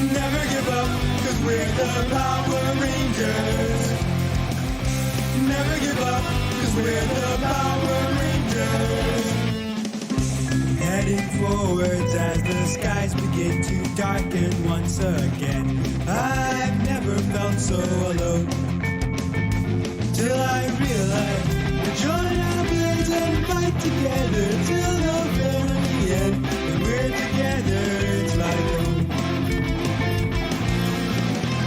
Never give up, cause we're the Power Rangers. Never give up, cause we're the Power Rangers. Heading forwards as the skies begin to darken once again. I've never felt so alone, till I realized to join our blades and fight together till the very end. When we're together, it's like home.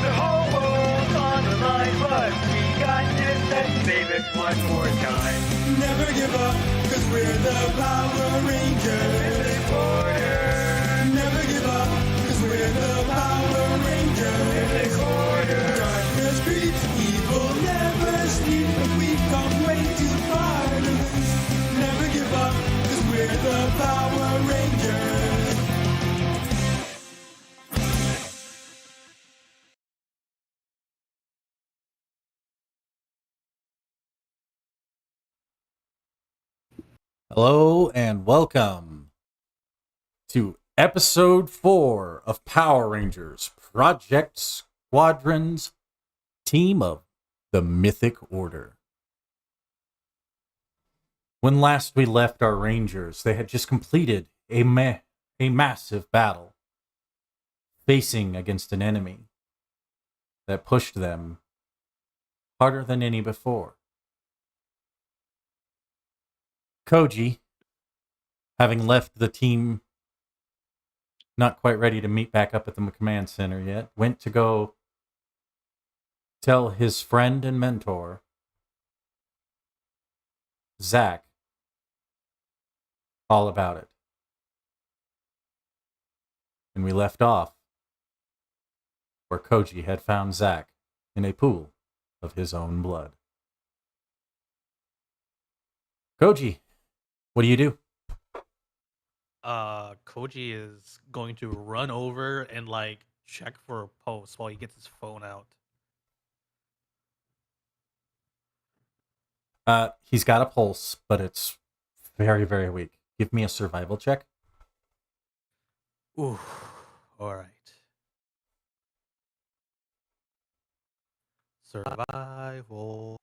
The whole world's on the line, but we got this and save it one more time. Never give up, cause we're the Power Rangers. Mythic order. Never give up, cause we're the Power Rangers. Mythic order. Darkness creeps, evil never sleeps, but we've come way too far to lose. Never give up, cause we're the Power Rangers. Hello and welcome to episode 4 of Power Rangers Project Squadron's Team of the Mythic Order. When last we left our Rangers, they had just completed a massive battle, facing against an enemy that pushed them harder than any before. Koji, having left the team not quite ready to meet back up at the command center yet, went to go tell his friend and mentor, Zach, all about it. And we left off where Koji had found Zach in a pool of his own blood. Koji, what do you do? Koji is going to run over and check for a post while he gets his phone out. He's got a pulse, but it's very, very weak. Give me a survival check. Ooh, all right. Survival.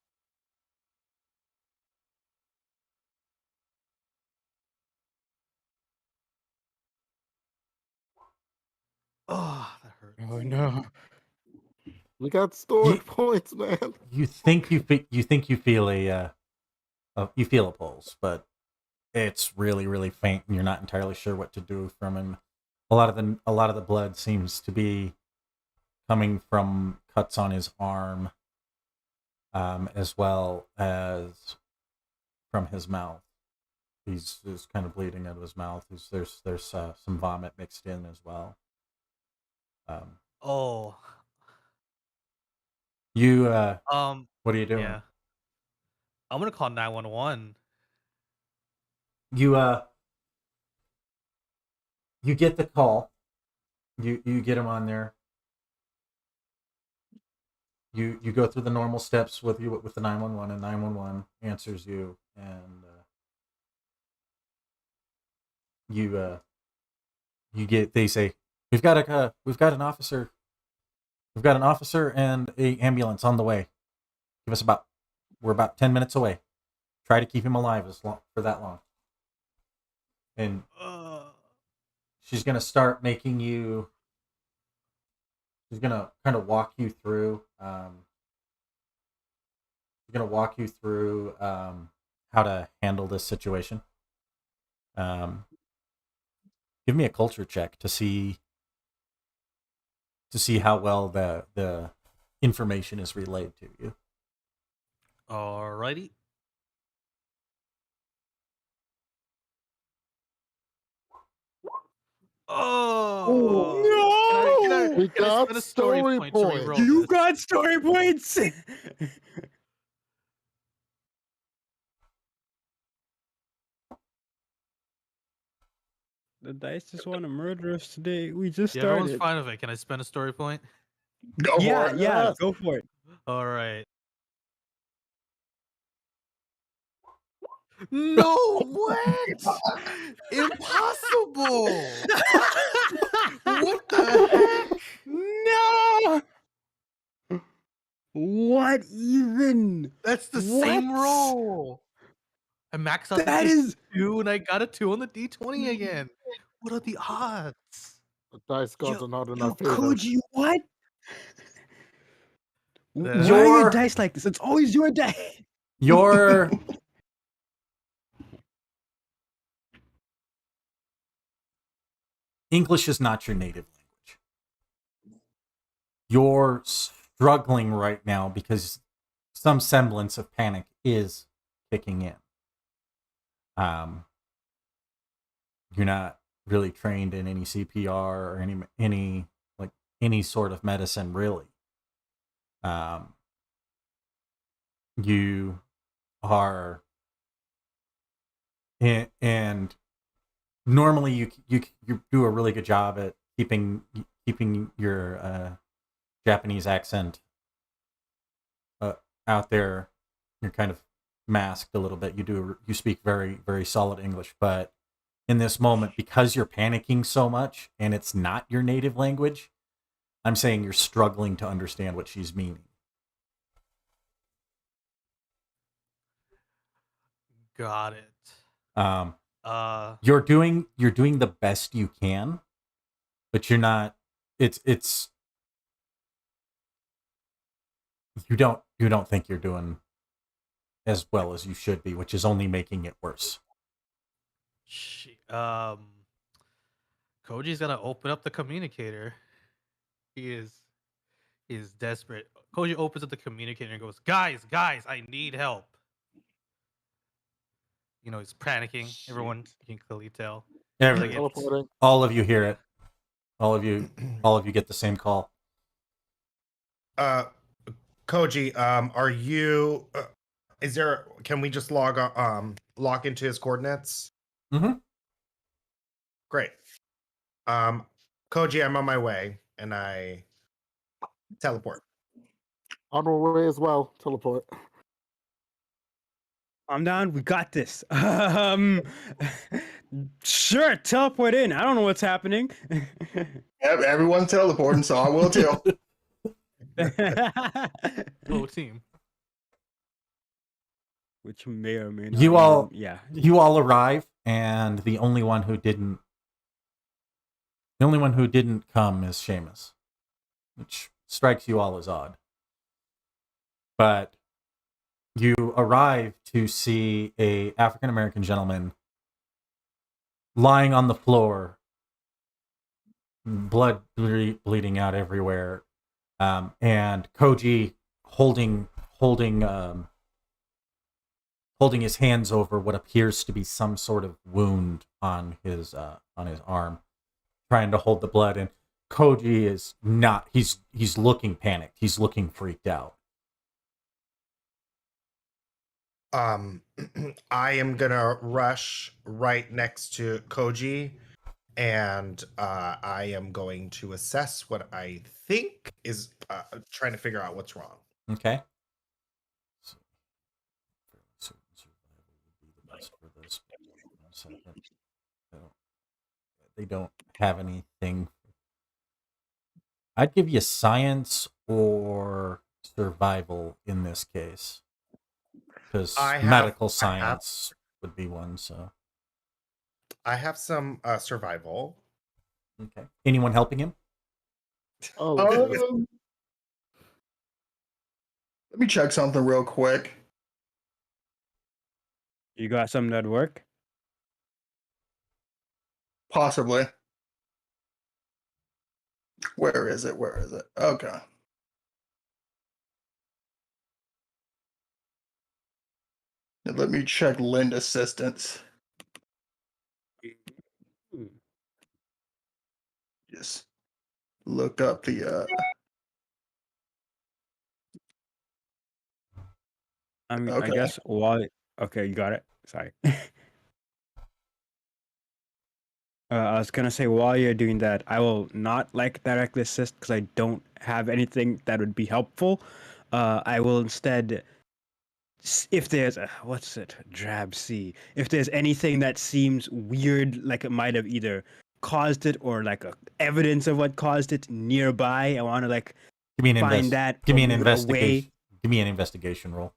Oh, that hurts. Oh no. We got story points, man. You think you feel a pulse, but it's really, really faint, and you're not entirely sure what to do from him. A lot of the blood seems to be coming from cuts on his arm, as well as from his mouth. He's kind of bleeding out of his mouth. There's some vomit mixed in as well. Oh. You what are you doing? Yeah. I'm gonna call 911. You get the call. You get him on there. You go through the normal steps with the 911, and 911 answers you, and they say we've got an officer and a ambulance on the way. We're about 10 minutes away. Try to keep him alive for that long. And she's gonna start making you. She's gonna kind of walk you through. She's gonna walk you through how to handle this situation. Give me a culture check to see how well the information is relayed to you. Alrighty. Oh no! We got spend a story point to points. reroll You this? got story points. The dice just want to murder us today. We just Yeah, everyone's started. fine with it. Can I spend a story point? Go for Yeah, it. yeah, go for it. All right. No, what? Impossible! What the heck? What even? That's the same What? roll. I maxed out That the is 2 and I got a 2 on the D20 again. What are the odds? The dice gods yo, are not in yo, our favor. Koji. What? The- Why are your Your dice like this? It's always your dice. your English is not your native language. You're struggling right now because some semblance of panic is kicking in. You're not really trained in any CPR or any sort of medicine, really. You are, and normally you do a really good job at keeping your Japanese accent out there. You're kind of masked a little bit. You speak very, very solid English, but in this moment, because you're panicking so much and it's not your native language, I'm saying you're struggling to understand what she's meaning. Got it. Um, you're doing the best you can, but you're not. It's you don't think you're doing as well as you should be, which is only making it worse. Koji's gonna open up the communicator. He is desperate. Koji opens up the communicator and goes, "Guys, I need help." You know, he's panicking. Everyone can clearly tell. Every- Like, Teleporting. all of you hear it. All of you get the same call. Koji, are you? Is there? Can we just log into his coordinates? Mm-hmm. Great. Koji, I'm on my way, and I teleport. On our way as well. Teleport. I'm down. We got this. Sure, teleport in. I don't know what's happening. Everyone's teleporting, so I will too. Little team. Which may or may not. You all, yeah. you all arrive, and the only one who didn't come is Seamus, which strikes you all as odd. But you arrive to see a African American gentleman lying on the floor, blood bleeding out everywhere, and Koji holding his hands over what appears to be some sort of wound on his arm, trying to hold the blood. And Koji is not. He's looking panicked. He's looking freaked out. I am gonna rush right next to Koji, and I am going to assess what I think is trying to figure out what's wrong. Okay. They don't have anything. I'd give you science or survival in this case, because medical science would be one. So I have some survival. okay. Anyone helping him? Oh, Let me check something real quick. You got something that'd work? Possibly. Where is it? Okay. Now let me check Lend assistance. Just look up the I mean, Okay. I guess while okay, you got it. Sorry. I was gonna say while you're doing that, I will not directly assist because I don't have anything that would be helpful. I will instead, if there's what's it, drab C. If there's anything that seems weird, like it might have either caused it or like evidence of what caused it nearby, I want to Give me an find that. Give me an from away. Give me an investigation roll.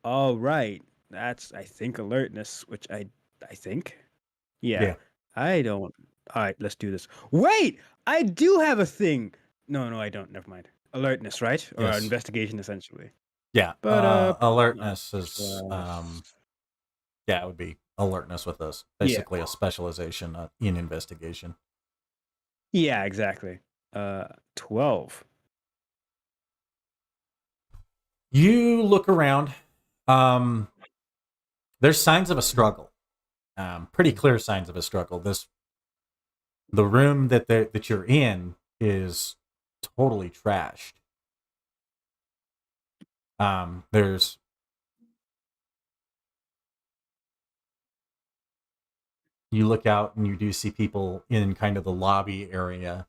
All right. That's I think alertness, which I think. Yeah. Yeah. I don't. All right, let's do this. Wait, I do have a thing. No, I don't. Never mind. Alertness, right? Or Yes. investigation, essentially. Yeah. But Alertness is plus- yeah, it would be alertness with us. Basically a specialization in investigation. yeah, exactly. 12. You look around. There's signs of a struggle. Pretty clear signs of a struggle. The room that you're in is totally trashed. There's you look out and you do see people in kind of the lobby area,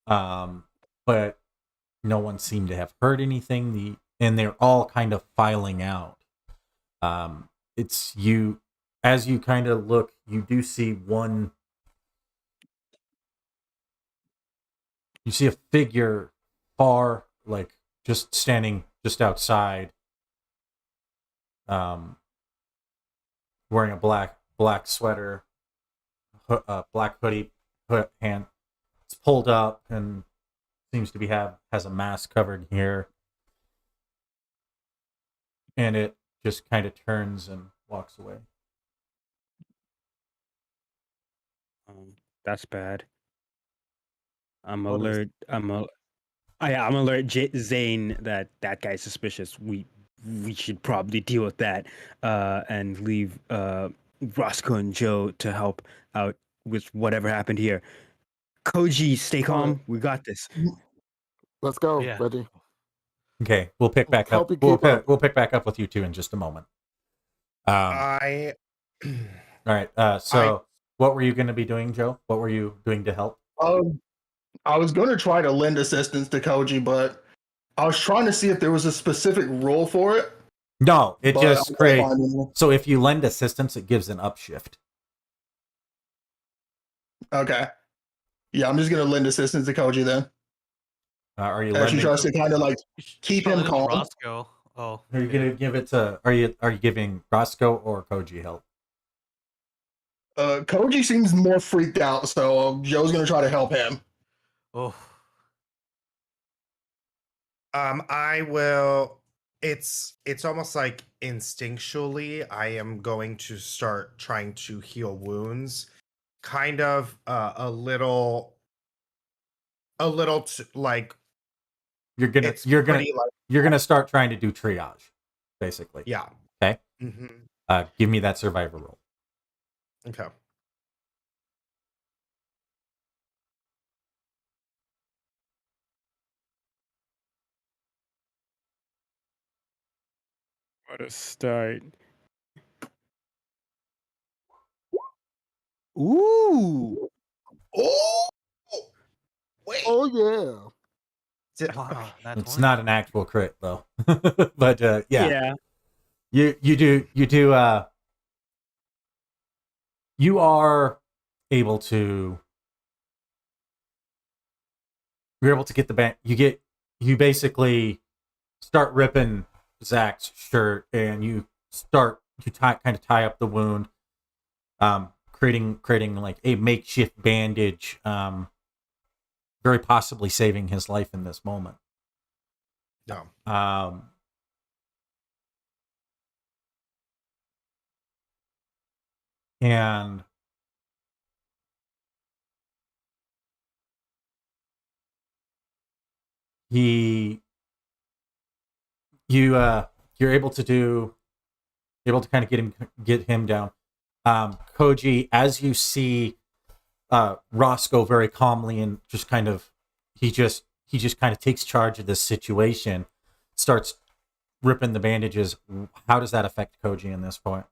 but no one seemed to have heard anything. And they're all kind of filing out. It's you as you kind of look, you do see one. You see a figure far, like just standing just outside, wearing a black sweater, black hoodie, hand it's pulled up, and seems to be has a mask covered here, and it just kind of turns and walks away. That's bad. I'm What is- alert. I'm alert. Zane, that guy's suspicious. We should probably deal with that, and leave Roscoe and Joe to help out with whatever happened here. Koji, stay calm. We got this. Let's go, Yeah. Reggie. Okay, we'll pick back Help up. you keep up. We'll pick back up with you two in just a moment. I All right. So, what were you going to be doing, Joe? What were you doing to help? I was going to try to lend assistance to Koji, but I was trying to see if there was a specific rule for it. No, it but just I can't creates. find any. So if you lend assistance, it gives an upshift. Okay. Yeah, I'm just going to lend assistance to Koji then. Are you Actually, lending? tries to kind of like You should keep probably him let calm. Roscoe. Oh, Are you going to give it to? Are you giving Roscoe or Koji help? Koji seems more freaked out, so Joe's going to try to help him. Oh, I will. It's almost like instinctually, I am going to start trying to heal wounds. Kind of a little like You're gonna it's you're gonna pretty like you're gonna start trying to do triage, basically. yeah. Okay. Mm-hmm. Give me that survivor roll. Okay. What a start. Ooh. Oh, wait. Oh, yeah. wow. That's It's not an actual crit though, but yeah. Yeah. You do you are able to you're able to get the band. You basically start ripping Zach's shirt, and you kind of tie up the wound, creating like a makeshift bandage, very possibly saving his life in this moment. No. And you're able to kind of get him down. Koji, as you see Roscoe very calmly and just kind of he just kind of takes charge of this situation, starts ripping the bandages. How does that affect Koji in this point?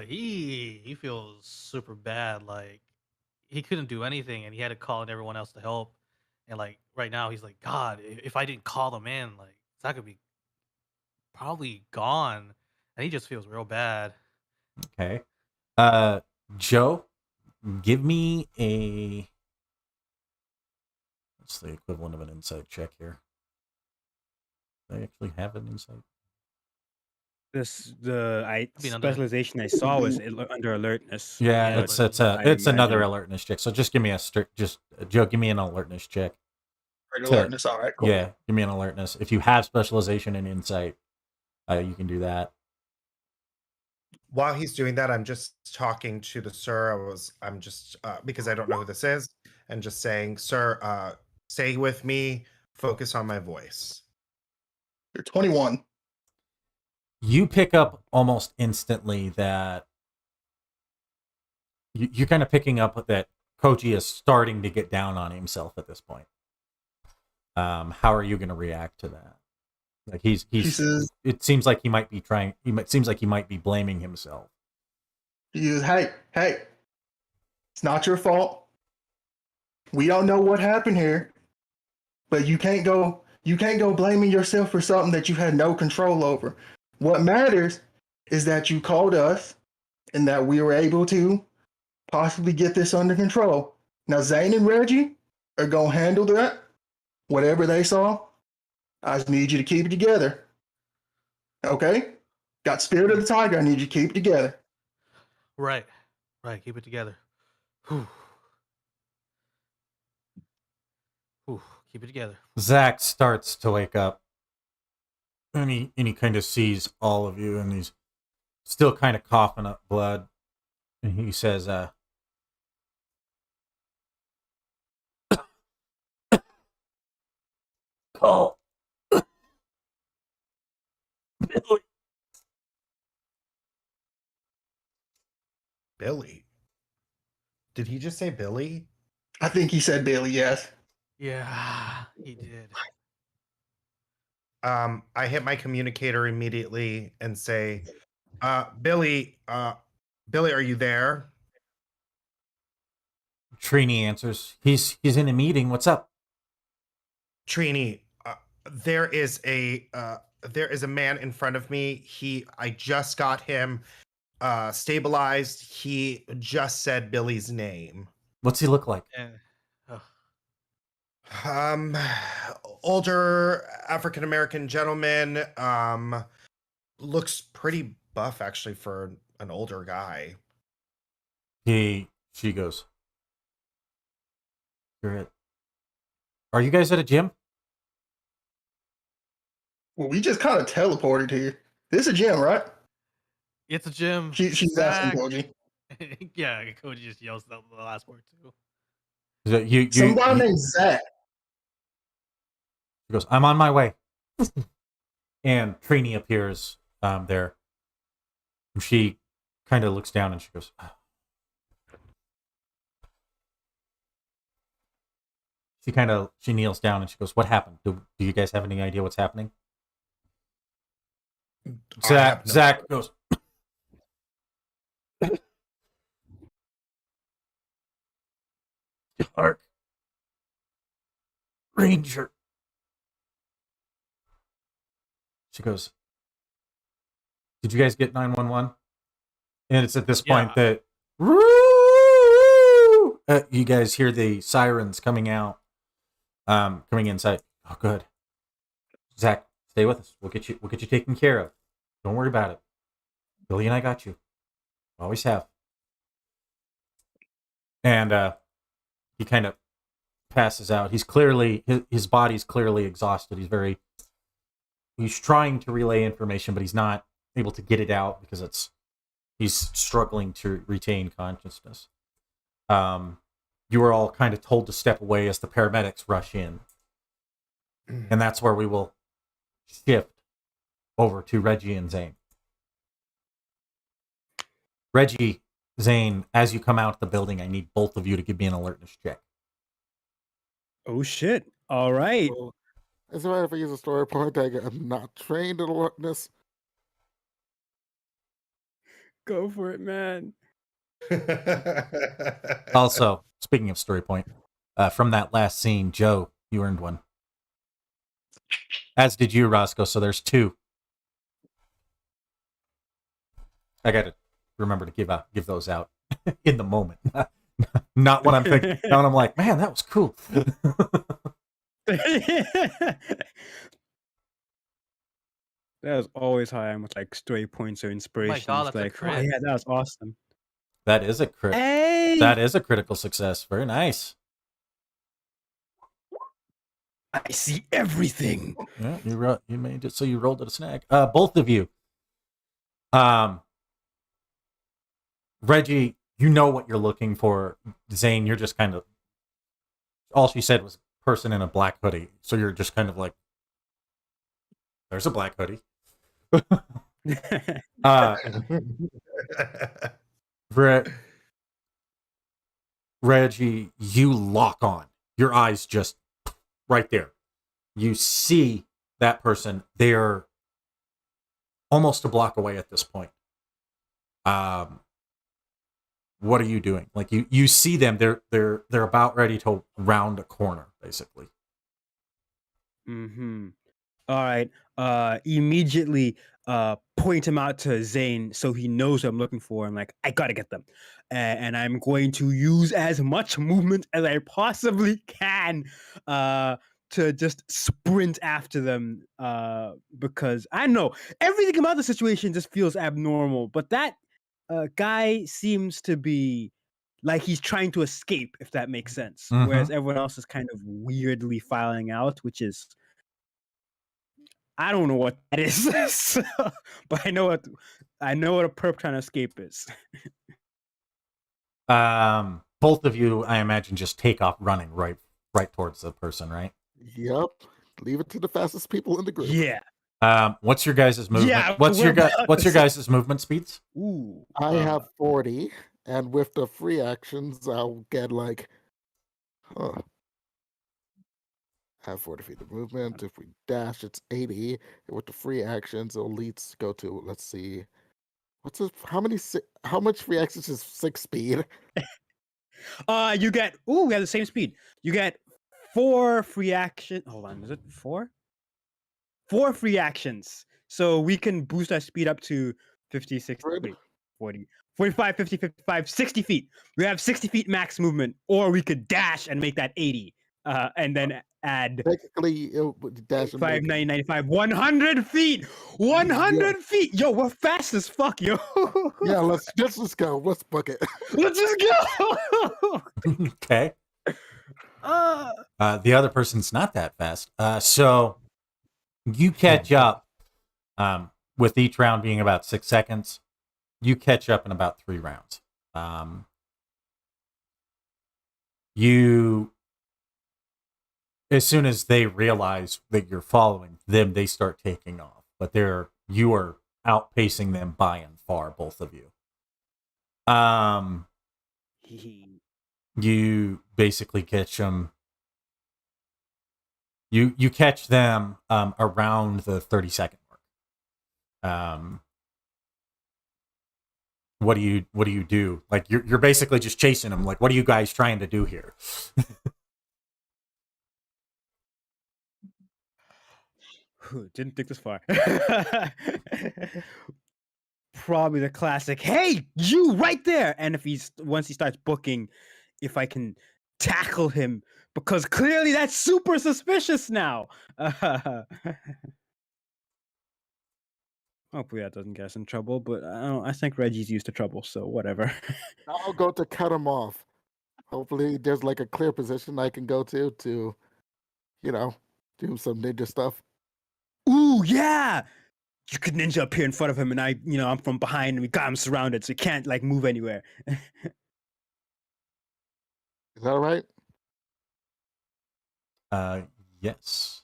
He feels super bad. Like he couldn't do anything, and he had to call in everyone else to help. And like right now, he's like, God, if I didn't call them in, like Zach could be probably gone, and he just feels real bad. Okay. Joe, give me a What's the equivalent of an insight check here? Do I actually have an insight? Be another- specialization I saw was under alertness. Yeah, Yeah, it's but- it's a I it's another imagine- alertness check. So just give me a Joe, give me an alertness check. Great To- alertness. All right, cool. Yeah, give me an alertness. If you have specialization and insight, you can do that. While he's doing that, I'm just talking to the sir. I'm just because I don't know who this is, and just saying, sir, stay with me. Focus on my voice. You're 21. You pick up almost instantly that you're kind of picking up that Koji is starting to get down on himself at this point. How are you going to react to that? Like He says, it seems like he might be trying. Seems like he might be blaming himself. hey, it's not your fault. We don't know what happened here, but you can't go blaming yourself for something that you had no control over. What matters is that you called us and that we were able to possibly get this under control. Now, Zane and Reggie are going to handle that. Whatever they saw, I just need you to keep it together. Okay? Got Spirit of the Tiger. I need you to keep it together. Right. Keep it together. Whew. Keep it together. Zach starts to wake up, and he kind of sees all of you, and he's still kind of coughing up blood, and he says, "Call Billy." Billy. Did he just say Billy? I think he said Billy, yes. Yeah, he did. I hit my communicator immediately and say, Billy, are you there? Trini answers, "He's in a meeting. What's up?" Trini, there is a man in front of me. I just got him stabilized. He just said Billy's name. What's he look like? Ugh. Older African American gentleman. Looks pretty buff actually for an older guy. She goes, "Are you guys at a gym?" Well, we just kind of teleported here. This is a gym, right? It's a gym. She's asking Koji. Yeah, Koji just yells the last word too. Somebody named Zach. She goes, "I'm on my way." And Trini appears there. She kind of looks down and she goes, she kneels down and she goes, "What happened? Do you guys have any idea what's happening?" Zach goes, "Dark Ranger." She goes, "Did you guys get 911?" And it's at this point that you guys hear the sirens coming out, coming inside. Oh, good. Zach, stay with us. We'll get you taken care of. Don't worry about it. Billy and I got you. Always have. And he kind of passes out. He's clearly his body's clearly exhausted. He's trying to relay information, but he's not able to get it out because he's struggling to retain consciousness. You were all kind of told to step away as the paramedics rush in. And that's where we will shift over to Reggie and Zane. Reggie, Zane, as you come out of the building, I need both of you to give me an alertness check. Oh shit! All right. Well, is it right if I use a story point that I'm not trained in alertness? Go for it, man. Also, speaking of story point, from that last scene, Joe, you earned one. As did you, Roscoe, so there's two. I got to remember to give those out in the moment. Not when I'm thinking. Now when I'm like, man, that was cool. That was always how I am with like story points or Oh my inspirations. god, that's a Like, oh crit. yeah, that was awesome. That is a crit. Hey, That is a critical success. Very nice. I see everything. Yeah, you made it so you rolled it a snag. Both of you. Reggie, you know what you're looking for. Zane, you're just kind of all she said was person in a black hoodie. So you're just kind of like, there's a black hoodie. uh Reggie, you lock on. Your eyes just right there. You see that person. They're almost a block away at this point. What are you doing? Like you see them. They're about ready to round a corner, basically. Mm-hmm. All right. Immediately point him out to Zane so he knows what I'm looking for. I'm like, I gotta get them. And I'm going to use as much movement as I possibly can to just sprint after them. Because I know everything about the situation just feels abnormal. But that guy seems to be like he's trying to escape, if that makes sense. Whereas Mhm. everyone else is kind of weirdly filing out, which is I don't know what that is, so, but I know what a perp trying to escape is. Both of you, I imagine, just take off running right towards the person, right? Yep. Leave it to the fastest people in the group. Yeah. What's your guys' movement? Yeah, What's we're your about what's to your say- guys' movement speeds? Ooh. I have 40, and with the free actions, I'll get like, huh. Have 40 feet of movement. If we dash, it's 80. And with the free actions, it'll leads go to, let's see, how much free actions is 6 speed? You get we have the same speed. You get 4 free action. Hold on, is it 4? 4 free actions. So we can boost our speed up to 50, 60, wait, 40, 45, 50, 55, 60 feet. We have 60 feet max movement, or we could dash and make that 80. And then add Technically, it would dash and 5, make 90, 95, 100 feet! 100 feet! Yo, we're fast as fuck, yo! Yeah, let's just go. Let's book it. Let's just go! Okay. The other person's not that fast. So you catch up. With each round being about 6 seconds, you catch up in about 3 rounds. You, as soon as they realize that you're following them, they start taking off. But you are outpacing them by and far, both of you. You basically catch them. You catch them around the 30-second mark. What do you do? Like you're basically just chasing them. Like, what are you guys trying to do here? Didn't think this far. Probably the classic, hey, you right there! And if once he starts booking, if I can tackle him, because clearly that's super suspicious now. Hopefully that doesn't get us in trouble, but I think Reggie's used to trouble, so whatever. I'll go to cut him off. Hopefully, there's like a clear position I can go to, do some ninja stuff. Ooh, yeah! You could ninja up here in front of him, and I'm from behind, and we got him surrounded, so he can't like move anywhere. Is that all right? Yes.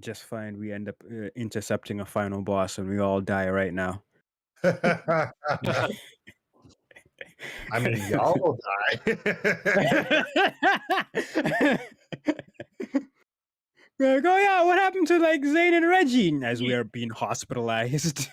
Just fine. We end up intercepting a final boss, and we all die right now. I mean, y'all will die. We're like, oh yeah, what happened to like Zane and Reggie as we are being hospitalized?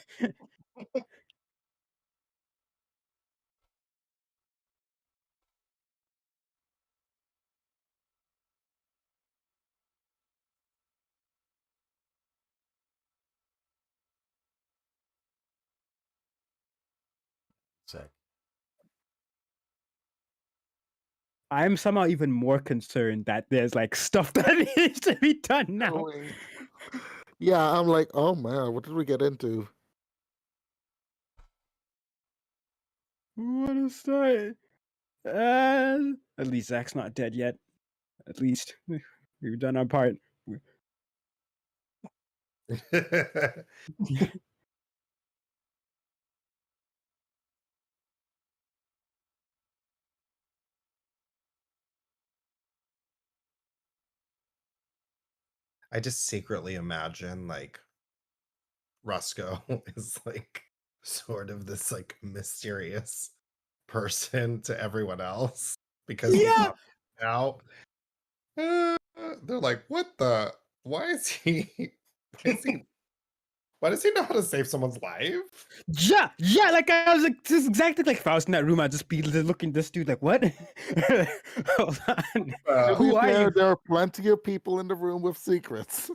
I'm somehow even more concerned that there's like stuff that needs to be done now. Going. Yeah, I'm like, oh man, what did we get into? What a start. At least Zach's not dead yet. At least we've done our part. I just secretly imagine like Roscoe is like sort of this like mysterious person to everyone else because he's Yeah. not out. They're like, what the? Why is he? Why is he? Why does he know how to save someone's life? Yeah, like I was like, this is exactly like if I was in that room, I'd just be looking at this dude like, what? Hold on. To Who be are fair, you? there are plenty of people in the room with secrets.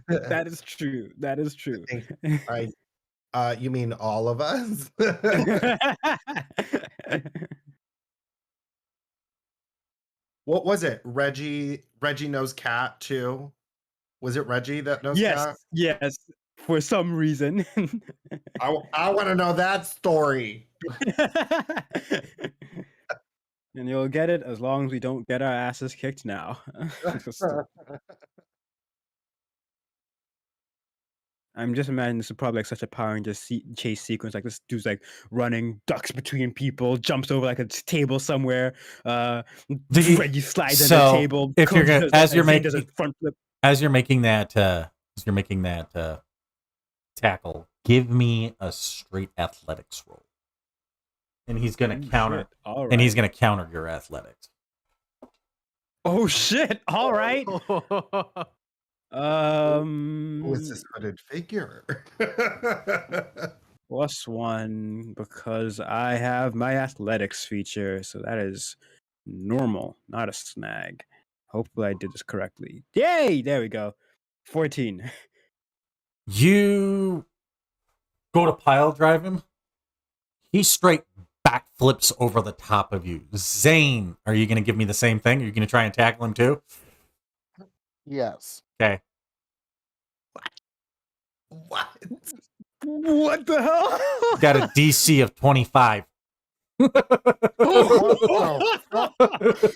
That is true. That is true. You mean all of us? What was it? Reggie knows cat too. Was it Reggie that knows cat? Yes. For some reason. I want to know that story. And you'll get it as long as we don't get our asses kicked now. I'm just imagining this is probably like such a Power Ranger chase sequence. Like this dude's like running, ducks between people, jumps over like a table somewhere. Reggie slides under the table. If you're gonna, as you're Zane does a making front flip. as you're making that tackle, give me a straight athletics roll, and he's gonna counter. Shit. All right. And he's gonna counter your athletics. Oh shit! All right. Who is this hooded figure? +1 because I have my athletics feature, so that is normal, not a snag. Hopefully I did this correctly. Yay! There we go. 14. You go to pile drive him. He straight backflips over the top of you. Zane, are you going to give me the same thing? Are you going to try and tackle him too? Yes. Okay. What? What the hell? Got a DC of 25. What the fuck?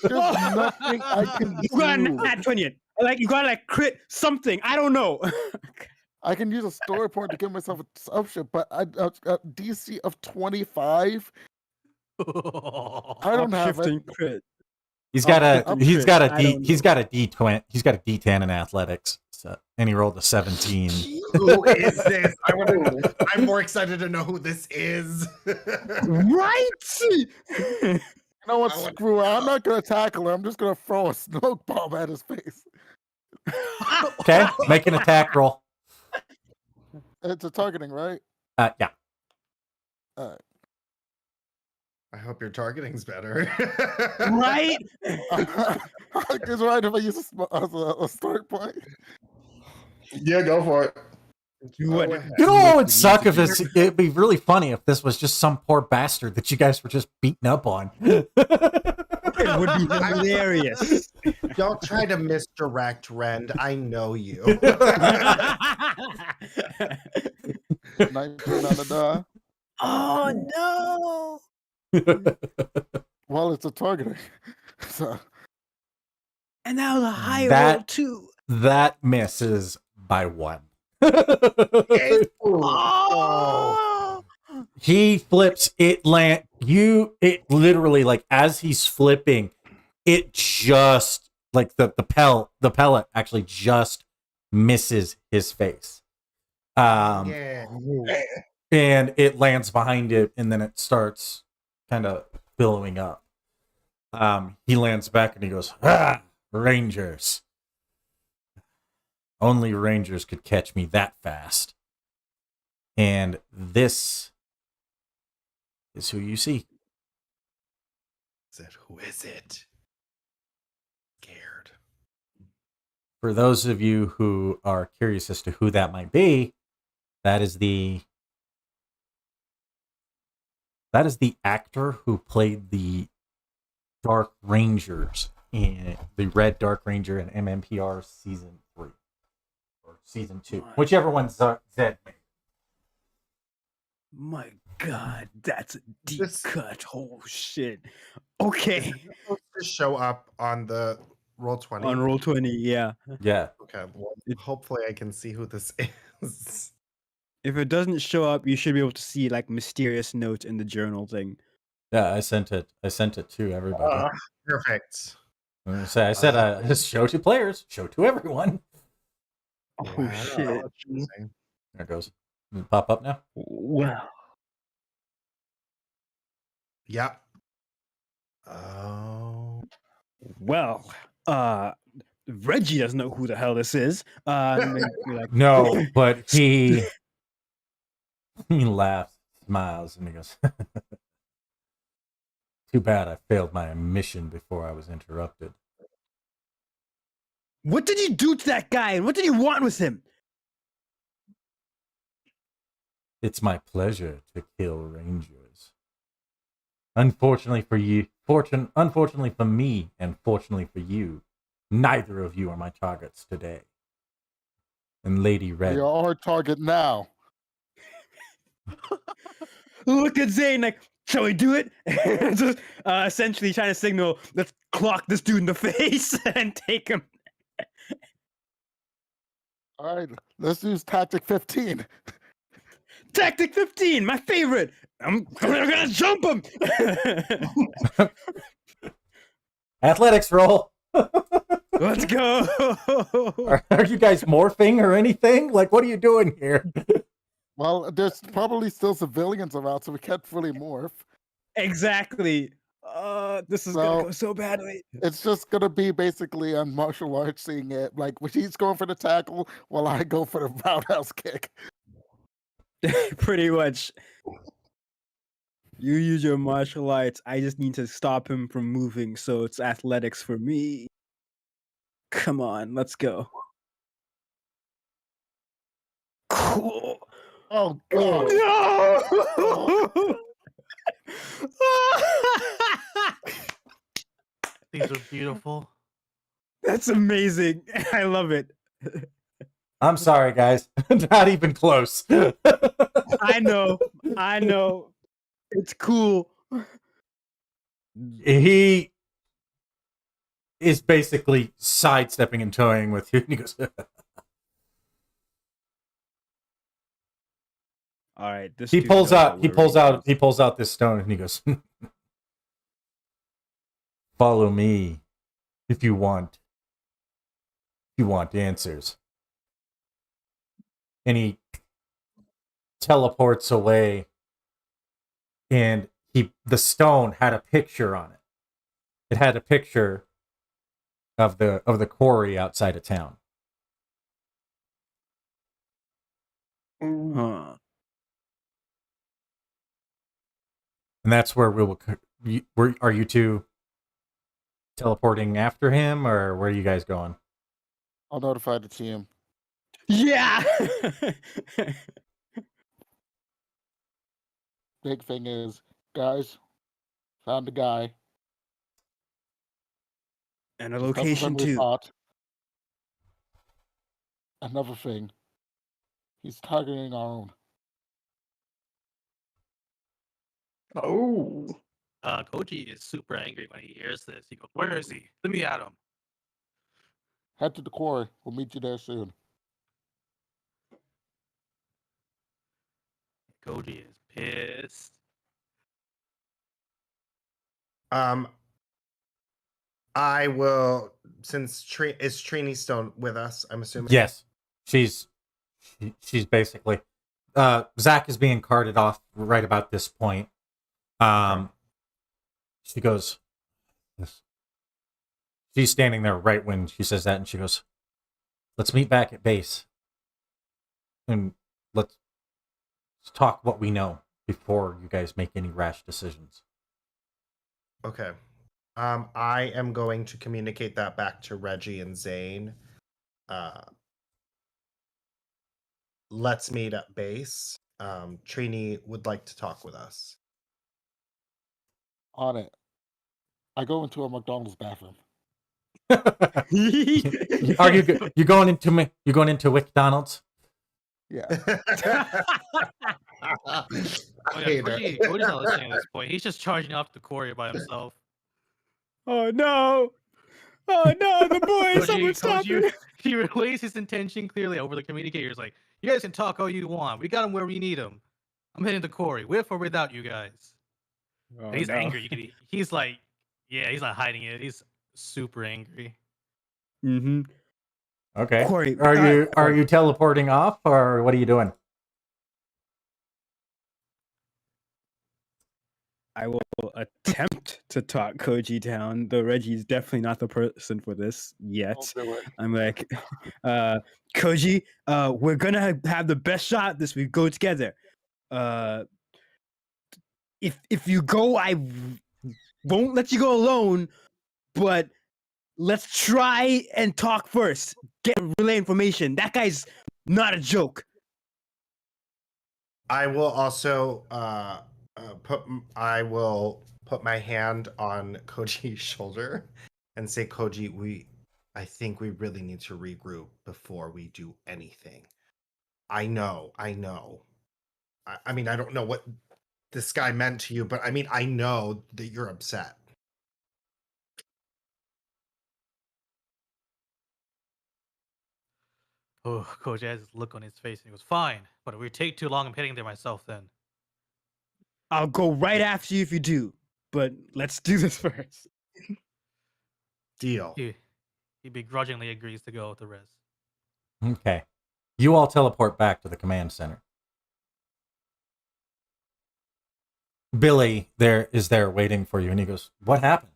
There's nothing I can You got do. nat 20. Like you got like crit something. I don't know. I can use a story point to give myself a option, but a DC of 25. I don't have it. Upshifting crit. He's got a Upgrade. he's got a D20. He's got a D10 in athletics. So, and he rolled a 17. Who is this? I'm more excited to know who this is. Right? You know what? Screw it. I'm not gonna tackle her. I'm just gonna throw a smoke bomb at his face. Okay, make an attack roll. It's a targeting, right? Yeah. I hope your targeting's better. Right? It's right if I use a start point. Yeah, go for it. Go ahead. You know what would suck if it'd be really funny if this was just some poor bastard that you guys were just beating up on. It would be hilarious. Don't try to misdirect, Rend. I know you. 19 on the die. Oh no! Well, it's a targeting. So And that was a high That- roll too. That misses by 1. Oh! He flips, it literally, like, as he's flipping, it just, like, the pellet actually just misses his face. Yeah. And it lands behind it, and then it starts kind of billowing up. He lands back and he goes, Rangers. Only Rangers could catch me that fast. And this is who you see. Who is it? Scared. For those of you who are curious as to who that might be, that is the actor who played the Dark Rangers in the Red Dark Ranger in MMPR Season 3 or Season 2, whichever one Zed made. My God, that's a deep This- cut. Oh shit. Is Okay. it supposed to show up on the roll 20? On roll 20, yeah. Yeah. Okay, well, It- hopefully I can see who this is. If it doesn't show up, you should be able to see like mysterious notes in the journal thing. Yeah, I sent it to everybody. Perfect. I said just show to players, show to everyone. Oh Wow. shit. Interesting. There it goes. Does it pop up now? Wow. Yep. Oh. Well, Reggie doesn't know who the hell this is. And then you're like, No, but he laughs, smiles, and he goes, "Too bad I failed my mission before I was interrupted." what did you do to that guy? And what did you want with him? It's my pleasure to kill rangers. Unfortunately for you, unfortunately for me, and fortunately for you, neither of you are my targets today. And Lady Red, We are our target now. Look at Zane, like, shall we do it? Just essentially trying to signal, let's clock this dude in the face and take him. All right, let's use tactic 15. Tactic 15, my favorite. I'm gonna jump him. athletics roll. Let's go. Are you guys morphing or anything? Like, what are you doing here? Well, there's probably still civilians around, so we can't fully morph. Exactly. This is gonna go so badly. It's just gonna be basically on martial arts seeing it. Like he's going for the tackle while I go for the roundhouse kick. Pretty much. You use your martial arts. I just need to stop him from moving, so it's athletics for me. Come on, let's go. Cool. Oh god. No! These are beautiful. That's amazing. I love it. I'm sorry, guys. Not even close. I know. It's cool. He is basically sidestepping and toying with you. And he goes, All right. This he dude pulls knows out what we're he pulls out this stone and he goes, "Follow me if you want answers." And he teleports away, and the stone had a picture on it. It had a picture of the quarry outside of town. Huh. And that's where are you two teleporting after him, or where are you guys going? I'll notify the team. Yeah. Big thing is, guys, found a guy. And a He's tougher location than we too. thought. Another thing, he's targeting our own. Oh. Koji is super angry when he hears this. He goes, "Where is he? Let me at him." Head to the quarry. We'll meet you there soon. Koji is pissed. I will, since is Trini still with us, I'm assuming. Yes, she's basically Zach is being carted off right about this point. She goes, she's standing there right when she says that, and she goes, "Let's meet back at base, and let's talk what we know before you guys make any rash decisions." Okay. I am going to communicate that back to Reggie and Zane. Let's meet at base. Trini would like to talk with us. On it. I go into a McDonald's bathroom. Are you going into McDonald's? Yeah. Oh yeah, hate her. Cody's not listening at this point. He's just charging off the quarry by himself. Oh no! Oh no! The boys! Someone stop Koji, it! he relays his intention clearly over the communicators. Like, you guys can talk all you want. We got him where we need him. I'm heading to quarry, with or without you guys. Oh And he's no! angry. He's like, yeah, he's not hiding it. He's super angry. Mm-hmm. Okay. Corey, Are you teleporting off, or what are you doing? I will attempt to talk Koji down, though Reggie's definitely not the person for this yet. Don't do it. I'm like, Koji, we're gonna have the best shot this week. Go together. If you go, I won't let you go alone. But let's try and talk first. Get relay information. That guy's not a joke. I will also I will put my hand on Koji's shoulder and say, Koji, I think we really need to regroup before we do anything. I know. I mean, I don't know what this guy meant to you, but I mean, I know that you're upset. Oh, Koji has this look on his face and he goes, fine, but if we take too long, I'm heading there myself then. I'll go right after you if you do. But let's do this first. Deal. He begrudgingly agrees to go with the rest. Okay. You all teleport back to the command center. Billy is there waiting for you, and he goes, "What happened?"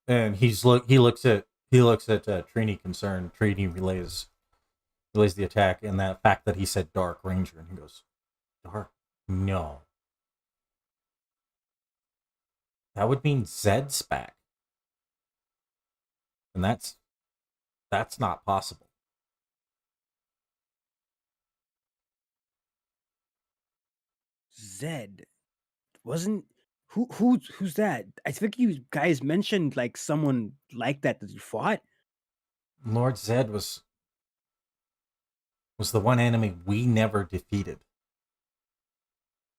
And he looks at Trini concerned. Trini relays the attack and that fact that he said Dark Ranger, and he goes, "Dark? No. That would mean Zed's back, and that's not possible." Zed wasn't who's that? I think you guys mentioned like someone like that you fought. Lord Zed was the one enemy we never defeated.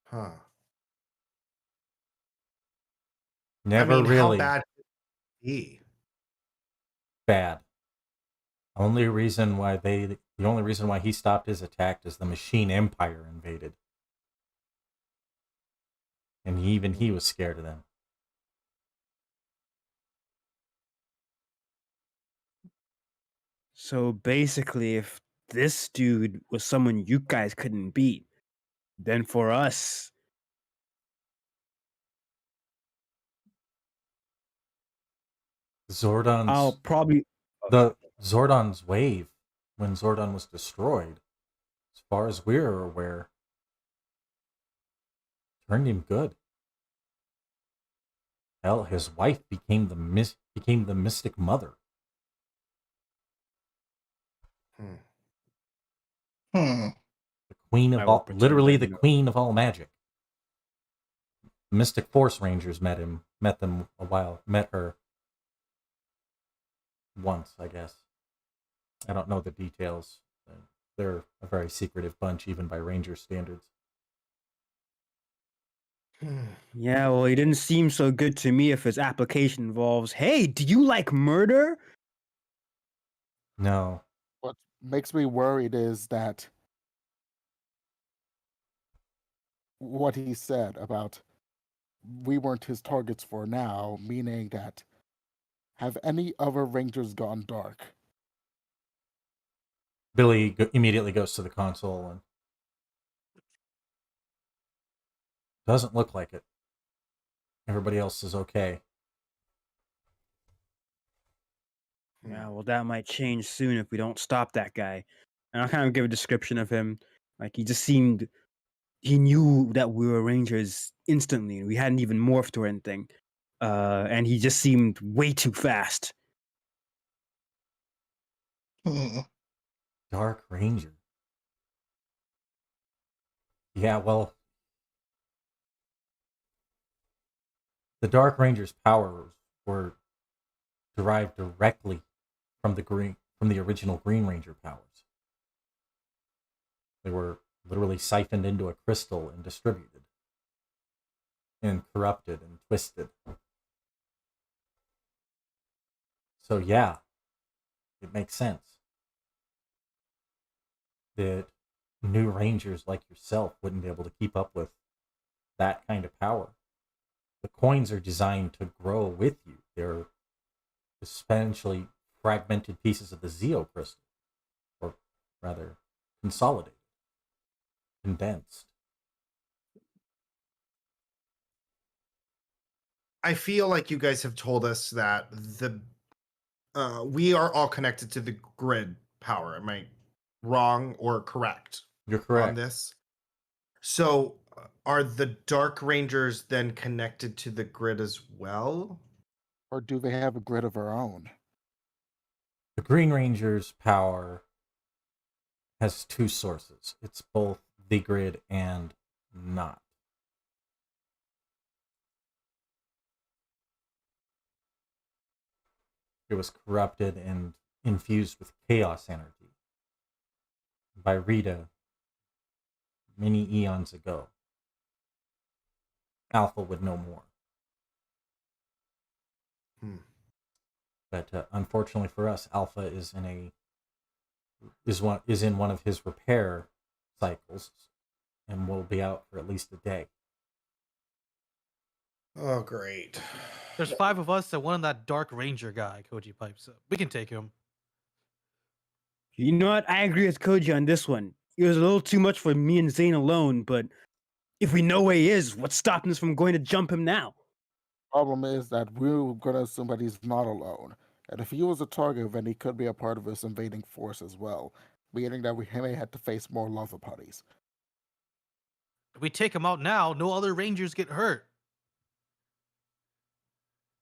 Huh. Never I mean, really how bad could it be? bad. The only reason why he stopped his attack is the Machine Empire invaded. And even he was scared of them. So basically, if this dude was someone you guys couldn't beat, then for us, I'll probably the Zordon's wave, when Zordon was destroyed, as far as we're aware, turned him good. Hell, his wife became the Mystic Mother. Hmm. The queen I of will all, pretend literally that the you know. queen of all magic. Mystic Force Rangers met her once, I guess. I don't know the details. They're a very secretive bunch, even by Ranger standards. Yeah, well, he didn't seem so good to me if his application involves, hey, do you like murder? No. What makes me worried is that what he said about we weren't his targets for now, meaning that have any other Rangers gone dark? Billy immediately goes to the console and doesn't look like it. Everybody else is okay. Yeah, well, that might change soon if we don't stop that guy. And I'll kind of give a description of him. Like, he knew that we were Rangers instantly. We hadn't even morphed or anything. And he just seemed way too fast. Dark Ranger. Yeah, well, The Dark Ranger's powers were derived directly from the original Green Ranger powers. They were literally siphoned into a crystal and distributed, and corrupted and twisted. So yeah, it makes sense that new Rangers like yourself wouldn't be able to keep up with that kind of power. The coins are designed to grow with you. They're essentially fragmented pieces of the Zeo crystal, or rather, consolidated, condensed. I feel like you guys have told us that we are all connected to the grid power. Am I wrong or correct You're on correct. this? So, are the Dark Rangers then connected to the grid as well? Or do they have a grid of their own? The Green Ranger's power has two sources. It's both the grid and not. It was corrupted and infused with chaos energy by Rita many eons ago. Alpha would know more. But unfortunately for us, Alpha is in one of his repair cycles, and will be out for at least a day. Oh, great. There's 5 of us and one of that Dark Ranger guy, Koji pipes up. We can take him. You know what? I agree with Koji on this one. It was a little too much for me and Zane alone, but if we know where he is, what's stopping us from going to jump him now? Problem is that we're going to assume that he's not alone. And if he was a target, then he could be a part of this invading force as well, meaning that we may have to face more lava putties. If we take him out now, no other Rangers get hurt.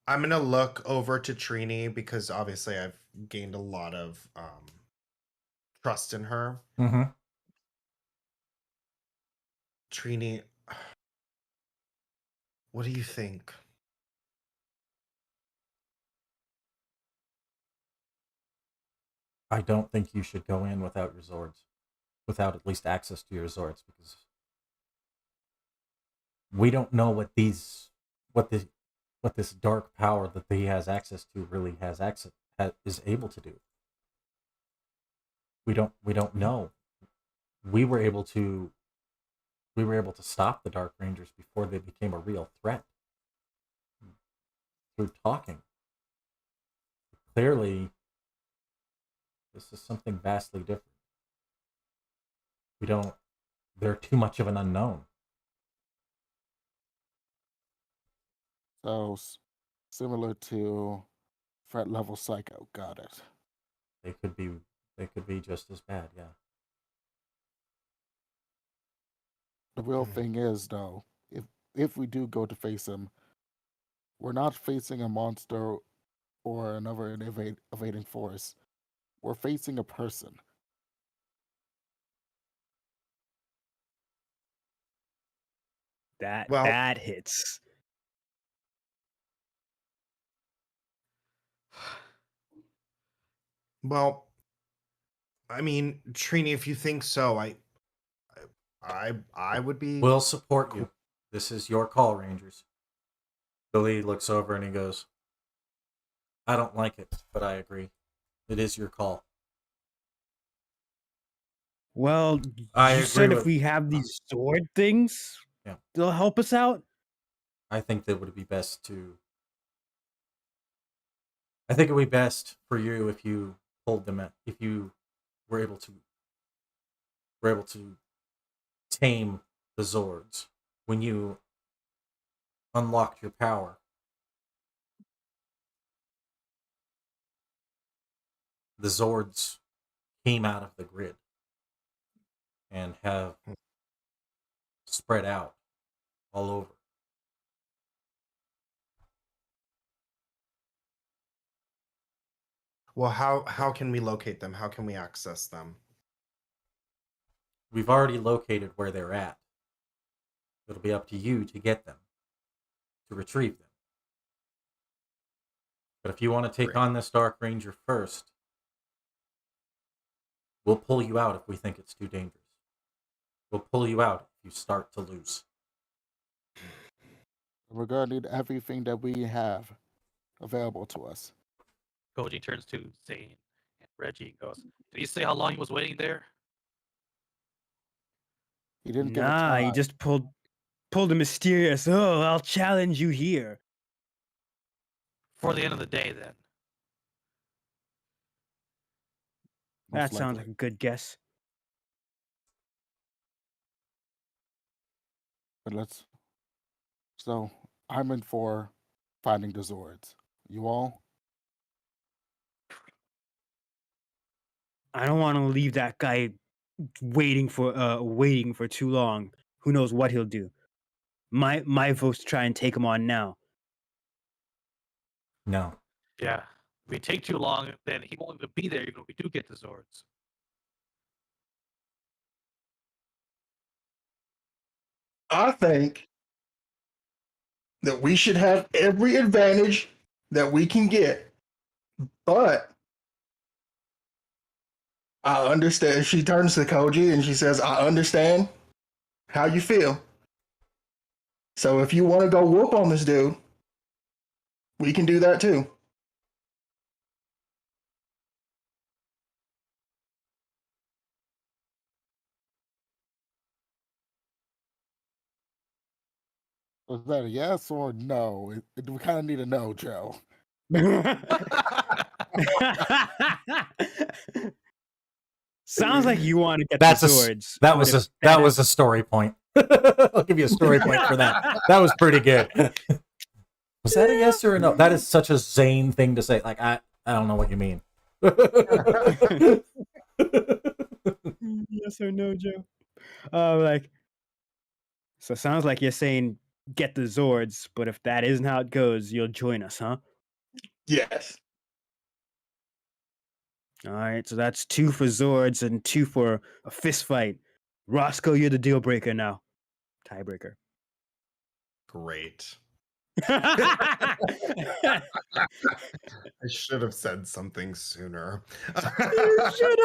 I'm going to look over to Trini because obviously I've gained a lot of trust in her. Mm-hmm. Trini, what do you think? I don't think you should go in without your Zords, without at least access to your Zords, because we don't know what this dark power that he has access to really is able to do. We don't know. We were able to stop the Dark Rangers before they became a real threat through talking. Clearly, this is something vastly different. They're too much of an unknown. So, similar to threat level psycho. Got it. They could be just as bad, yeah. The real thing is, though, if we do go to face him, we're not facing a monster or another evading force. We're facing a person. That hits. Well, I mean, Trini, if you think so, I would be. We'll support you. This is your call, Rangers. Billy looks over and he goes, I don't like it, but I agree. It is your call. Well, I you agree said with- if we have these sword things, Yeah. they'll help us out. I think that would be best to. I think it would be best for you if you pulled them at, if you were able to tame the Zords when you unlocked your power. The Zords came out of the grid and have spread out all over. Well, how can we locate them? How can we access them? We've already located where they're at. It'll be up to you to get them, to retrieve them. But if you want to take Great. on this Dark Ranger first, we'll pull you out if we think it's too dangerous. We'll pull you out if you start to lose. We're gonna need everything that we have available to us. Koji turns to Zane and Reggie and goes, "Did he say how long he was waiting there?" He didn't give a Nah, he time. just pulled a mysterious, oh, I'll challenge you here. For the end of the day, then. That most sounds like likely. a good guess. But let's. So I'm in for finding the Zords. You all? I don't want to leave that guy waiting for too long. Who knows what he'll do? My vote's to try and take him on now. No. Yeah. If we take too long, then he won't even be there even if we do get the Zords. I think that we should have every advantage that we can get, but I understand. She turns to Koji and she says, I understand how you feel. So if you want to go whoop on this dude, we can do that too. Was that a yes or no? We kind of need to know, Joe. Sounds like you want to get That's the a swords. that but was if that was a story point. I'll give you a story point for that. That was pretty good. Was that a yes or a no? That is such a Zane thing to say. Like I don't know what you mean. yes or no, Joe. Like, so sounds like you're saying get the Zords, but if that isn't how it goes, you'll join us, huh? Yes. All right, so that's 2 for Zords and 2 for a fist fight. Roscoe, you're the deal breaker now. Tiebreaker. Great. You I should have said something sooner. should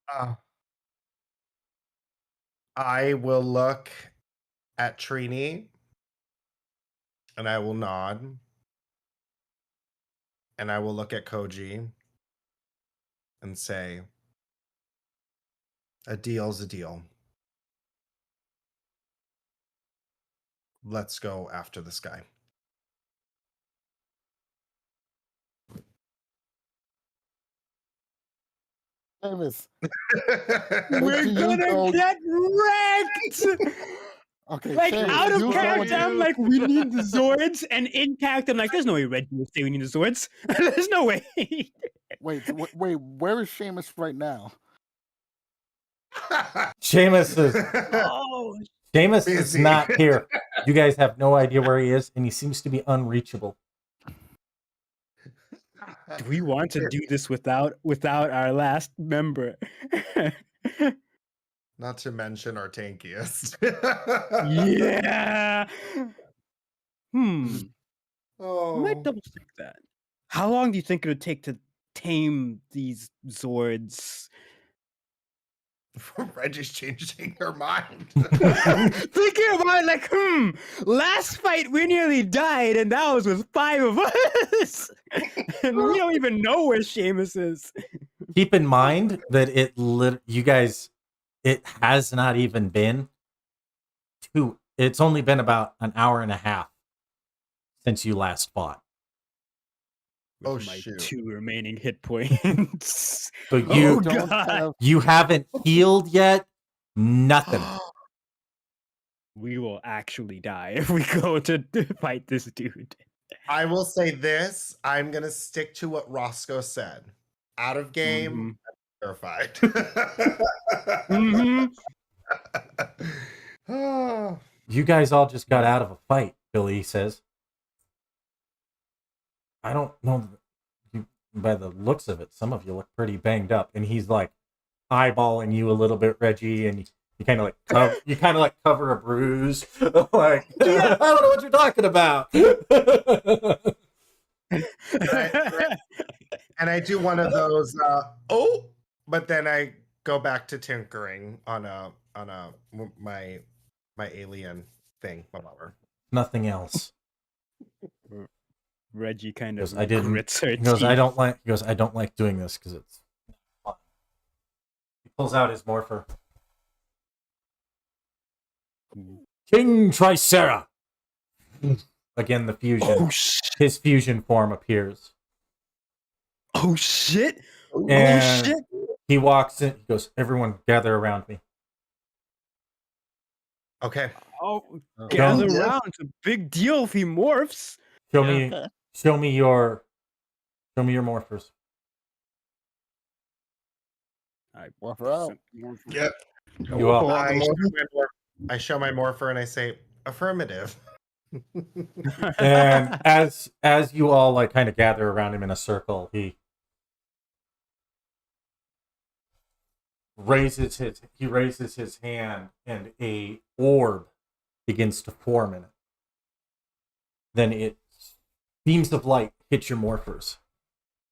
have. I will look at Trini and I will nod. And I will look at Koji and say, a deal's a deal. Let's go after this guy. Davis, We're do you gonna go- get wrecked. okay, Like Seamus, out of you character, going- I'm like, we need the Zords, and in character, I'm like, there's no way Reggie will say we need the Zords. There's no way. Wait, where is Seamus right now? Seamus is Oh, Seamus is Busy. not here. You guys have no idea where he is, and he seems to be unreachable. do we want to do this without our last member? Not to mention our tankiest. Yeah. Might Oh. double check that. How long do you think it would take to tame these Zords? Reggie's changing her mind. Thinking about it, like, last fight we nearly died, and that was with 5 of us, and we don't even know where Seamus is. Keep in mind that it has not even been it's only been about an hour and a half since you last fought. Oh, With my shoot. 2 remaining hit points. So Oh, don't God. have- you haven't healed yet. Nothing. We will actually die if we go to fight this dude. I will say this. I'm going to stick to what Roscoe said. Out of game, I'm terrified. Mhm. Ah. You guys all just got out of a fight, Billy says. I don't know. By the looks of it, some of you look pretty banged up. And he's like eyeballing you a little bit, Reggie. And You kind of like cover a bruise. Like I don't know what you're talking about. And I do one of those. But then I go back to tinkering on my alien thing. Whatever. Nothing else. Reggie kind He goes, of I didn't. grits her He goes, teeth. I don't like. He goes, I don't like doing this because it's fun. He pulls out his morpher. King Tricera. Again, the fusion. Oh, His fusion form appears, oh shit! and Oh shit! he walks in. He goes, "Everyone, gather around me." Okay. Oh, Oh, gather yeah. around! It's a big deal if he morphs. Show Yeah. me. okay. Show me your morphers. Walk her out. Yep. You all. I show my morpher and I say affirmative. And as you all like kind of gather around him in a circle, he raises his hand, and a orb begins to form in it. Then beams of light hit your morphers.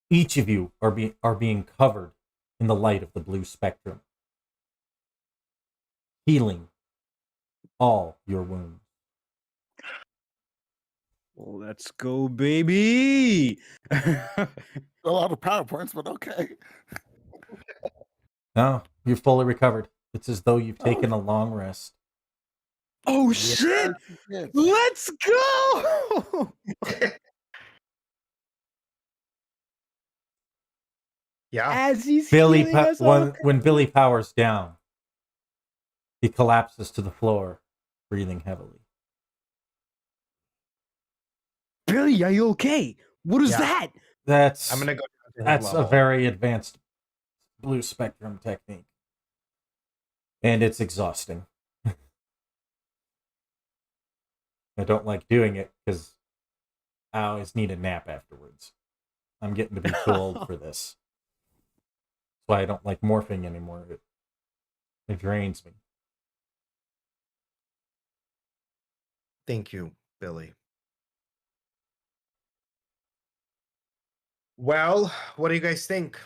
Each of you are being covered in the light of the blue spectrum, healing all your wounds. Well, let's go, baby! A lot of PowerPoints, but okay. No, you're fully recovered. It's as though you've taken a long rest. Oh shit! Yeah. Let's go! Yeah. As he's Billy, healing us all. when Billy powers down, he collapses to the floor, breathing heavily. Billy, are you okay? What is Yeah. that? That's I'm gonna go down to his that's a level. very advanced blue spectrum technique, and it's exhausting. I don't like doing it because I always need a nap afterwards. I'm getting to be too old for this. That's why I don't like morphing anymore. It drains me. Thank you, Billy. Well, what do you guys think?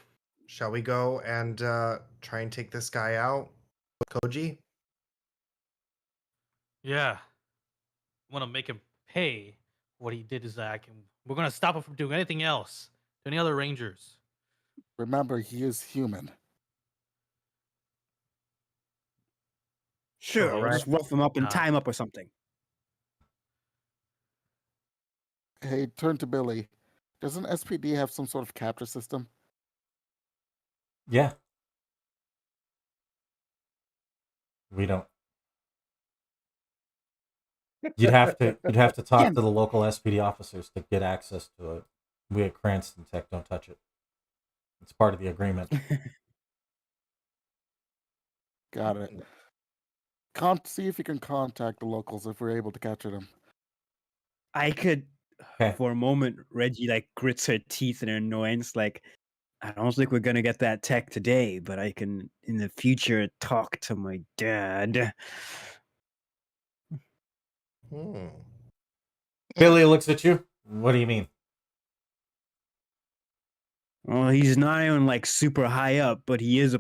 Shall we go and try and take this guy out with Koji? Yeah. I want to make him pay what he did to Zach, and we're gonna stop him from doing anything else to any other Rangers. Remember, he is human. Sure, All we'll right. just rough him up and Nah. tie him up or something. Hey, turn to Billy. Doesn't SPD have some sort of capture system? Yeah. We don't. You'd have to talk to the local SPD officers to get access to it. We at Cranston Tech don't touch it. It's part of the agreement. Got it. See if you can contact the locals if we're able to capture them. I could, Okay. for a moment, Reggie like grits her teeth in annoyance. Like, I don't think we're gonna get that tech today, but I can in the future talk to my dad. Hmm. Billy looks at you. What do you mean? Well, he's not even like super high up, but he is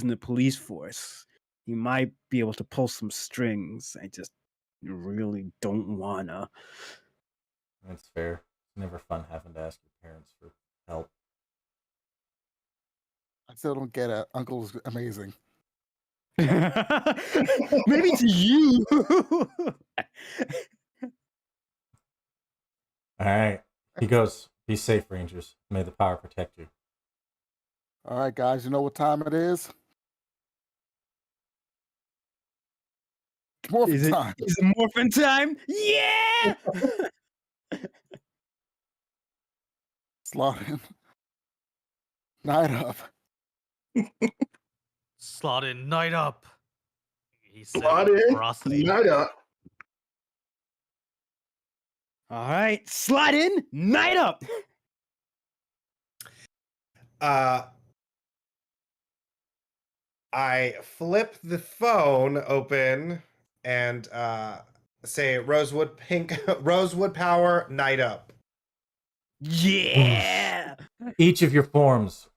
in the police force. He might be able to pull some strings. I just really don't wanna. That's fair. It's never fun having to ask your parents for help. I still don't get it. Uncle's amazing. Maybe to you. All right. He goes, be safe, Rangers. May the power protect you. All right, guys, you know what time it is? It's morphin' time. Is it morphin' time? Yeah! Slot in. Night up. Slot in, night up. He said Slot with in, ferocity. night up. All right, slide in, night up. I flip the phone open and say Rosewood Pink Rosewood Power Night Up. Yeah. Each of your forms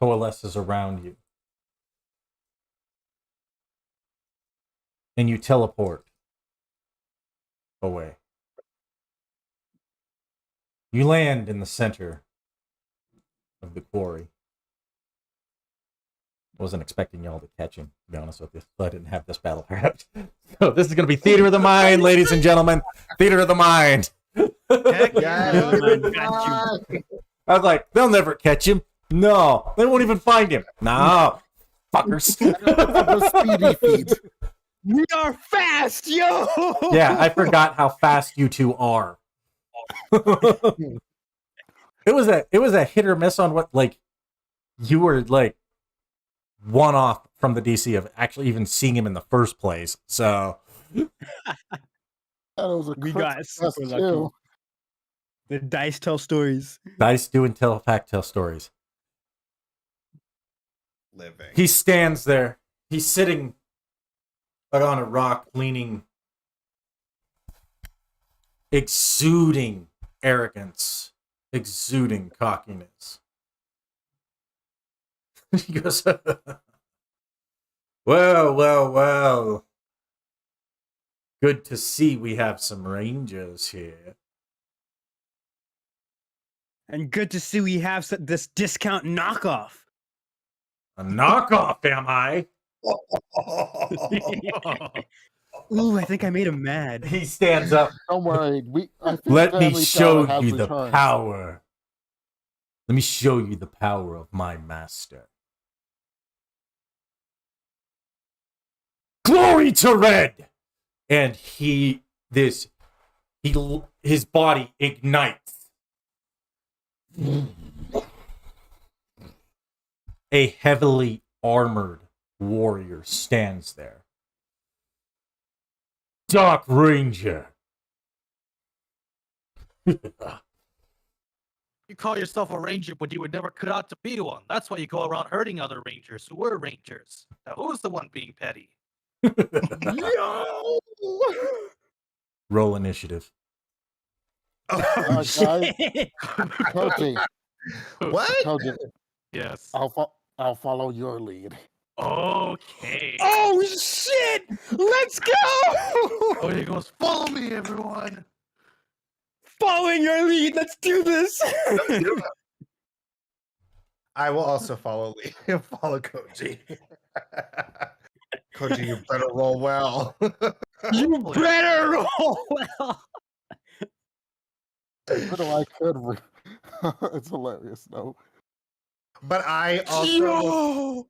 coalesces around you. And you teleport away. You land in the center of the quarry. Wasn't expecting y'all to catch him, to be honest with you. So I didn't have this battle prepped. So this is going to be Theater of the Mind, ladies and gentlemen. Theater of the Mind. Heck Yeah. Man, got you. I was like, they'll never catch him. No, they won't even find him. No, fuckers. The speedy feet. We are fast, yo. Yeah, I forgot how fast you two are. It was a hit or miss on what, like, you were like one off from the DC of actually even seeing him in the first place. So That was a We crit got success, super lucky. too. The dice tell stories. dice do and tell stories. Living. He stands there. He's sitting on a rock, leaning, exuding arrogance, exuding cockiness. He goes, well. Good to see we have some rangers here. And good to see we have this discount knockoff. A knockoff, am I? Ooh, I think I made him mad. He stands up. Don't worry. I think Let me Family show Salad has you the returned. power. Let me show you the power of my master. Glory to Red! And his body ignites. A heavily armored warrior stands there. Dark Ranger. You call yourself a ranger, but you would never cut out to be one. That's why you go around hurting other rangers who were rangers. Now, who's the one being petty? Roll initiative. Guys, Koji, What? Koji, Yes. I'll follow your lead. Okay. Oh shit! Let's go! Oh, he goes, follow me, everyone. Following your lead. Let's do this. I will also follow Koji. Koji, you better roll well. You better roll well. What do I could? It's hilarious, though. But I also Yo!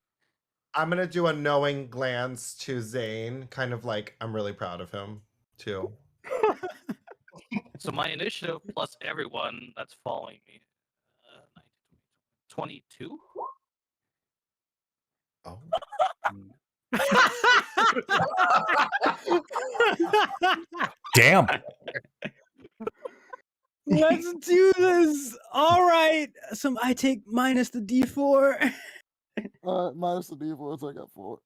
I'm gonna do a knowing glance to Zane, kind of like I'm really proud of him too. So my initiative plus everyone that's following me. 22? Oh. Damn. Let's do this. All right. So I take minus the D4. Minus the D4s, I got 4.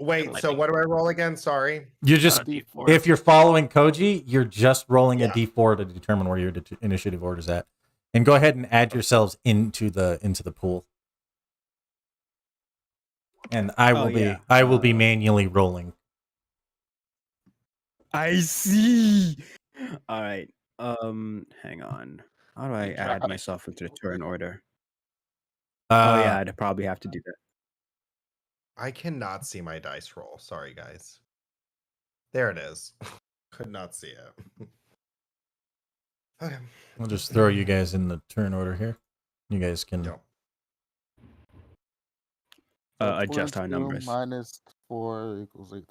Wait, I so think- what do I roll again? Sorry. You're just D4. if you're following Koji, you're just rolling a Yeah. D4 to determine where your initiative order's at. And go ahead and add yourselves into the pool. And I will be manually rolling. I see. All right. Hang on. How do I add myself into the turn order? Oh yeah, I'd probably have to do that. I cannot see my dice roll. Sorry, guys. There it is. Could not see it. Okay. I'll just throw you guys in the turn order here. You guys can. Yo. Adjust our 22 numbers. minus 4 equals 18.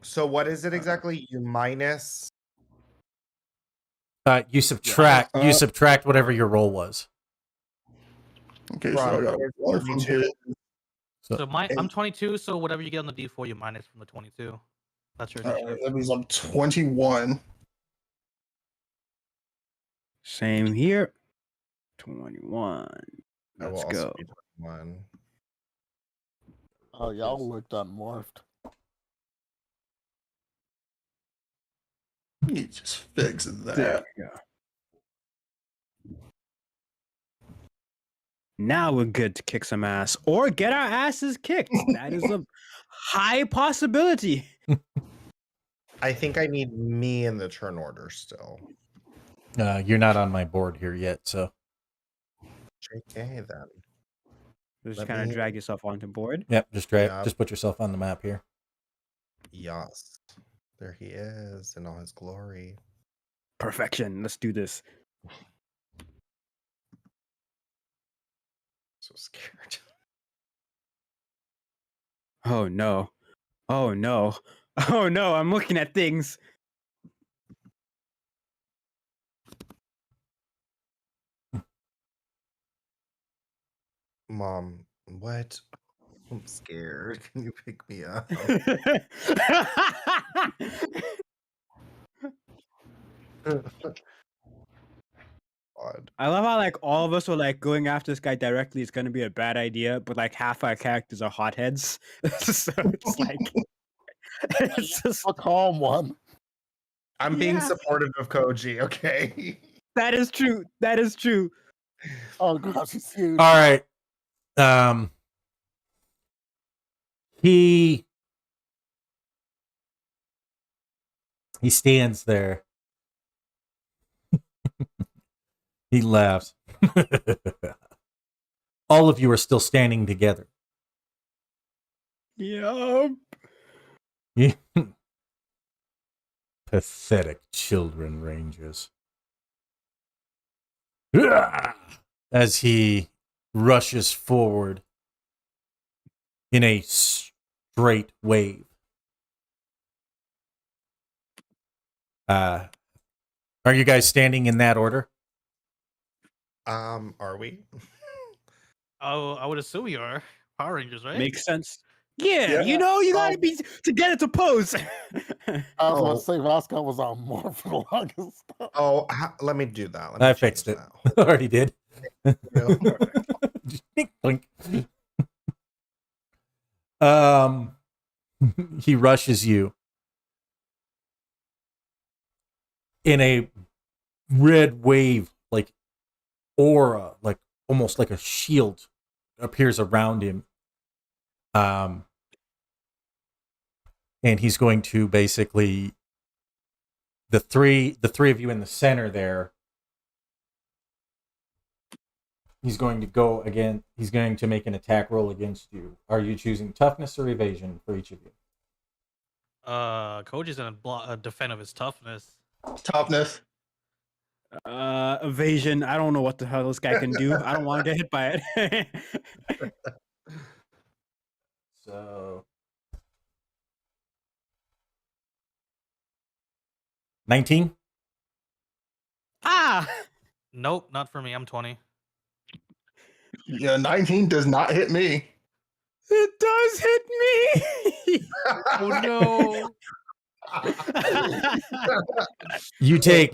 So what is it exactly? You minus. You subtract. You subtract whatever your roll was. Okay, so I got one from here. So I'm 22, so whatever you get on the D4, you minus from the 22. That's your initiative. That means I'm 21. Same here. 21. I will Let's also go. be 21. Oh, y'all looked unmorphed. You just fix There that. we go. Now we're good to kick some ass or get our asses kicked. That is a high possibility. I think I need me in the turn order still. You're not on my board here yet, so JK then. Just Let kind of me- drag yourself onto board. yep. Just Yep. just put yourself on the map here. Yes. There he is in all his glory. Perfection. Let's do this. So scared. Oh no. Oh no. Oh no. I'm looking at things. Mom, what? I'm scared. Can you pick me up? God. I love how like all of us were like going after this guy directly is going to be a bad idea, but like half our characters are hotheads, so it's like it's just A calm one. I'm being Yeah. supportive of Koji, okay? that is true. That is true. Oh gosh, he's huge. All right. He stands there. He laughs. All of you are still standing together. Yup. Pathetic children, Rangers. As he rushes forward in a straight wave. Are you guys standing in that order? Are we? Oh, I would assume you are Power Rangers, right? Makes sense. Yeah, Yeah, you know, you gotta be to get it to pose. I was about Oh. to say Vasco was on more for the longest time. Oh, let me do that. Let me I fixed change it. Already did. that. Blink. He rushes you in a red wave, like aura, like almost like a shield appears around him. And he's going to basically the three of you in the center there. He's going to go again. He's going to make an attack roll against you. Are you choosing toughness or evasion for each of you? Koji's gonna defend of his toughness. Toughness. Evasion. I don't know what the hell this guy can do. I don't want to get hit by it. So 19. Ah, Nope, not for me. I'm 20. Yeah, 19 does not hit me. it does hit me. Oh You take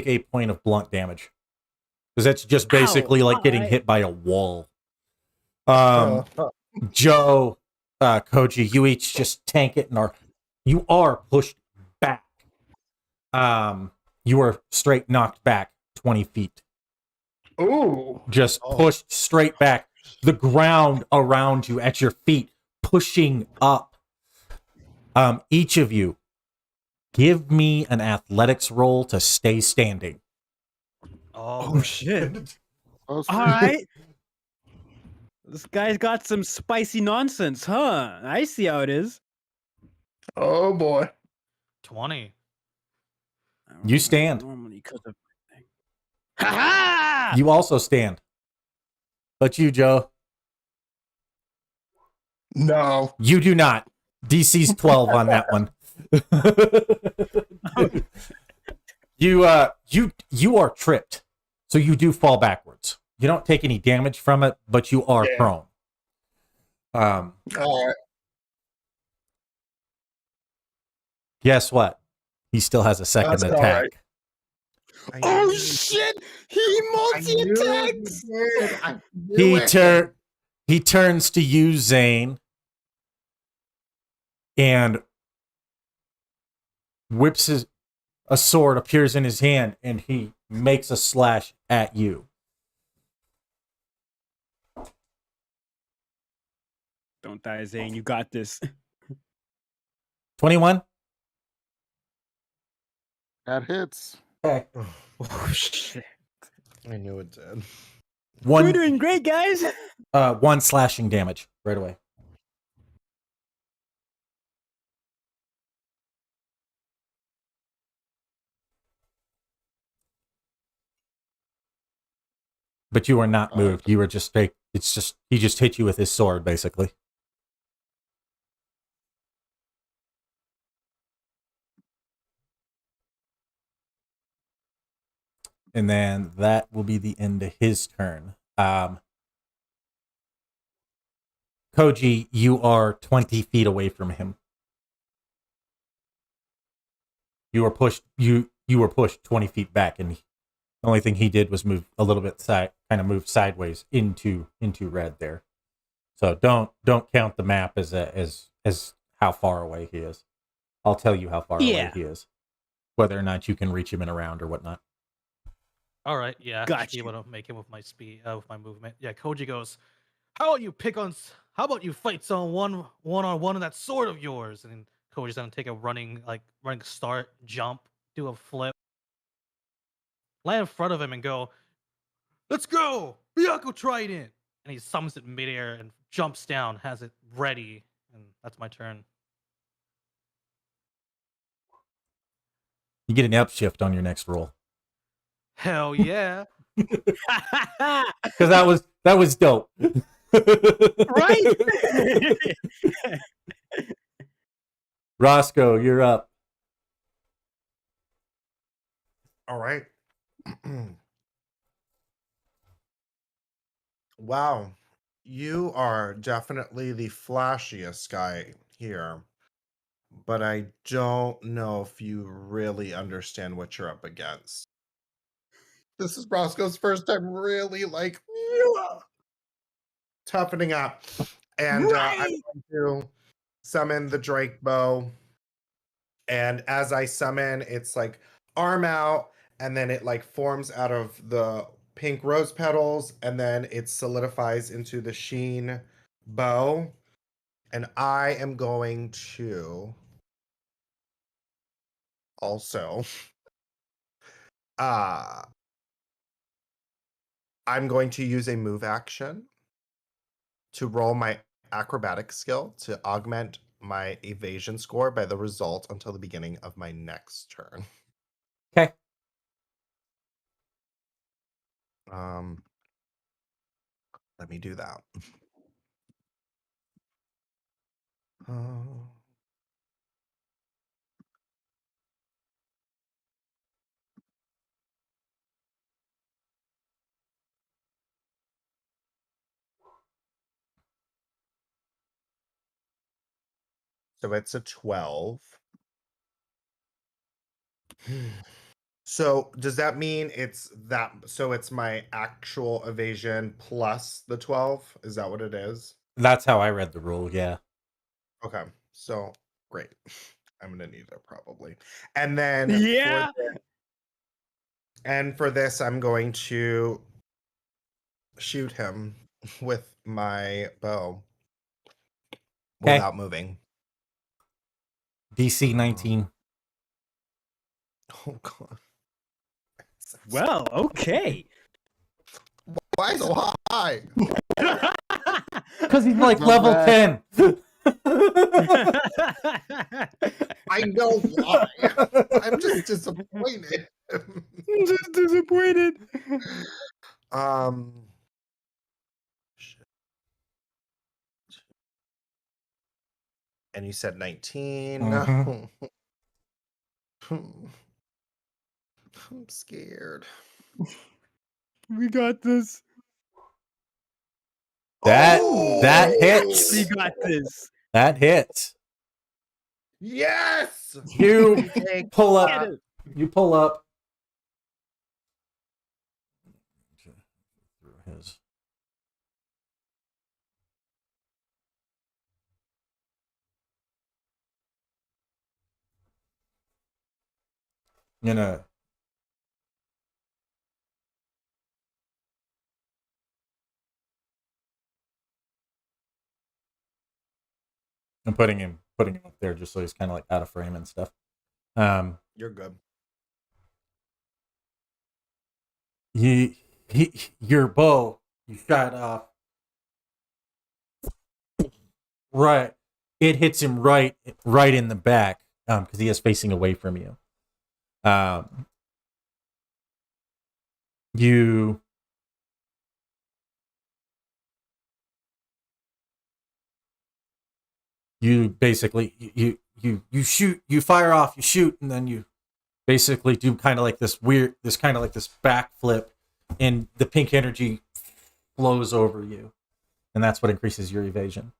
8 point of blunt damage. Because that's just basically like getting alright. hit by a wall. Joe, Koji, you each just tank it and you are pushed back. You are straight knocked back 20 feet. Ooh. Just pushed straight back. The ground around you at your feet pushing up. Each of you, give me an athletics roll to stay standing. Oh shit! Oh, All right, this guy's got some spicy nonsense, huh? I see how it is. Oh boy. 20. You stand. Normally, because of ha ha. You also stand. But you, Joe, No. you do not. DC's 12 on that one. You are tripped. So you do fall backwards. You don't take any damage from it, but you are Yeah. prone. All right. Guess what? He still has a second That's attack. alright. Oh shit! He multi attacks. He He turns to you, Zane, and a sword appears in his hand, and he makes a slash at you. Don't die, Zane. You got this. 21? That hits. Okay. Oh shit. I knew it did. We're One, doing great, guys. 1 slashing damage right away. But you are not moved. You were just straight. It's just he just hit you with his sword, basically. And then that will be the end of his turn. Koji, you are 20 feet away from him. You were pushed. You were pushed 20 feet back, and the only thing he did was move a little bit move sideways into red there. So don't count the map as how far away he is. I'll tell you how far away he is, whether or not you can reach him in a round or whatnot. All right, yeah, I should Gotcha. be able to make him with my speed, with my movement. Yeah, Koji goes, "How about you How about you fight someone one on one in that sword of yours?" And then Koji's gonna take a running start, jump, do a flip, land in front of him, and go, "Let's go, Byakuya Trident!" And he summons it midair and jumps down, has it ready, and that's my turn. You get an upshift on your next roll. Hell yeah! Because that was dope. Right? Roscoe, you're up. All right. Wow. You are definitely the flashiest guy here. But I don't know if you really understand what you're up against. This is Roscoe's first time really like toughening up. And I'm Right. going to summon the Drake bow. And as I summon, it's like arm out, and then it like forms out of the pink rose petals, and then it solidifies into the sheen bow. And I am going to also I'm going to use a move action to roll my acrobatic skill to augment my evasion score by the result until the beginning of my next turn. Okay. Let me do that. So it's a 12. So does that mean it's that? So it's my actual evasion plus the 12? Is that what it is? That's how I read the rule, yeah. Okay. So great. I'm gonna need it probably. And then Yeah. for this, I'm going to shoot him with my bow without moving. DC 19. Oh god. Well, okay. Why so high? Because he's like My level bad. 10. I know why. I'm just disappointed. I'm just disappointed. Shit. And you said 19. Mhm. I'm scared. We got this. That Oh! hits. We got this. That hits. Yes! You take pull Get up. it. You pull up. His. gonna I'm putting him up there just so he's kind of like out of frame and stuff. You're good. Your bow, you shot off right. It hits him right in the back because he is facing away from you. You basically you shoot, you fire off, you shoot, and then you basically do kind of like this backflip, and the pink energy flows over you, and that's what increases your evasion.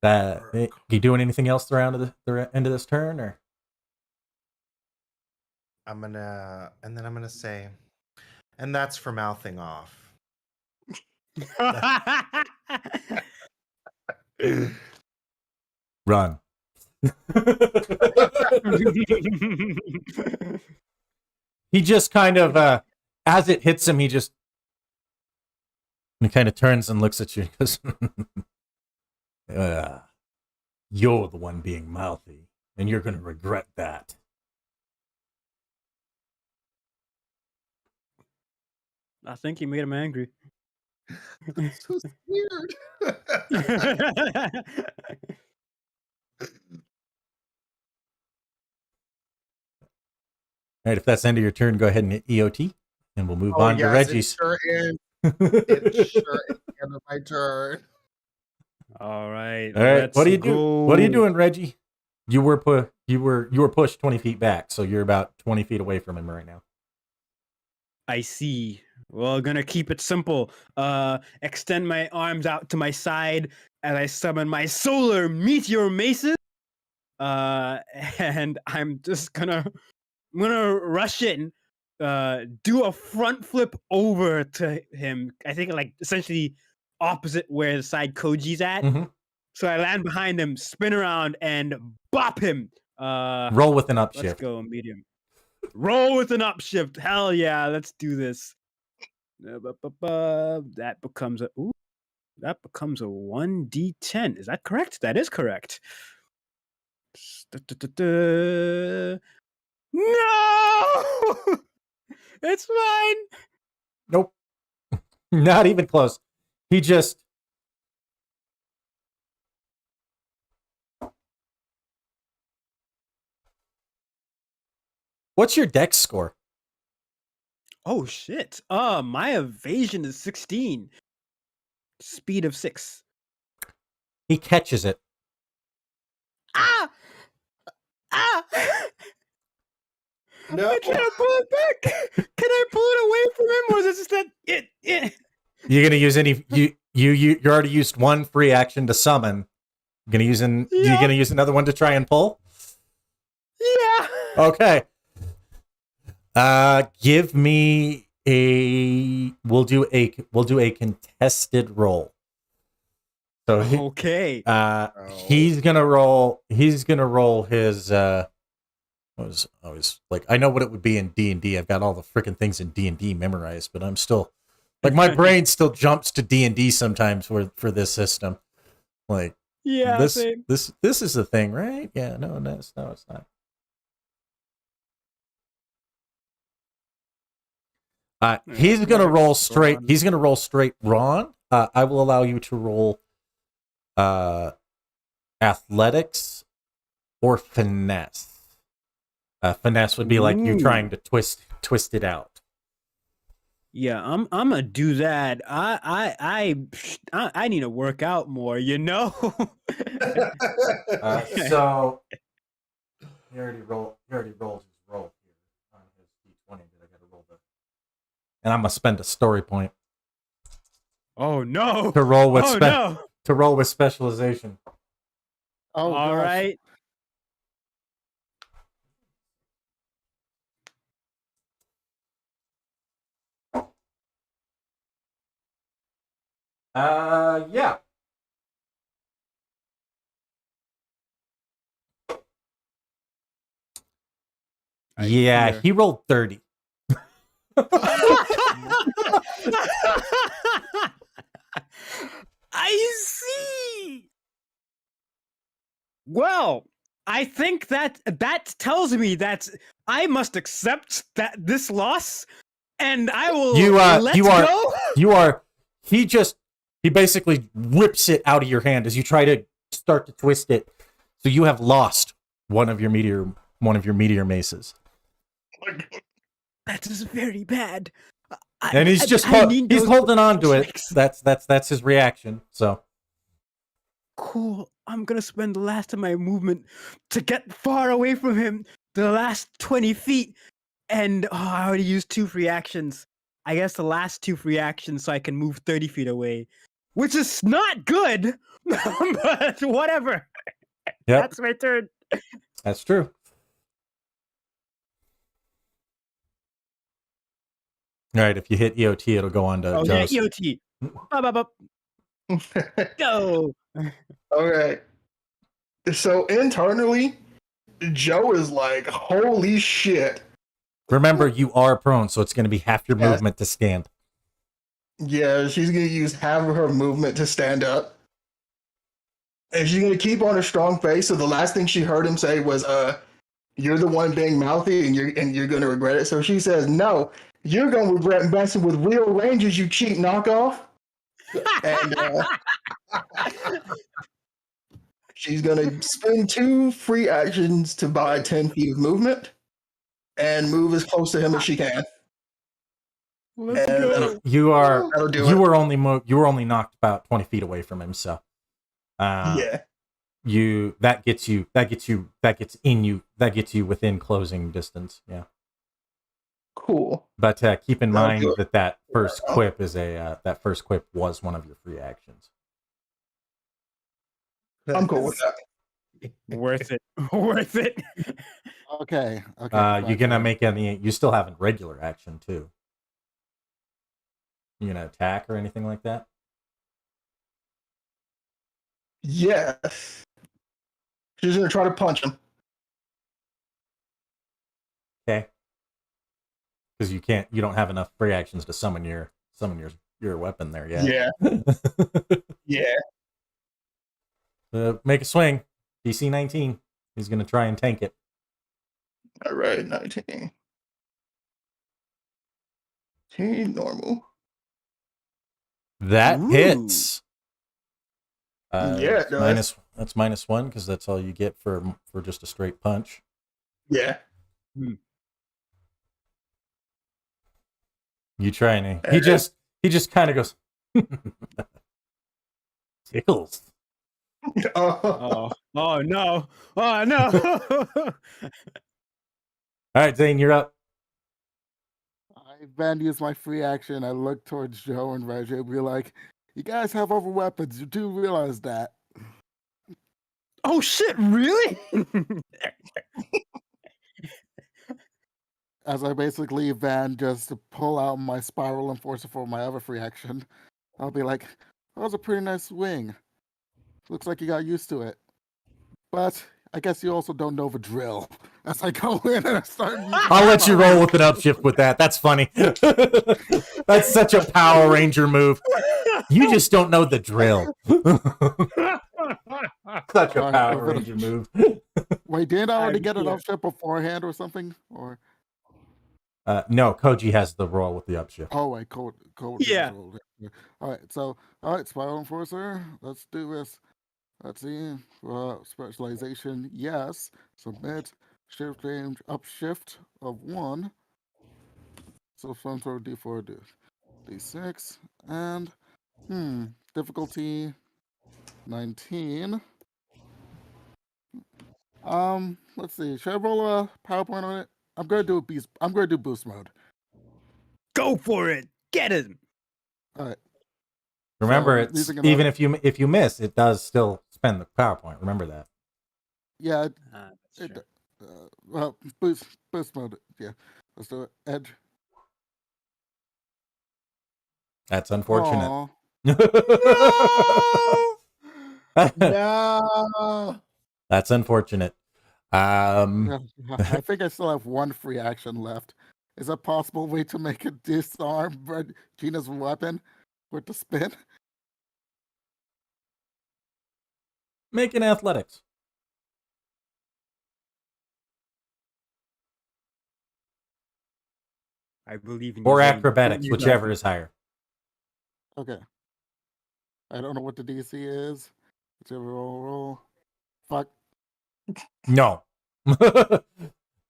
You doing anything else around the end of this turn, or? I'm gonna say, and that's for mouthing off. Run. He just kind of, as it hits him, he kind of turns and looks at you and goes, you're the one being mouthy, and you're going to regret that. I think he made him angry. That's so weird. All right, if that's the end of your turn, go ahead and hit EOT, and we'll move Oh, on to yes, Reggie's. it sure is. It sure is the end of my turn. All right. All right, let's what are you go. What are you doing, Reggie? You were pushed 20 feet back, so you're about 20 feet away from him right now. I see. Well, gonna keep it simple. Extend my arms out to my side as I summon my solar meteor maces. And I'm just gonna rush in, do a front flip over to him. I think like essentially opposite where the side Koji's at. Mm-hmm. So I land behind him, spin around, and bop him. Roll with an upshift. Let's go, medium. Roll with an upshift. Hell yeah, let's do this. That becomes a 1d10. Is that correct? That is correct. No! It's mine. Nope. Not even close. He just What's your dex score? Oh shit. My evasion is 16. Speed of 6. He catches it. Ah! Ah! No. I'm trying to pull it back. Can I pull it away from him, or is it just that it? You're gonna use any? You already used one free action to summon. You're gonna use You're gonna use another one to try and pull. Yeah. Okay. Give me a. We'll do a contested roll. So Okay. he's gonna roll. He's gonna roll his. I was like, I know what it would be in D&D. I've got all the freaking things in D&D memorized, but I'm still like, my brain still jumps to D&D sometimes for this system. Like, yeah. this Same. this is the thing, right? Yeah, no, it's not. He's gonna roll straight. He's gonna roll straight Ron. I will allow you to roll athletics or finesse. Finesse would be like you trying to twist it out. Yeah, I'm gonna do that. I need to work out more, you know. So he already rolled his roll here on his D20, but I gotta roll the. And I'm gonna spend a story point Oh no! to roll with no! to roll with specialization. Oh, All gosh. right. Yeah. Yeah, he rolled 30. I see. Well, I think that tells me that I must accept that this loss, and I will let go. He basically rips it out of your hand as you try to start to twist it. So you have lost one of your meteor maces. That is very bad. And he's just he's holding on to it. That's his reaction. So cool. I'm gonna spend the last of my movement to get far away from him. The last 20 feet. And I already used 2 free actions. I guess the last 2 free actions so I can move 30 feet away. Which is not good. But whatever. Yep. That's my turn. That's true. All right, if you hit EOT, it'll go on to Joe's. Yeah, EOT. Go. All right. So internally, Joe is like, holy shit. Remember, you are prone, so it's going to be half your movement to stand. Yeah, she's going to use half of her movement to stand up. And she's going to keep on her strong face. So the last thing she heard him say was, you're the one being mouthy and you're going to regret it. So she says, no, you're going to regret messing with real rangers, you cheap knockoff. And she's going to spend 2 free actions to buy 10 feet of movement and move as close to him as she can. Let's go. You were only knocked about 20 feet away from him, so yeah. That gets you within closing distance. Yeah. Cool. But keep in mind that first quip was one of your free actions. I'm cool with that. Worth it. Worth it. Okay. You're gonna make you still have a regular action too. You gonna attack or anything like that? Yes. She's gonna try to punch him. Okay. Because you don't have enough free actions to summon your weapon there yet. Yeah. Yeah. Make a swing. DC 19. He's gonna try and tank it. All right, 19. 19 normal. That hits. Yeah, it does. That's -1 because that's all you get for just a straight punch. Yeah. You try and he just kind of goes tickles. Oh no. Oh no. All right, Zane, you're up. I then use my free action. I look towards Joe and Reggie and be like, you guys have other weapons. You do realize that. Oh shit, really? As I basically then just pull out my spiral enforcer for my other free action. I'll be like, that was a pretty nice swing. Looks like you got used to it. But I guess you also don't know the drill. As I go in and I start I'll let you roll with an upshift with that. That's funny. That's such a Power Ranger move. You just don't know the drill. Such a Power Ranger move. Wait, didn't I already get an upshift beforehand or something? Or no, Koji has the roll with the upshift. oh wait, code. Yeah. All right, spiral enforcer. Let's do this. Let's see. Specialization, yes. Submit. Shift range upshift of 1. So some sort of D4, D6, and difficulty 19. Let's see. Should I roll a PowerPoint on it? I'm gonna do boost mode. Go for it. Get him. All right. Remember, So, it's using even another- if you miss, it does still spend the PowerPoint. Remember that. Yeah. That's true. Well, boost mode. Yeah. Let's do it. Edge. That's unfortunate. Aw. No. That's unfortunate. I think I still have one free action left. Is a possible way to make it disarm Gina's weapon with the spin? Make an athletics. I believe in you, Or Zane. acrobatics, You got whichever this. is higher. Okay. I don't know what the DC is. Whichever roll. Fuck. No.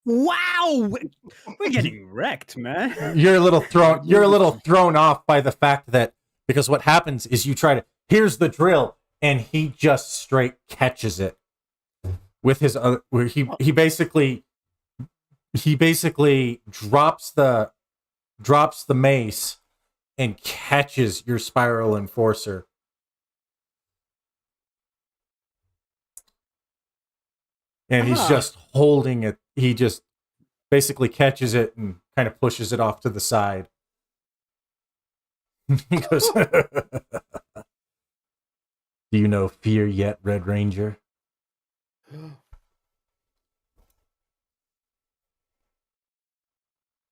Wow, we're getting wrecked, man. You're a little thrown. You're a little Movement. thrown off by the fact that because what happens is you try to. Here's the drill, and he just straight catches it with his other. Where he basically drops the mace and catches your spiral enforcer. And he's just holding it. He just basically catches it and kind of pushes it off to the side. He goes, "Do you know fear yet, Red Ranger?"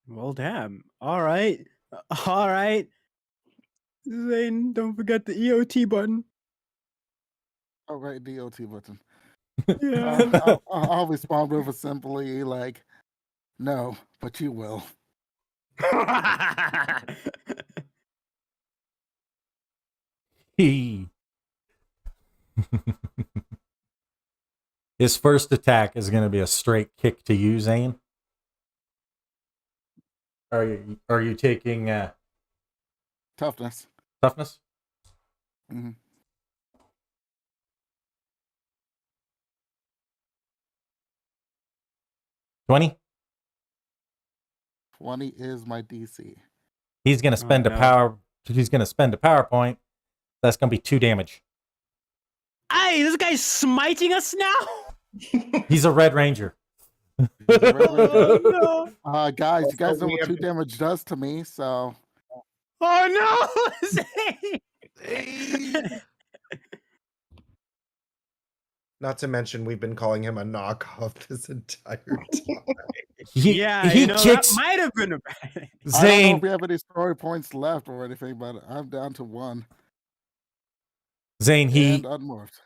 Well, damn. All right. Zane, don't forget the EOT button. Oh, right, DOT button. Yeah. I'll respond with a simply like, no, but you will. He His first attack is going to be a straight kick to you, Zane. Are you taking Toughness. toughness? Mm-hmm. 20? 20 is my DC. He's going to spend a power. He's going to spend a power point. That's going to be 2 damage. Hey, this guy's smiting us now. He's a Red Ranger. Oh, no. Guys, you guys know what 2 damage does to me, so. Oh no! Zane! Not to mention, we've been calling him a knockoff this entire time. He kicks. That might have been a bad. I don't know Zane, if we have any story points left or anything, but I'm down to 1. Zane, he And unmorphed.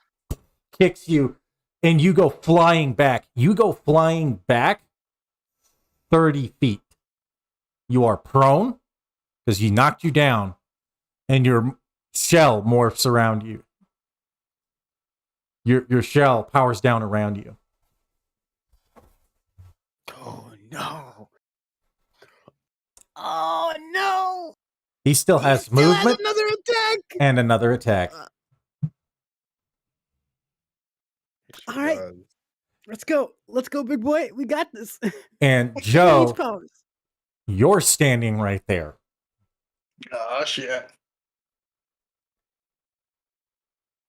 kicks you, and you go flying back. You go flying back 30 feet. You are prone because he knocked you down, and your shell morphs around you. Your shell powers down around you. Oh no! Oh no! He still has movement Another attack. and another attack. All right. Let's go, big boy. We got this. And Exchange Joe, powers. you're standing right there. Oh shit.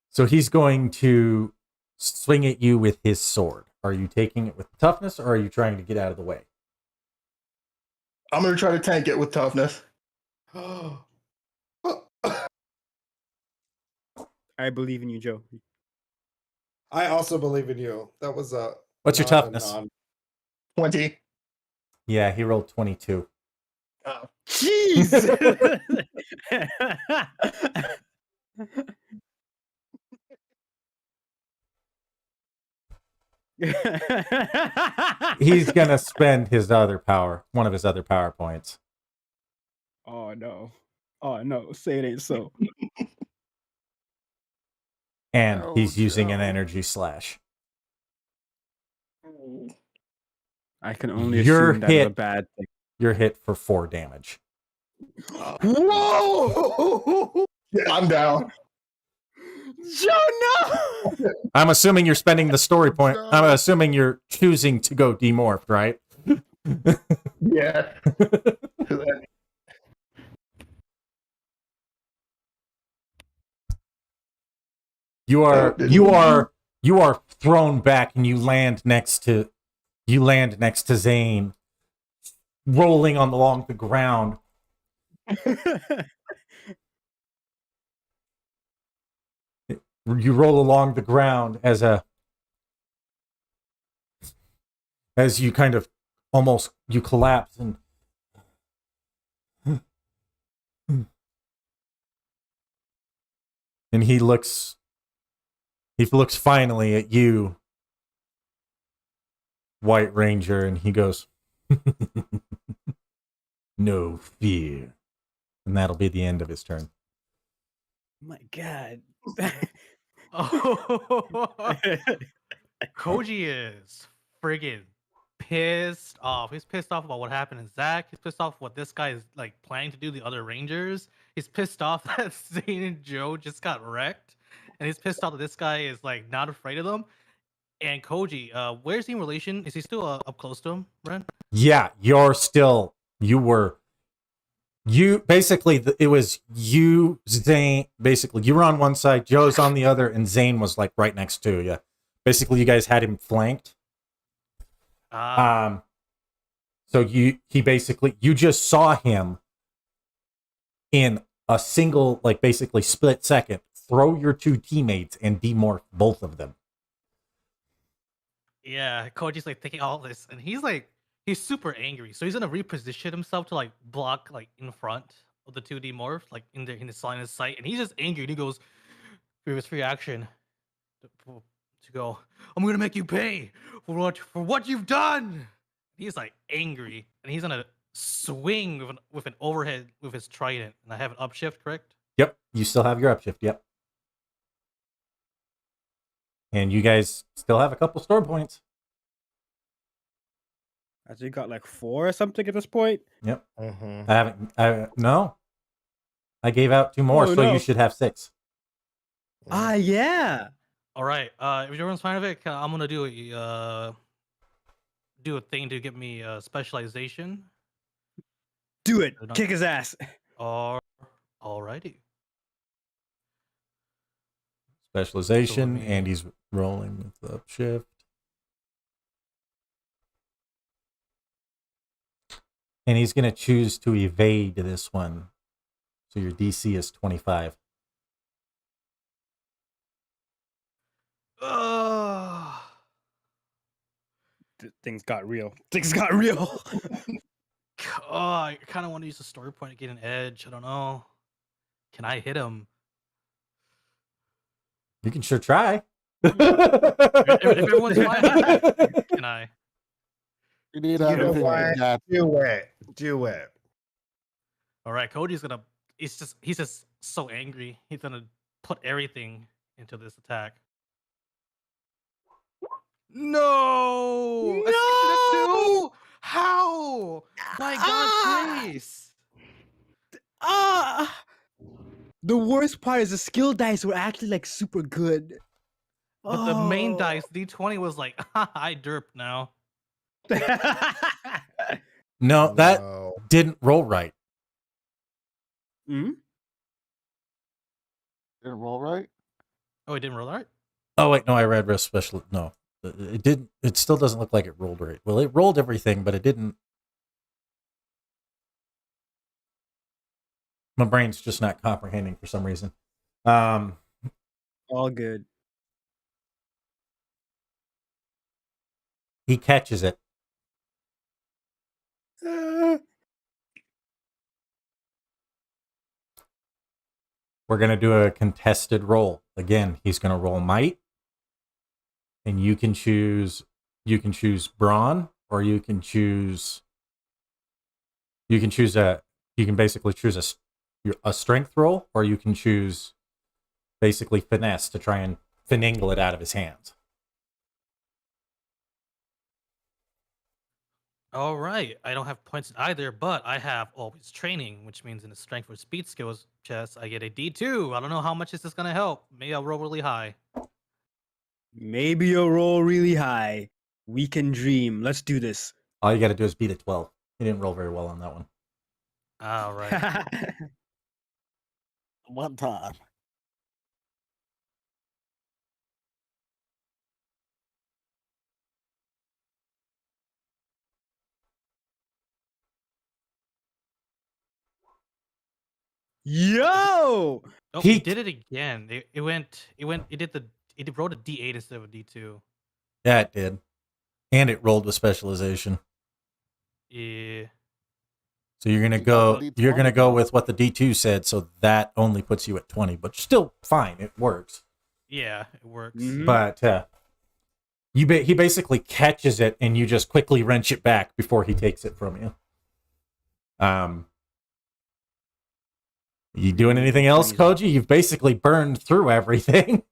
So he's going to swing at you with his sword. Are you taking it with toughness, or are you trying to get out of the way? I'm gonna try to tank it with toughness. I believe in you, Joe. I also believe in you. That was a. What's your not a toughness? 20. Yeah, he rolled 22. Oh. Jeez. He's gonna spend his other power, one of his other power points. Oh no. Say it ain't so. And Oh, he's using an Joe. energy slash. I can only You're assume that's a hit. bad thing. You're hit for 4 damage. Whoa! Yeah, I'm down. Joe, no! I'm assuming you're spending the story point. I'm assuming you're choosing to go demorphed, right? Yeah. You are thrown back, and you land next to Zane, rolling along the ground. You roll along the ground as a as you kind of almost you collapse and he looks finally at you, White Ranger, and he goes, no fear. And that'll be the end of his turn. My God. Oh, Koji is friggin' pissed off. He's pissed off about what happened to Zach. He's pissed off what this guy is like planning to do to the other Rangers. He's pissed off that Zane and Joe just got wrecked. And he's pissed off that this guy is like not afraid of them. And Koji, where's he in relation? Is he still up close to him, Ren? Yeah, it was you, Zane. Basically, you were on one side, Joe's on the other, and Zane was like right next to you. Basically, you guys had him flanked. So you just saw him in a single, like basically split second, throw your two teammates and demorph both of them. Yeah, Koji's like thinking all this, and he's super angry. So he's gonna reposition himself to like block like in front of the 2D morph, like in his line of sight, and he's just angry. And he goes, "For his free action to go, I'm gonna make you pay for what you've done." He's like angry, and he's gonna swing with an overhead with his trident. And I have an upshift, correct? Yep, you still have your upshift. Yep. And you guys still have a couple store points. I think got like 4 or something at this point. Yep. Mm-hmm. No. I gave out 2 more, Oh, so no. you should have 6. Yeah. All right. If everyone's fine with it, I'm gonna do a thing to get me specialization. Do it. They're not- Kick his ass. Alrighty. Specialization, So let me- and he's rolling with the upshift. And he's going to choose to evade this one. So your DC is 25. Things got real. Things got real. I kind of want to use the story point to get an edge. I don't know. Can I hit him? You can sure try. If everyone's fine, can I? You need You know everything what? you got. Do it. All right, Cody's gonna. He's just so angry. He's gonna put everything into this attack. No! No! How? My God's grace! The worst part is the skill dice were actually like super good. But the main Oh. dice, D20, was like, I derp now. No, that No. didn't roll right. Hmm? Didn't roll right. Oh, it didn't roll right? Oh, wait, no, I read risk special. No, it didn't. It still doesn't look like it rolled right. Well, it rolled everything, but it didn't. My brain's just not comprehending for some reason. All good. He catches it. We're going to do a contested roll. Again, he's going to roll might. And you can choose brawn, or you can basically choose a strength roll, or you can choose basically finesse to try and finagle it out of his hands. All right. I don't have points in either, but I have always training, which means in the strength or speed skills chest, I get a D2. I don't know how much is this going to help. Maybe I'll roll really high. Maybe you'll roll really high. We can dream. Let's do this. All you got to do is beat a 12. He didn't roll very well on that one. All right. One time. Yo! Oh, He- he did it again. It rolled a D8 instead of a D2. Yeah, it did. And it rolled with specialization. Yeah. So you're gonna You got go. the You're gonna D20 go though. with what the D2 said. So that only puts you at 20, but still fine. It works. Yeah, it works. Mhm. But he basically catches it, and you just quickly wrench it back before he takes it from you. You doing anything else, Koji? You've basically burned through everything.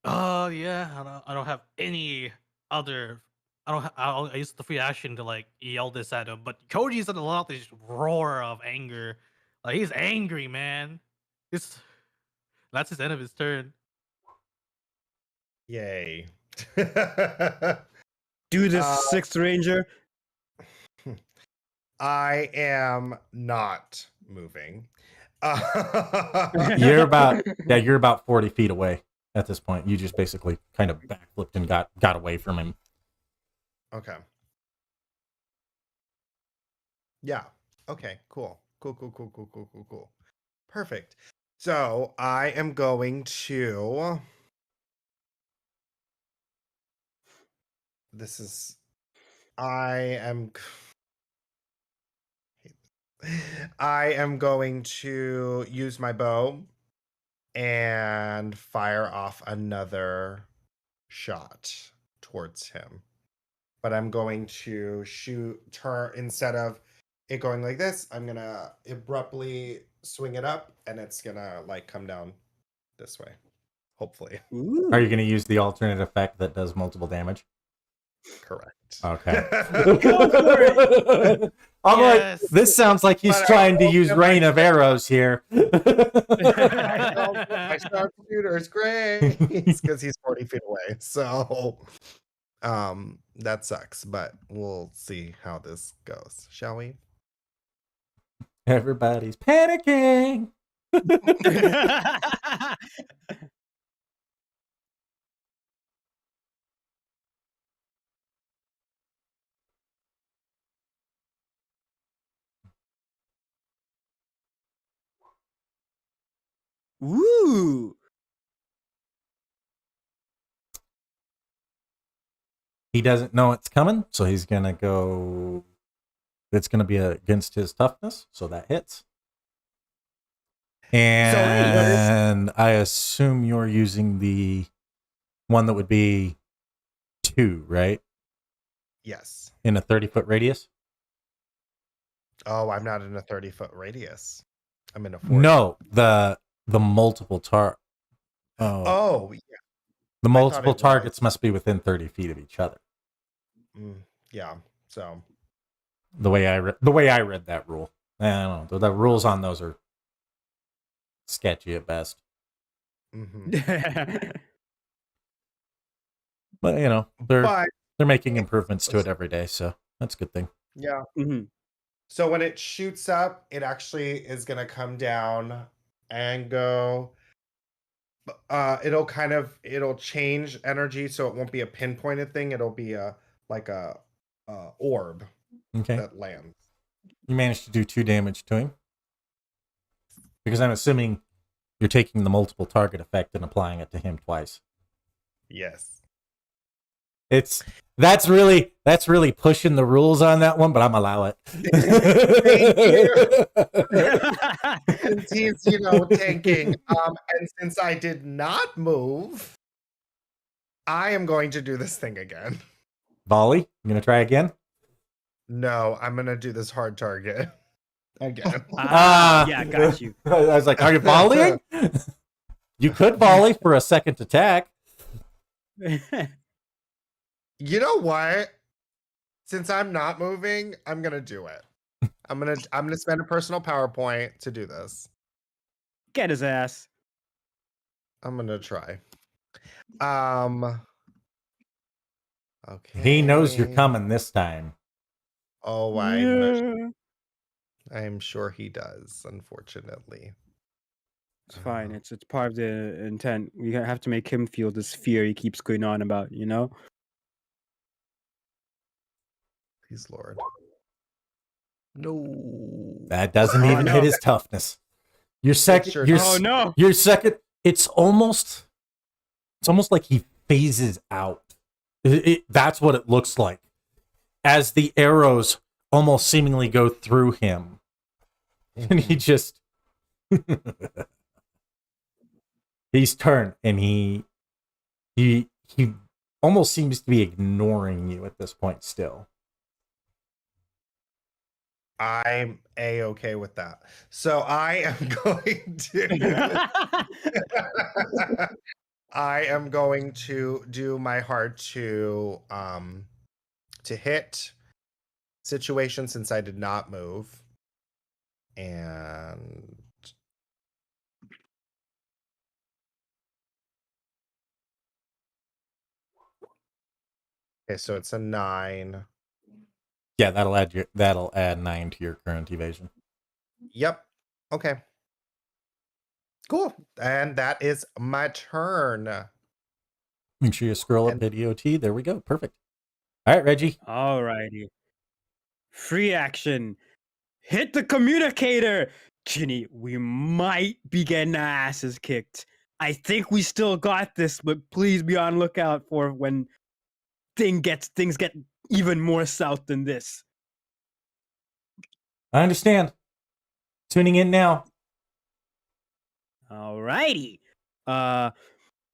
Oh yeah, I don't have any other. I used the free action to like yell this at him, but Koji's gonna let out this roar of anger. Like he's angry, man. It's that's his end of his turn. Yay. Do this, Uh, Sixth Ranger. I am not moving. You're about 40 feet away at this point. You just basically kind of backflipped and got away from him. Okay. Yeah. Okay. Cool. Cool. Perfect. So I am going to. This is. I am. I am going to use my bow and fire off another shot towards him. But I'm going to turn instead of it going like this, I'm gonna abruptly swing it up and it's gonna like come down this way. Hopefully. Ooh. Are you going to use the alternate effect that does multiple damage? Correct. Okay. Go for it. I'm Yes. like, this sounds like he's But I trying to hope use that rain my- of arrows here. My sharpshooter is great because he's 40 feet away. So that sucks, but we'll see how this goes, shall we? Everybody's panicking. Ooh. He doesn't know it's coming, so he's going to go. It's going to be against his toughness, so that hits. And I assume you're using the one that would be 2, right? Yes. In a 30-foot radius? Oh, I'm not in a 30-foot radius. I'm in a 40. No, the multiple Oh, yeah. the multiple it was. targets must be within 30 feet of each other. Yeah. So The way I read that rule. I don't know. The rules on those are sketchy at best. mhm. But you know, they're But making improvements to it every day, so that's a good thing. yeah. Mhm. So when it shoots up, it actually is gonna come down and go. It'll change energy, so it won't be a pinpointed thing. It'll be a orb Okay. that lands. You managed to do 2 damage to him. Because I'm assuming you're taking the multiple target effect and applying it to him twice. Yes. That's really pushing the rules on that one, but I'm allow it. Since he's tanking. And since I did not move, I am going to do this thing again. Volley, you gonna try again? No, I'm gonna do this hard target again. Yeah, got you. I was like, are you volleying? You could volley for a second attack. You know what? Since I'm not moving, I'm gonna do it. I'm gonna spend a personal PowerPoint to do this. Get his ass. I'm gonna try. Okay. He knows you're coming this time. Oh, Yeah. I'm sure he does, unfortunately. It's fine. It's part of the intent. We have to make him feel this fear he keeps going on about, you know? Please, Lord. No. That doesn't Oh, even no. hit his toughness. Your second, sure your, does. Oh no. your second. It's almost like he phases out That's what it looks like. As the arrows almost seemingly go through him. And he just... he's turned, and he almost seems to be ignoring you at this point still. I'm a-okay with that. So I am going to I am going to do my hard to hit situation since I did not move. And okay, so it's a 9. Yeah, that'll add 9 to your current evasion. Yep. Okay. Cool. And that is my turn. Make sure you scroll up video T. There we go. Perfect. All right, Reggie. Alrighty. Free action. Hit the communicator. Ginny, we might be getting our asses kicked. I think we still got this, but please be on lookout for when things get even more south than this. I understand. Tuning in now. Alrighty. I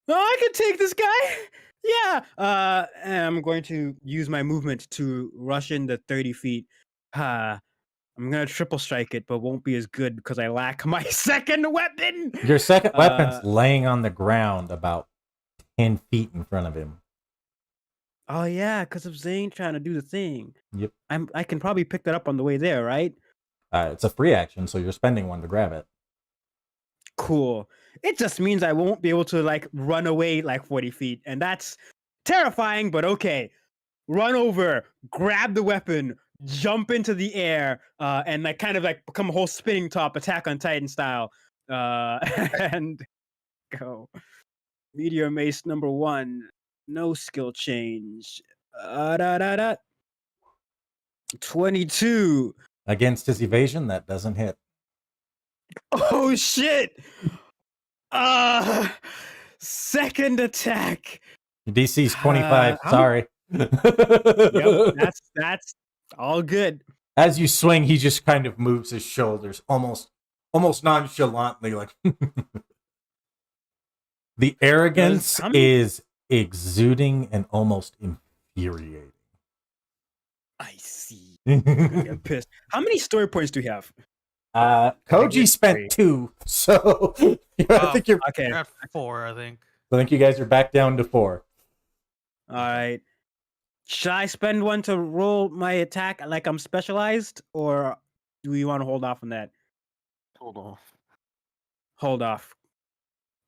can take this guy. Yeah. And I'm going to use my movement to rush in the 30 feet. I'm gonna triple strike it, but won't be as good because I lack my second weapon. Your second weapon's laying on the ground about 10 feet in front of him. Oh yeah, because of Zane trying to do the thing. Yep. I can probably pick that up on the way there, right? It's a free action, so you're spending one to grab it. Cool. It just means I won't be able to like run away like 40 feet, and that's terrifying, but okay. Run over, grab the weapon, jump into the air, and like kind of like become a whole spinning top, Attack on Titan style, and go. Meteor Mace number 1, no skill change. 22. Against his evasion, that doesn't hit. Oh shit! Second attack. Your DC's 25. Sorry. Yep, that's all good. As you swing, he just kind of moves his shoulders, almost nonchalantly, like. The arrogance is exuding and almost infuriating. I see. I'm gonna get pissed. How many story points do you have? Koji spent 2, so I think you're okay. You're at 4, I think. I think you guys are back down to 4. All right. Should I spend one to roll my attack like I'm specialized, or do you want to hold off on that? Hold off. Hold off.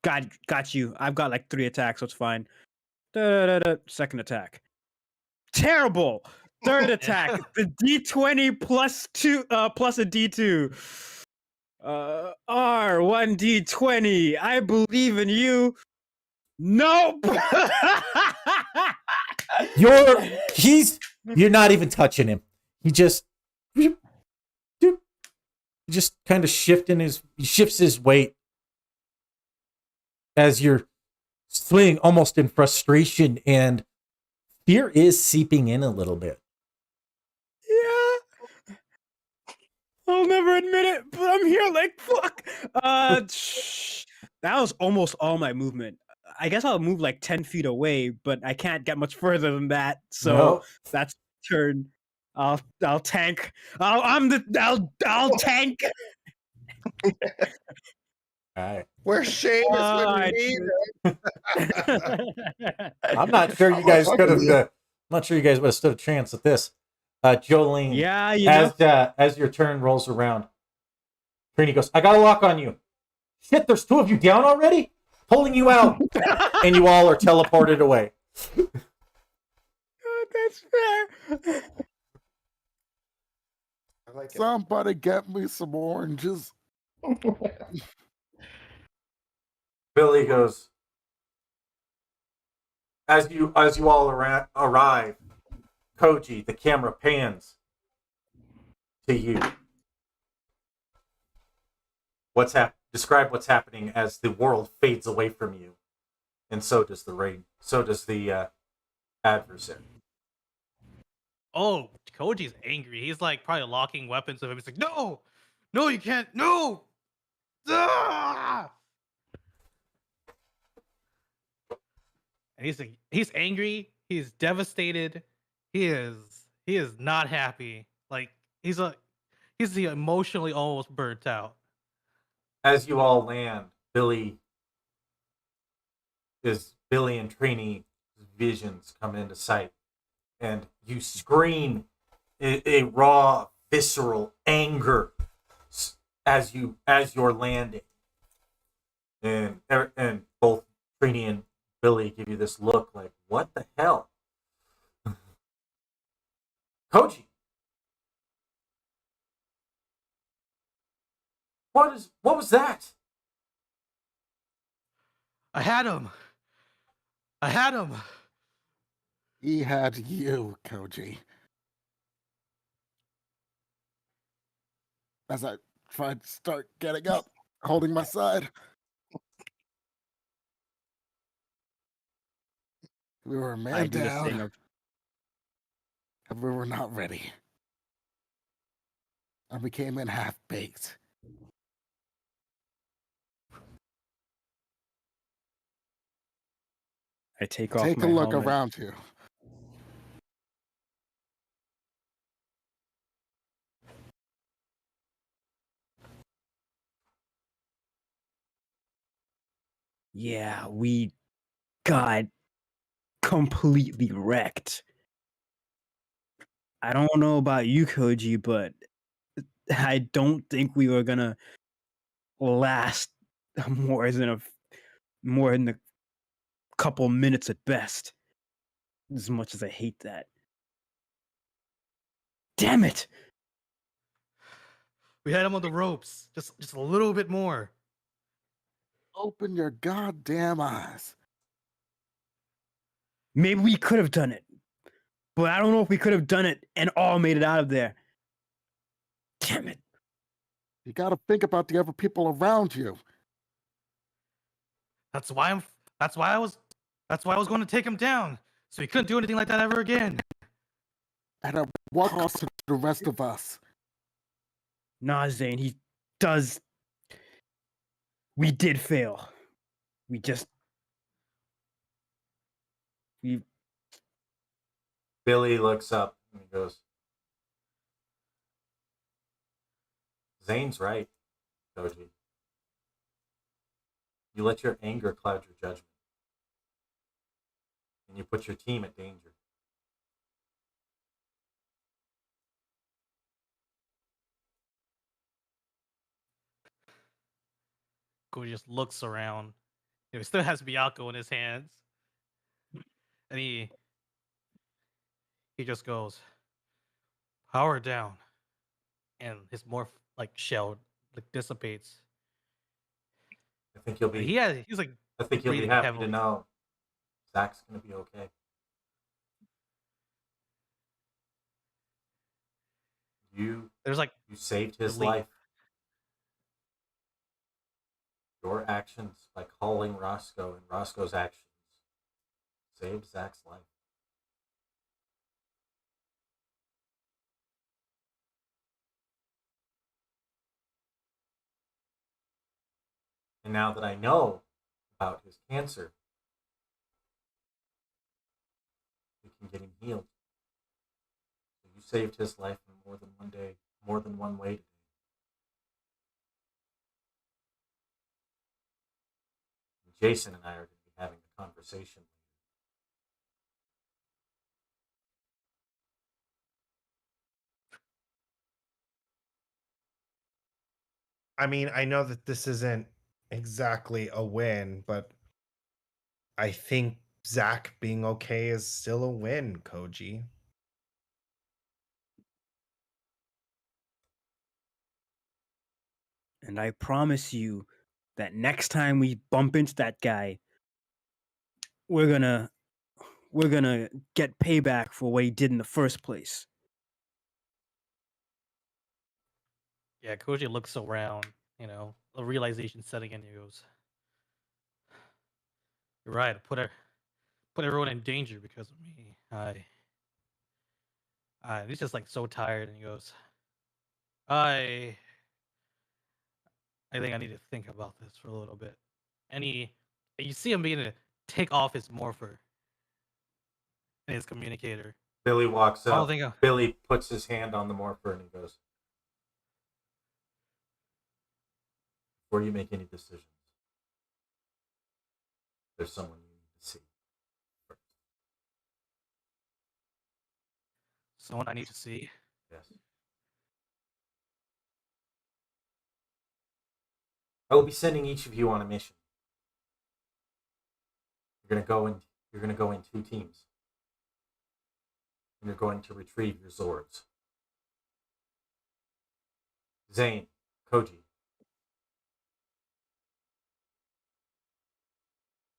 Got you. I've got like 3 attacks, so it's fine. Second attack. Terrible. Third attack. The D20 plus 2 plus a D2. R1D20. I believe in you. Nope. You're not even touching him. He just kind of shifts his weight as you're swinging almost in frustration, and fear is seeping in a little bit. Yeah. I'll never admit it, but I'm here like fuck. That was almost all my movement. I guess I'll move like 10 feet away, but I can't get much further than that. So that's turn. I'll tank. I'll tank. All right. Where Shane is when we need I'm not sure you guys could have. I'm not sure you guys would have stood a chance at this. Jolene. Yeah, as your turn rolls around, Trini goes, "I got a lock on you." Shit, there's 2 of you down already, pulling you out, and you all are teleported away. That's fair. I like it. Somebody get me some oranges. Billy goes, as you all arrive, Koji, the camera pans to you. Describe what's happening as the world fades away from you, and so does the rain. So does the adversary. Oh, Koji's angry. He's like probably locking weapons of him. He's like, no, no, you can't, no. Ah! And he's angry. He's devastated. He is not happy. Like he's emotionally almost burnt out. As you all land, Billy and Trini visions come into sight, and you scream a raw, visceral anger as you're landing, and both Trini and Billy give you this look like, what the hell? Koji, what was that? I had him. I had him. He had you, Koji. As I tried to start getting up, holding my side. We were a I man do the thing down, of and we were not ready. And we came in half-baked. I take off Take my a look helmet. around you. Yeah, we got completely wrecked. I don't know about you, Koji, but I don't think we were gonna last more than a couple minutes at best. As much as I hate that. Damn it! We had him on the ropes. Just a little bit more. Open your goddamn eyes. Maybe we could have done it. But I don't know if we could have done it and all made it out of there. Damn it. You gotta think about the other people around you. That's why I was going to take him down. So he couldn't do anything like that ever again. And at what cost to the rest of us? Nah, Zane, he does. We did fail. We just. We. Billy looks up and he goes, Zane's right, Koji. You let your anger cloud your judgment, and you put your team at danger. Koji just looks around. He still has Miyako in his hands. And he just goes, power down. And his morph shell dissipates. I think you'll be. He's like I think you'll be breathing happy heavily. to know Zach's gonna be okay. You saved his relief. life. Your actions by calling Roscoe and Roscoe's actions saved Zach's life. And now that I know about his cancer, we can get him healed. So you saved his life in more than one day, more than one way today. And Jason and I are going to be having a conversation. I mean, I know that this isn't exactly a win, but I think Zach being okay is still a win, Koji. And I promise you that next time we bump into that guy, we're gonna get payback for what he did in the first place. Yeah, Koji looks around, a realization setting in. He goes, you're right. put everyone in danger because of me. He's just like so tired, and he goes, I I think I need to think about this for a little bit. And you see him beginning to take off his morpher and his communicator. Billy walks I don't up. think Billy puts his hand on the morpher and he goes, before you make any decisions, there's someone you need to see first. someone I need to see. Yes. I will be sending each of you on a mission. You're gonna go in 2 teams. And you're going to retrieve your Zords. Zane, Koji,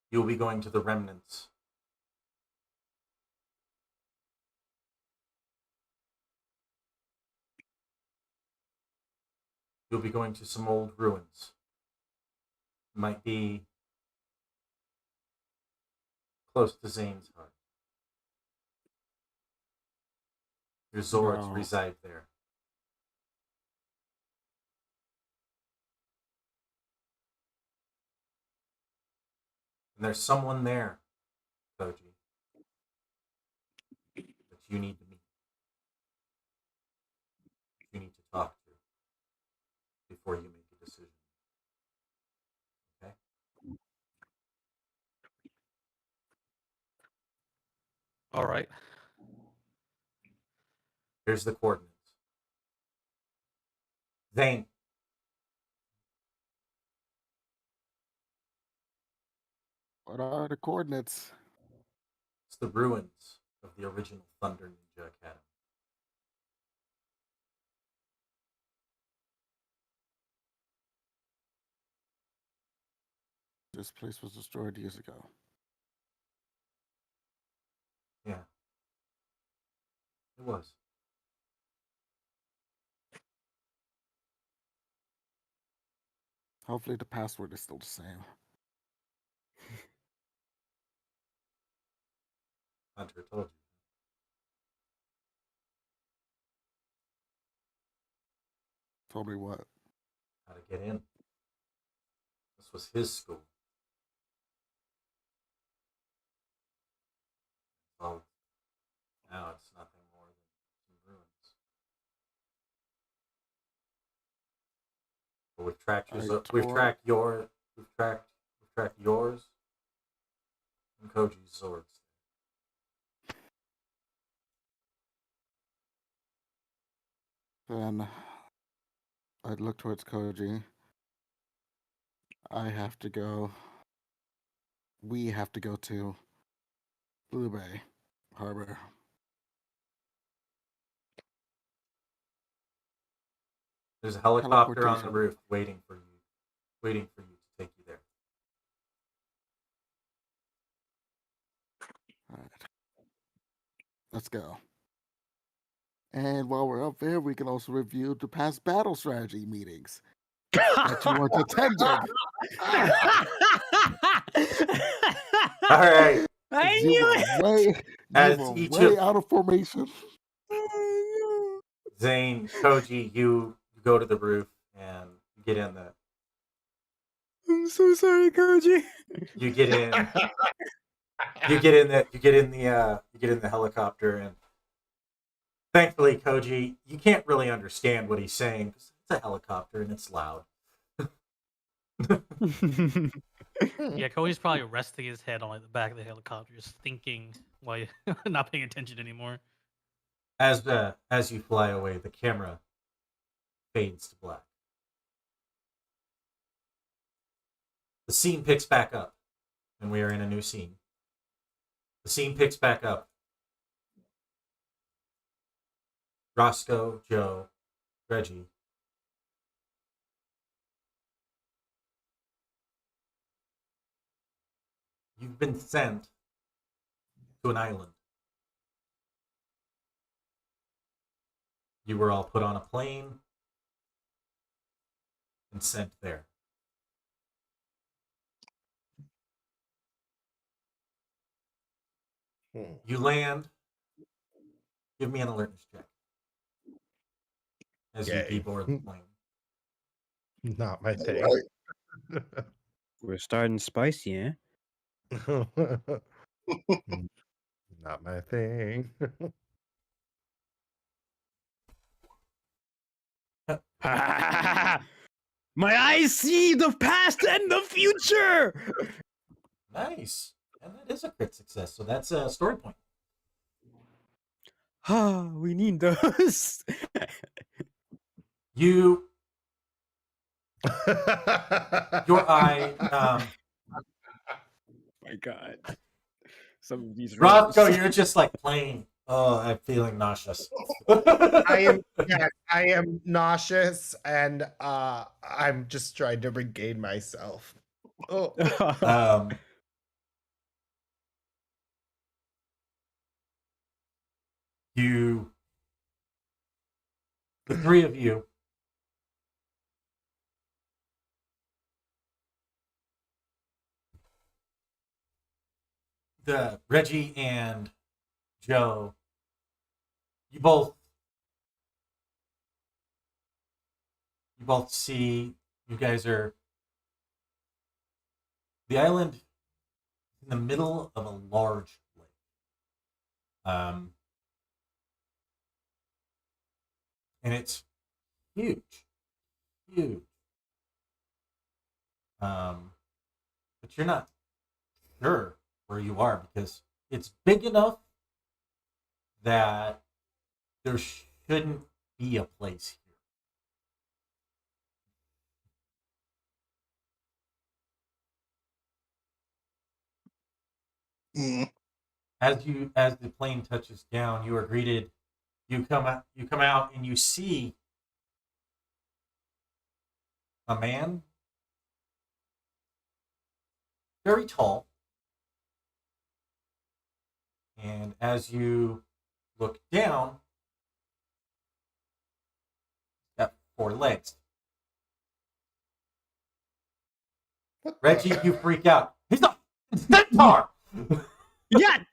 you'll be going to the remnants. You'll be going to some old ruins. Might be close to Zane's heart. Your Zords No. reside there. And there's someone there, Koji, that you need to meet. You need to talk to before you make a decision. Okay? All right. Here's the coordinates. Zane, What are the coordinates? it's the ruins of the original Thunder Ninja Academy. This place was destroyed years ago. Yeah. It was. Hopefully the password is still the same. Hunter told you Told me what? how to get in. This was his school. Well, now it's nothing more than some ruins. But we've tracked yours and Koji's Zords. Then I'd look towards Koji. I have to go. We have to go to Blue Bay Harbor. There's a helicopter on the Teleportation. roof waiting for you to take you there. All right. Let's go. And while we're up there, we can also review the past battle strategy meetings that you weren't attending. All right. I You knew were it. way, As you were each way of- out of formation. Zane, Koji, you go to the roof and get in the I'm so sorry, Koji. you get in you get in the helicopter, and thankfully, Koji, you can't really understand what he's saying because it's a helicopter and it's loud. Yeah, Cody's probably resting his head on like the back of the helicopter, just thinking while you're not paying attention anymore. As you fly away, the camera fades to black. The scene picks back up, and we are in a new scene. The scene picks back up. Roscoe, Joe, Reggie. You've been sent to an island. You were all put on a plane and sent there. You land. Give me an alertness check as you Yay. deboard the plane. Not my All thing. right. We're starting spicy, eh? Not my thing. My eyes see the past and the future. Nice. And that is a crit success. So that's a story point. We need those. You, your eye, My God. Some of these Roscoe, rolls. you're just like plain. Oh, I'm feeling nauseous. I am nauseous and I'm just trying to regain myself. Oh. Um, you, the three of you, the Reggie and Joe, you both see. You guys are the island in the middle of a large lake. And it's huge, huge. But you're not sure where you are because it's big enough that there shouldn't be a place here. Mm. As the plane touches down, you are greeted. You come out and you see a man, very tall, and as you look down, got 4 legs. Reggie, you freak out. He's a centaur. Yeah.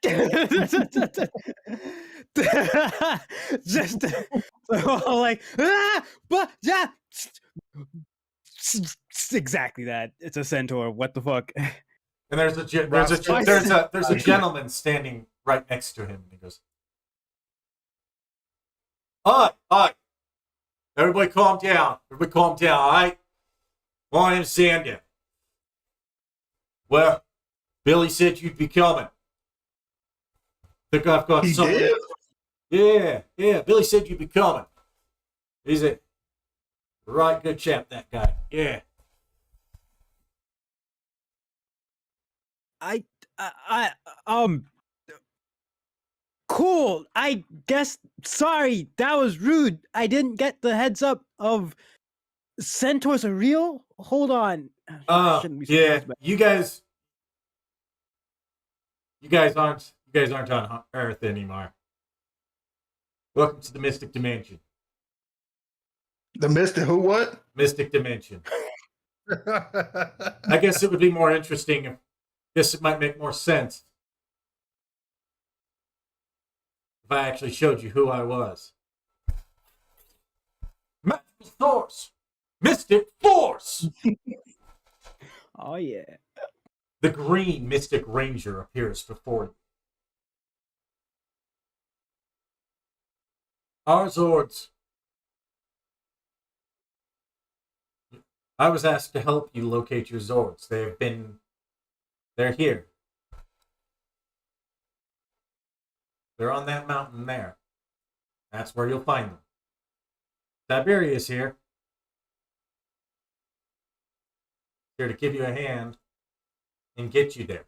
Just so like but yeah. Exactly that. It's a centaur. What the fuck? And there's a gentleman standing right next to him. And he goes, "Hi, everybody, calm down. Everybody, calm down. All right, my name's Xander. Well, Billy said you'd be coming. Think I've got He something. did? Yeah. Billy said you'd be coming. He's a right good chap, that guy. Yeah." I cool. I guess sorry, that was rude. I didn't get the heads up of centaurs are real. Hold on. Shouldn't be Yeah. surprised by- You guys aren't on Earth anymore. Welcome to the Mystic Dimension. The Mister who what? Mystic Dimension. I guess it would be more interesting if it might make more sense if I actually showed you who I was. Magical Source! Mystic Force! Oh yeah. The green Mystic Ranger appears before you. Our Zords. I was asked to help you locate your Zords. They're here. They're on that mountain there. That's where you'll find them. Tiberius here. Here to give you a hand and get you there.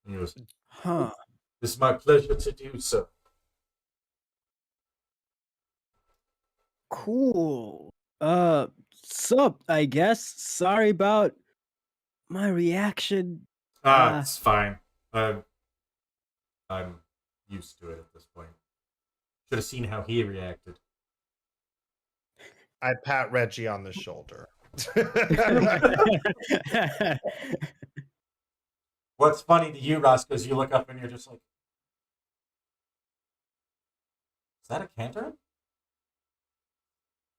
He goes, Huh. "It's my pleasure to do so." Cool. Sup, I guess. Sorry about my reaction. It's fine. I'm used to it at this point. Should have seen how he reacted. I pat Reggie on the shoulder. What's funny to you, Roscoe, is you look up and you're just like, is that a canter?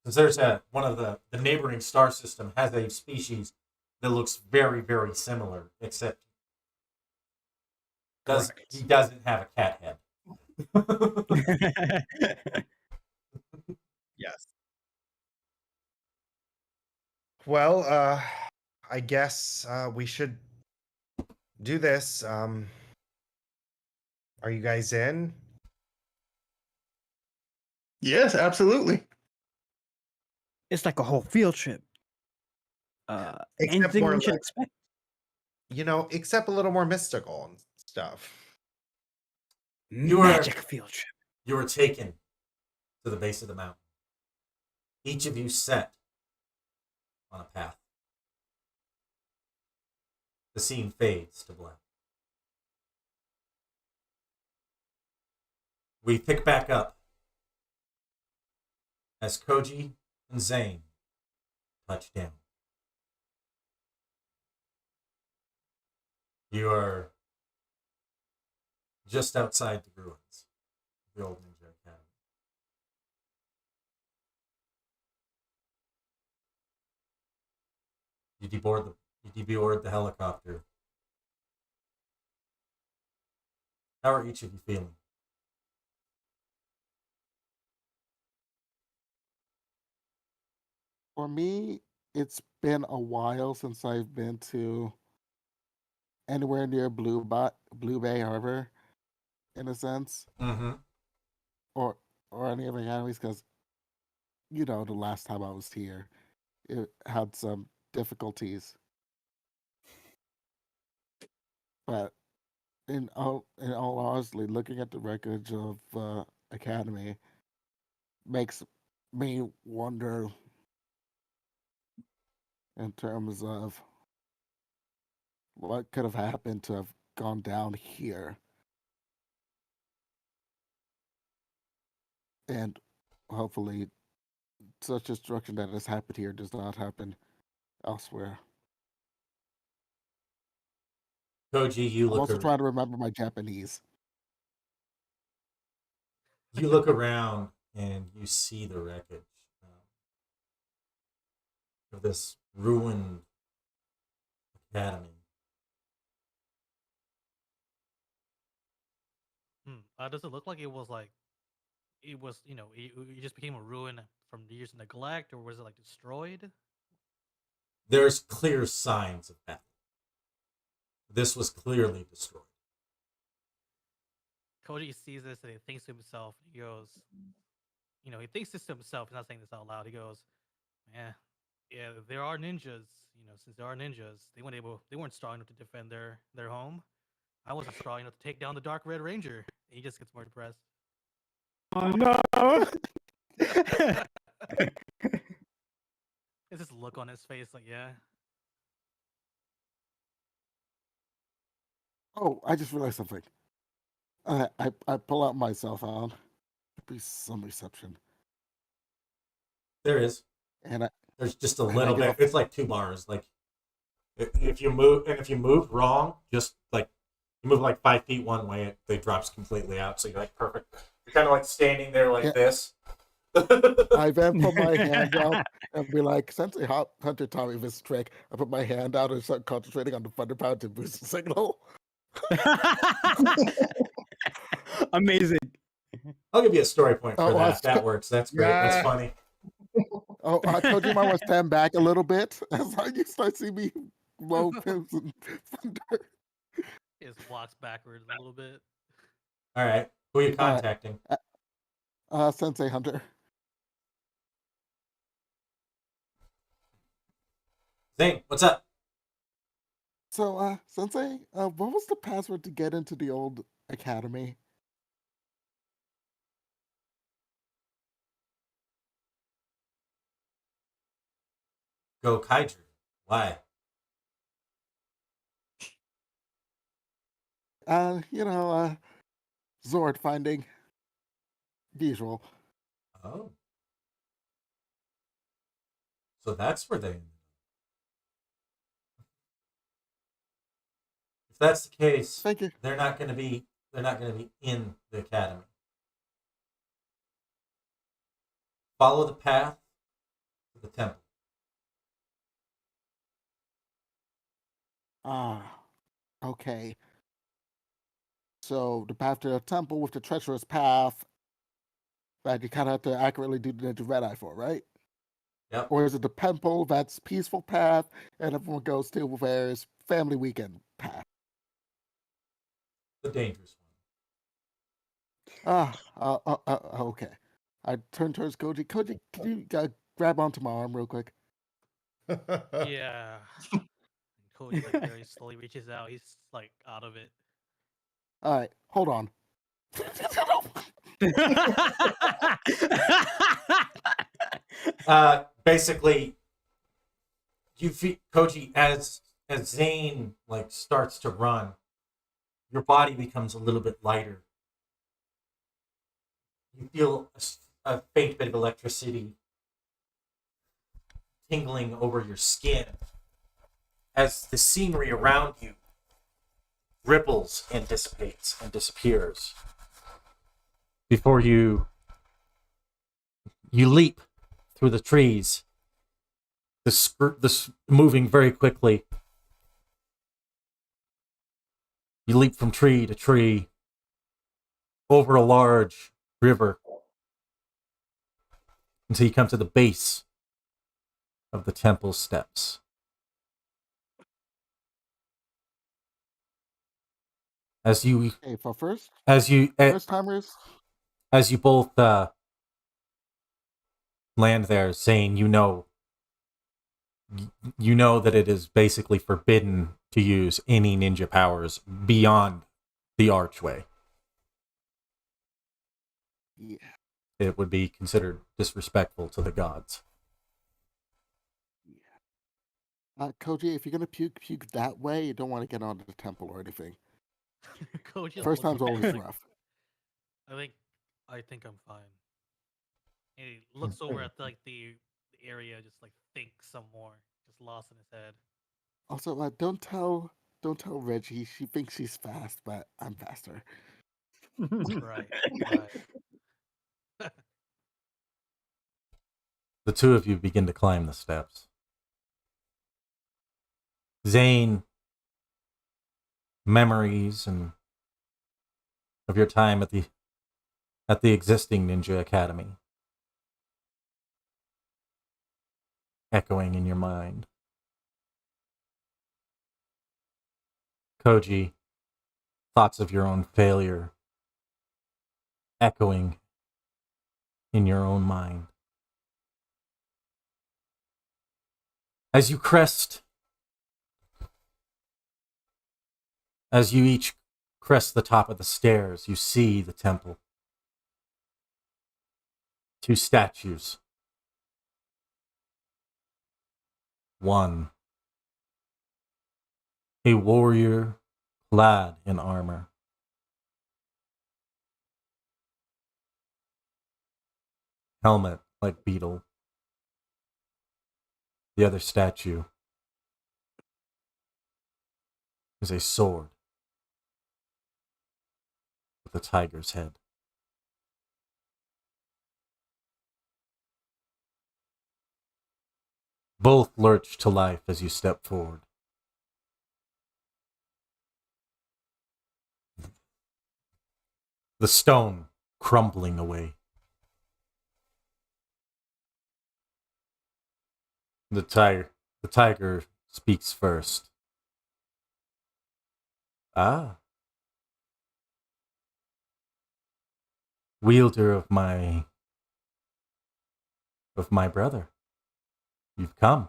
Because there's one of the neighboring star system has a species that looks very, very similar, except he doesn't have a cat head. Yes. Well, I guess we should do this. Are you guys in? Yes, absolutely. It's like a whole field trip. Except Anything more we should like, expect? except a little more mystical and stuff. You are- Magic field trip. You were taken to the base of the mountain. Each of you set on a path. The scene fades to black. We pick back up as Koji and Zane touch down. You are just outside the ruins of the old Ninja Academy. You deboard the helicopter. How are each of you feeling? For me, it's been a while since I've been to anywhere near Blue Bay Harbor, in a sense, Mm-hmm. or any of the academies, because the last time I was here, it had some difficulties. But in all honesty, looking at the wreckage of Academy makes me wonder in terms of what could have happened to have gone down here. And hopefully, such destruction that has happened here does not happen elsewhere. Koji, you I'm look also trying to remember my Japanese. you look around and you see the wreckage of this ruined academy. Does it look like it was it just became a ruin from years of neglect, or was it like destroyed? There's clear signs of that. This was clearly destroyed. Koji sees this and he thinks to himself. He goes, he thinks this to himself. He's not saying this out loud. He goes, yeah, there are ninjas. Since there are ninjas, they weren't strong enough to defend their home. I wasn't strong enough to take down the Dark Red Ranger. And he just gets more depressed. Oh no! It's this look on his face, like, yeah. Oh, I just realized something. I pull out my cell phone. Be some reception, There is. and There's just a And I little get bit. It's like 2 bars. Like if you move wrong, just like you move like 5 feet one way, it drops completely out. So you're like perfect. You're kind of like standing there like this. I then put my hand out and be like, Sensei Hunter taught me this trick. I put my hand out and start concentrating on the thunder pound to boost the signal. Amazing. I'll give you a story point for Oh, that. That works. That's great. That's Yeah. funny. Oh, I told you I was stand back a little bit as you start seeing me blow pins and thunder. He just walks backwards a little bit. All right. Who are you All right. contacting? Sensei Hunter. Zane, what's up? So, Sensei, what was the password to get into the old academy? Go Kaiju. Why? Zord finding. Usual. Oh. So that's where they ended up. that's the case, Thank you. they're not going to be in the academy. Follow the path to the temple. Ah, okay. So the path to the temple with the treacherous path that you kind of have to accurately do the Ninja Red Eye for, right? Yep. Or is it the temple that's peaceful path and everyone goes to where's family weekend path? The dangerous Okay. I turn towards Koji. Koji, can you grab onto my arm real quick? Yeah. And Cody like very slowly reaches out. He's like out of it. All right, hold on. one. Basically, you feel Koji as Zane like starts to run, your body becomes a little bit lighter. You feel a faint bit of electricity tingling over your skin as the scenery around you ripples and dissipates and disappears. Before you leap through the trees, this moving very quickly. You leap from tree to tree over a large river until you come to the base of the temple steps. As you Hey, for first timers, as you both land there, Zane, you know that it is basically forbidden to use any ninja powers beyond the archway. yeah. It would be considered disrespectful to the gods. Koji, if you're gonna puke that way, you don't want to get onto the temple or anything. Koji First looks time's always like, rough. I think I'm fine. And he looks over at like the area, just like thinks some more, just lost in his head. Also, don't tell Reggie. She thinks she's fast, but I'm faster. Right, right. The two of you begin to climb the steps. Zane, memories and of your time at the existing Ninja Academy echoing in your mind. Koji, thoughts of your own failure echoing in your own mind. As you each crest the top of the stairs, you see the temple. Two statues. One, a warrior clad in armor. Helmet like beetle. The other statue is a sword with a tiger's head. Both lurch to life as you step forward. The stone crumbling away. The tiger speaks first. Ah. Wielder of my brother. You've come.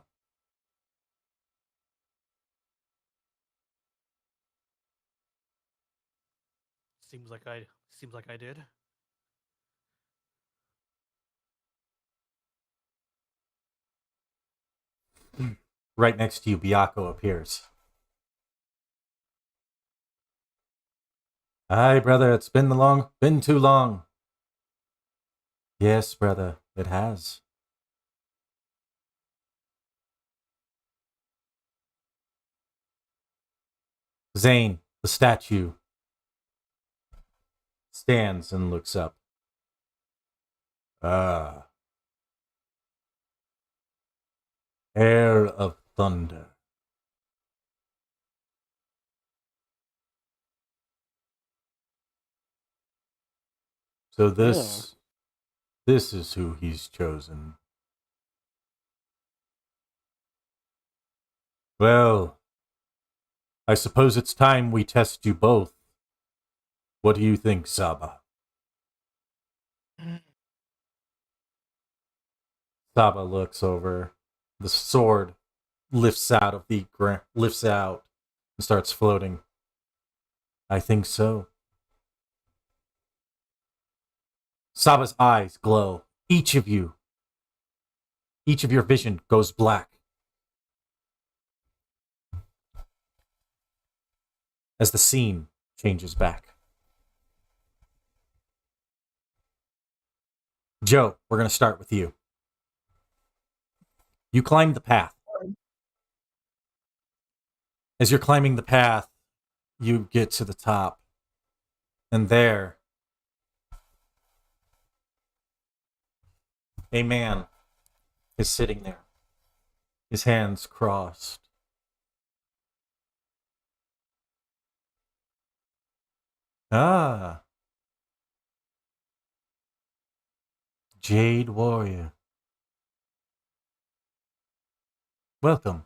Seems like I did. Right next to you, Byako appears. Aye, brother, it's been too long. Yes, brother, it has. Zane, The statue stands and looks up. Ah. Heir of thunder. So this is who he's chosen. Well, I suppose it's time we test you both. What do you think, Saba? Saba looks over. The sword lifts out and starts floating. I think so. Saba's eyes glow. Each of your vision goes black. As the scene changes back. Joe, we're going to start with you. You climb the path. As you're climbing the path, you get to the top. And there, a man is sitting there, his hands crossed. Ah, Jade Warrior. Welcome.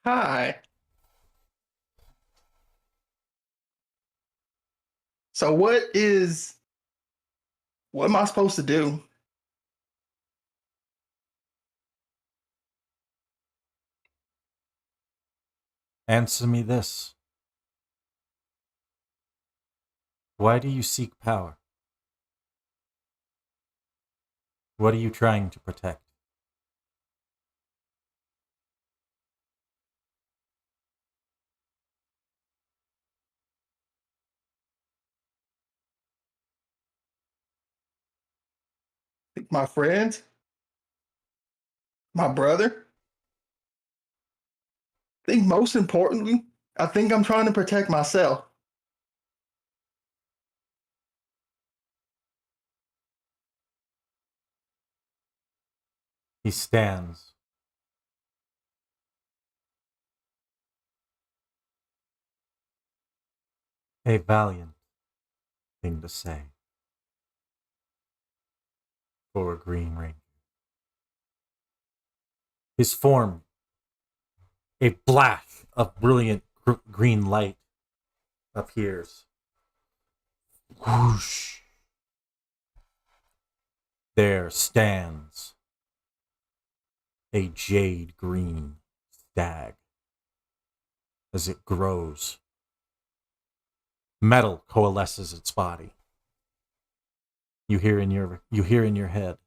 Hi. So what am I supposed to do? Answer me this. Why do you seek power? What are you trying to protect? My friends? My brother? I think most importantly, I think I'm trying to protect myself. He stands. A valiant thing to say for a Green Ranger. His form, a flash of brilliant green light appears. Whoosh. There stands a jade green stag. As it grows, metal coalesces its body. You hear in your head.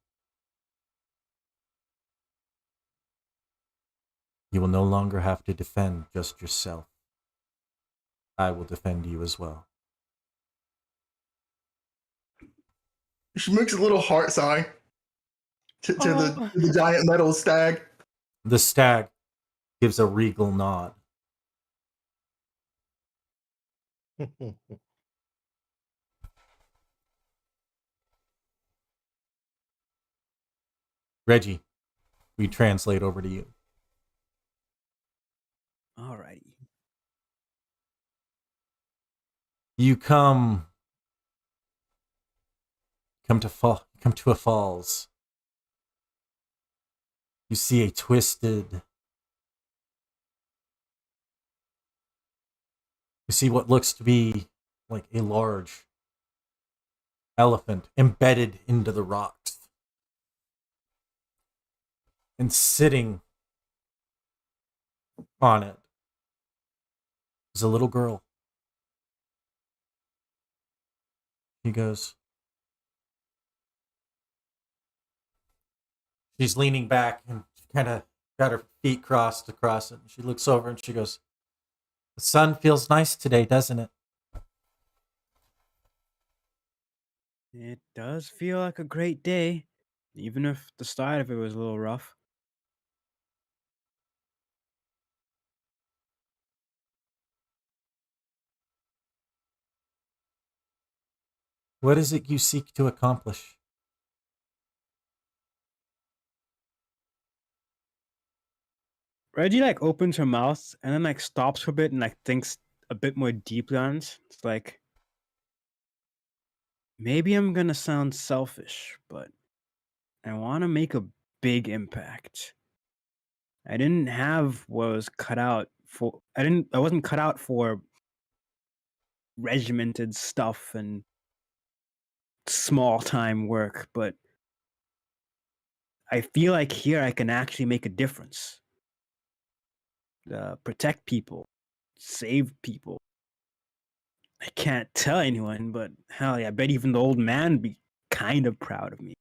You will no longer have to defend just yourself. I will defend you as well. She makes a little heart sign to Oh. the giant metal stag. The stag gives a regal nod. Reggie, we translate over to you. Alrighty. You come to a falls. You see a twisted. You see what looks to be like a large elephant embedded into the rocks. And sitting on it is a little girl. He goes. She's leaning back and kind of got her feet crossed across it. And she looks over and she goes, "The sun feels nice today, doesn't it?" It does feel like a great day, even if the start of it was a little rough. What is it you seek to accomplish? Reggie like opens her mouth and then like stops for a bit and like thinks a bit more deeply on it. It's like maybe I'm gonna sound selfish, but I want to make a big impact. I didn't have what was cut out for. I wasn't cut out for regimented stuff and small time work, but I feel like here I can actually make a difference. Protect people, save people. I can't tell anyone, but hell yeah, I bet even the old man would be kind of proud of me.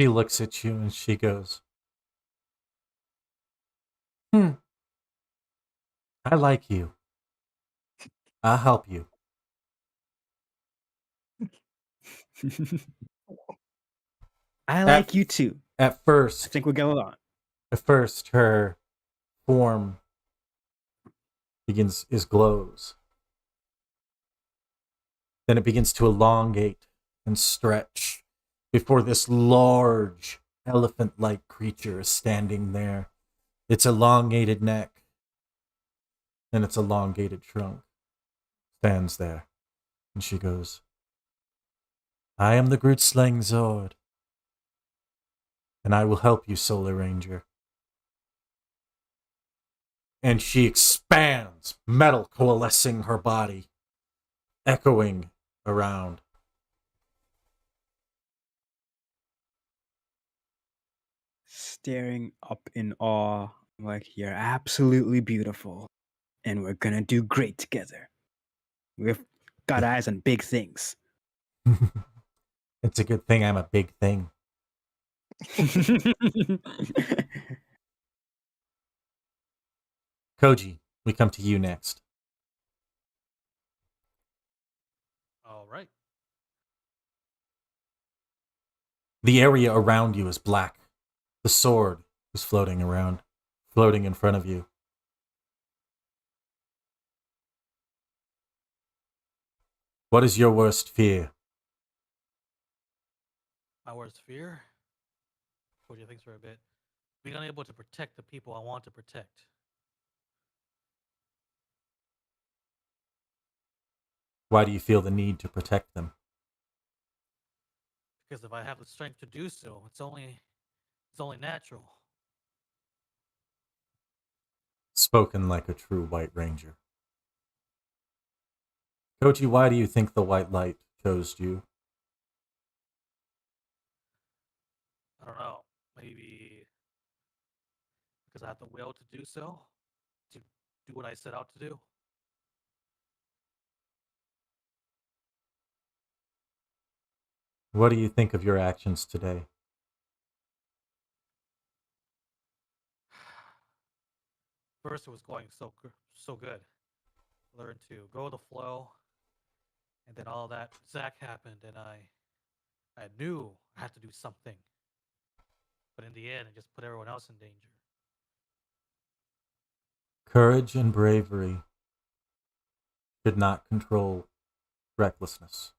She looks at you and she goes, "Hmm, I like you. I'll help you." I At, like you too. at I first, think we'll get along. her form is glows. Then it begins to elongate and stretch before this large elephant-like creature is standing there. Its elongated neck and its elongated trunk stands there. And she goes, "I am the Groot Slaying Zord, and I will help you, Solar Ranger." And she expands, metal coalescing her body, echoing around. Staring up in awe, like you're absolutely beautiful, and we're gonna do great together. We've got eyes on big things. It's a good thing I'm a big thing. Koji, we come to you next. All right. The area around you is black. The sword is floating around, floating in front of you. What is your worst fear? My worst fear. What do you think for a bit? Being unable to protect the people I want to protect. Why do you feel the need to protect them? Because if I have the strength to do so, it's only natural. Spoken like a true White Ranger. Koji, why do you think the White Light chose you? I don't know. Maybe because I have the will to do so, to do what I set out to do. What do you think of your actions today? First, it was going so good. Learned to go with the flow, and then all that Zach happened, and I knew I had to do something. But in the end, it just put everyone else in danger. Courage and bravery should not control recklessness.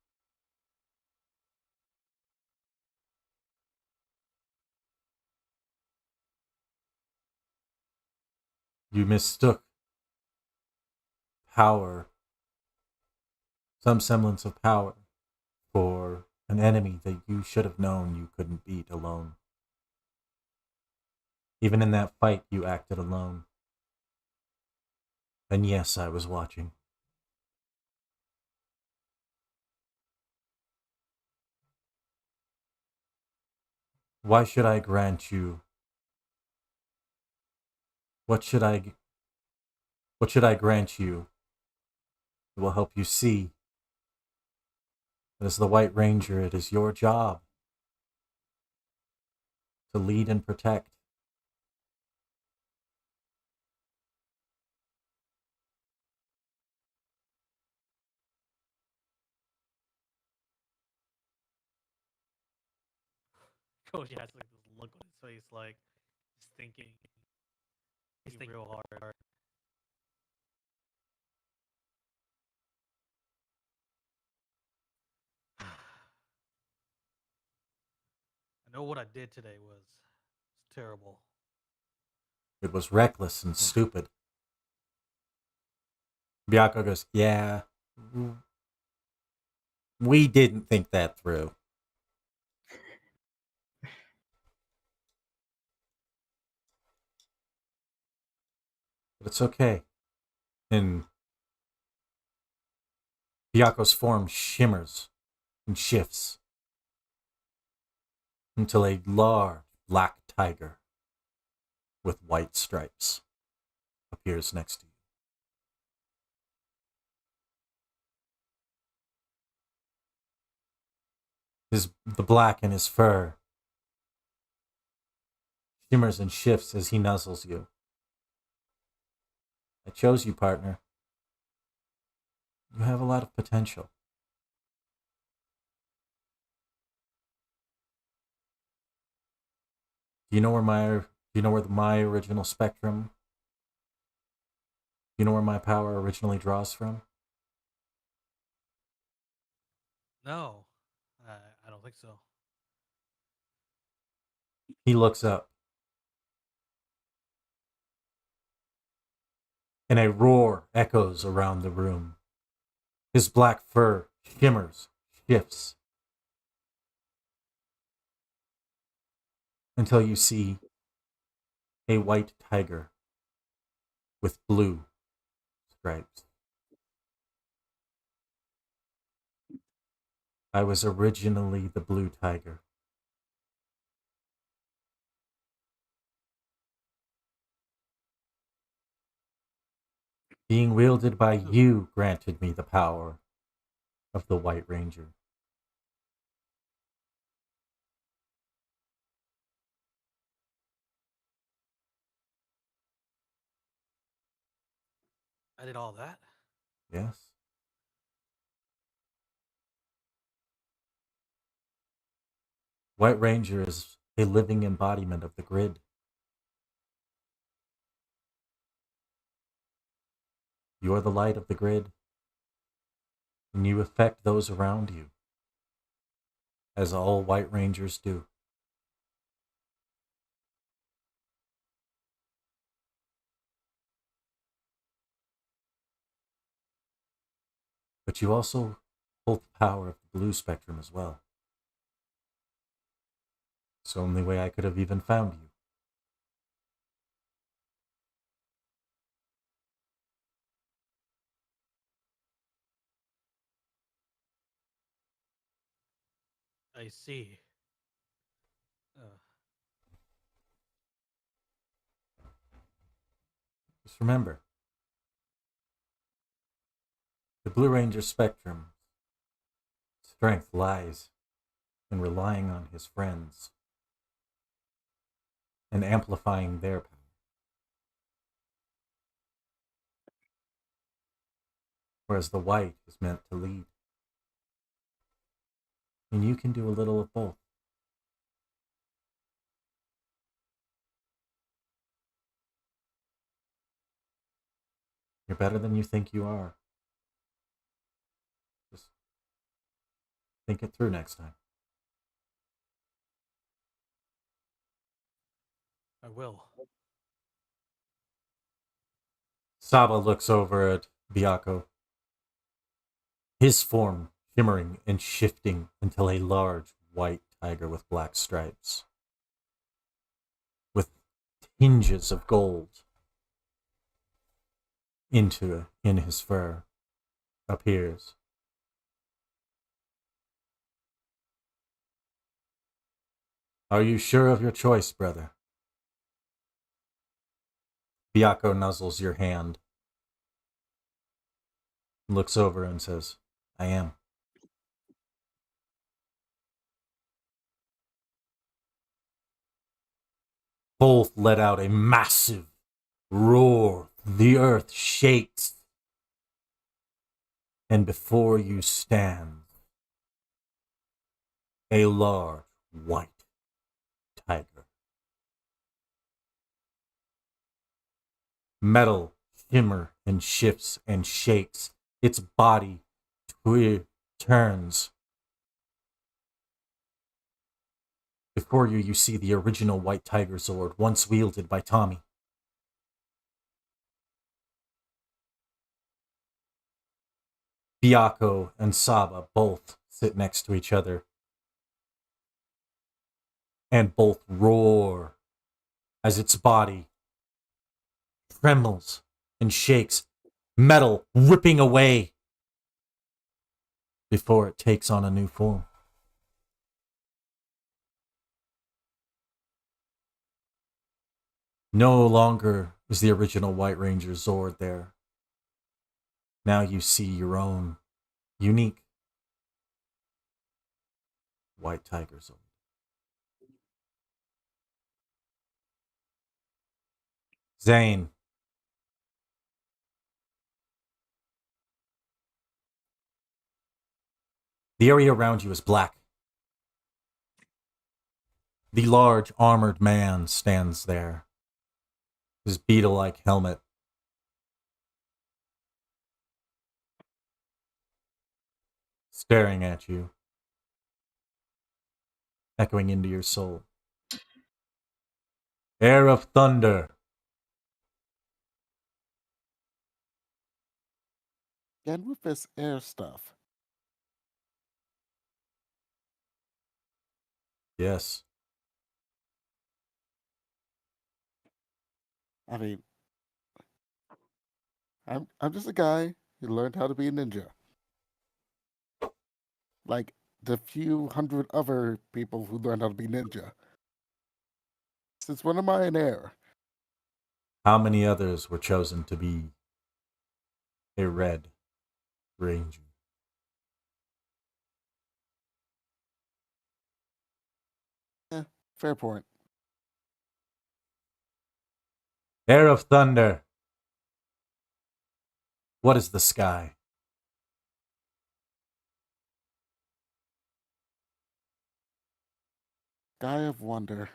You mistook power, some semblance of power, for an enemy that you should have known you couldn't beat alone. Even in that fight, you acted alone. And yes, I was watching. Why should I grant you? What should I grant you that will help you see that as the White Ranger, it is your job to lead and protect. Koji has like this look on his face, like he's thinking real hard. know what I did today was terrible. It was reckless and stupid. Byakko goes, yeah, we didn't think that through. But it's okay. And Byakko's form shimmers and shifts until a large black tiger with white stripes appears next to you. The black in his fur shimmers and shifts as he nuzzles you. I chose you, partner. You have a lot of potential. Do you know where my original spectrum? Do you know where my power originally draws from? No, I don't think so. He looks up. And a roar echoes around the room. His black fur shimmers, shifts, until you see a white tiger with blue stripes. I was originally the blue tiger. Being wielded by you granted me the power of the White Ranger. I did all that. Yes? White Ranger is a living embodiment of the grid. You are the light of the grid, and you affect those around you, as all White Rangers do. But you also hold the power of the blue spectrum as well. It's the only way I could have even found you. I see. Just remember, the Blue Ranger spectrum strength lies in relying on his friends and amplifying their power. Whereas the white is meant to lead. And you can do a little of both. You're better than you think you are. Just think it through next time. I will. Saba looks over at Byakko, his form shimmering and shifting until a large white tiger with black stripes, with tinges of gold in his fur, appears. Are you sure of your choice, brother? Byakko nuzzles your hand, looks over and says, I am. Both let out a massive roar. The earth shakes. And before you stands a large white tiger. Metal shimmer and shifts and shakes. Its body turns. Before you, you see the original White Tiger Zord, once wielded by Tommy. Byakko and Saba both sit next to each other and both roar as its body trembles and shakes, metal ripping away before it takes on a new form. No longer is the original White Ranger Zord there. Now you see your own unique White Tiger Zord. Zane. The area around you is black. The large armored man stands there, his beetle-like helmet staring at you, echoing into your soul. Air of Thunder. Again with this air stuff. Yes. I mean, I'm just a guy who learned how to be a ninja. Like the few hundred other people who learned how to be ninja. Since when am I in air? How many others were chosen to be a Red Ranger? Fair point. Air of Thunder. What is the sky? Guy of Wonder.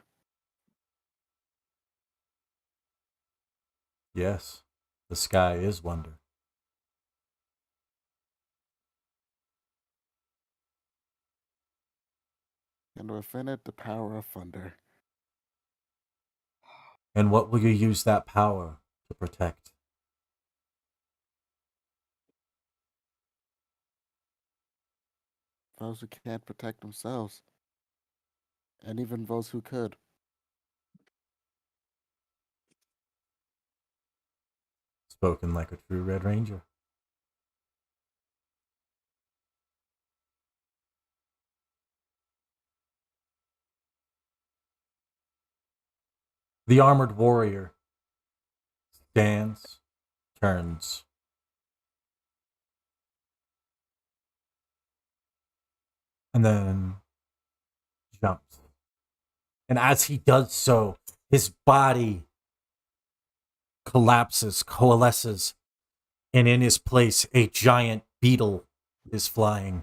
Yes, the sky is wonder. And within it, the power of thunder. And what will you use that power to protect? Those who can't protect themselves. And even those who could. Spoken like a true Red Ranger. The armored warrior stands, turns, and then jumps. And as he does so, his body collapses, coalesces, and in his place, a giant beetle is flying.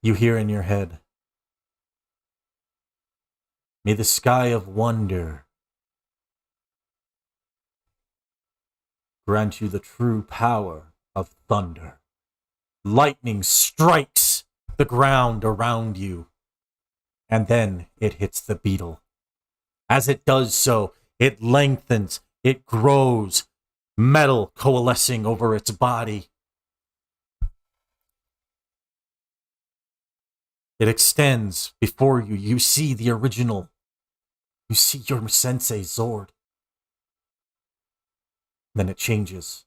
You hear in your head, may the sky of wonder grant you the true power of thunder. Lightning strikes the ground around you, and then it hits the beetle. As it does so, it lengthens, it grows, metal coalescing over its body. It extends before you. You see the original. You see your sensei Zord. Then it changes.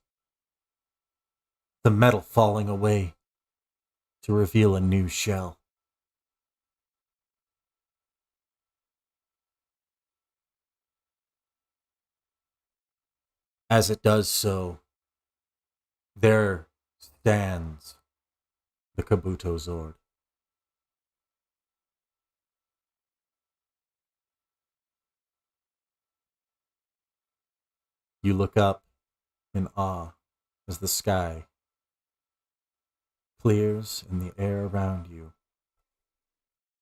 The metal falling away to reveal a new shell. As it does so, there stands the Kabuto Zord. You look up in awe as the sky clears and the air around you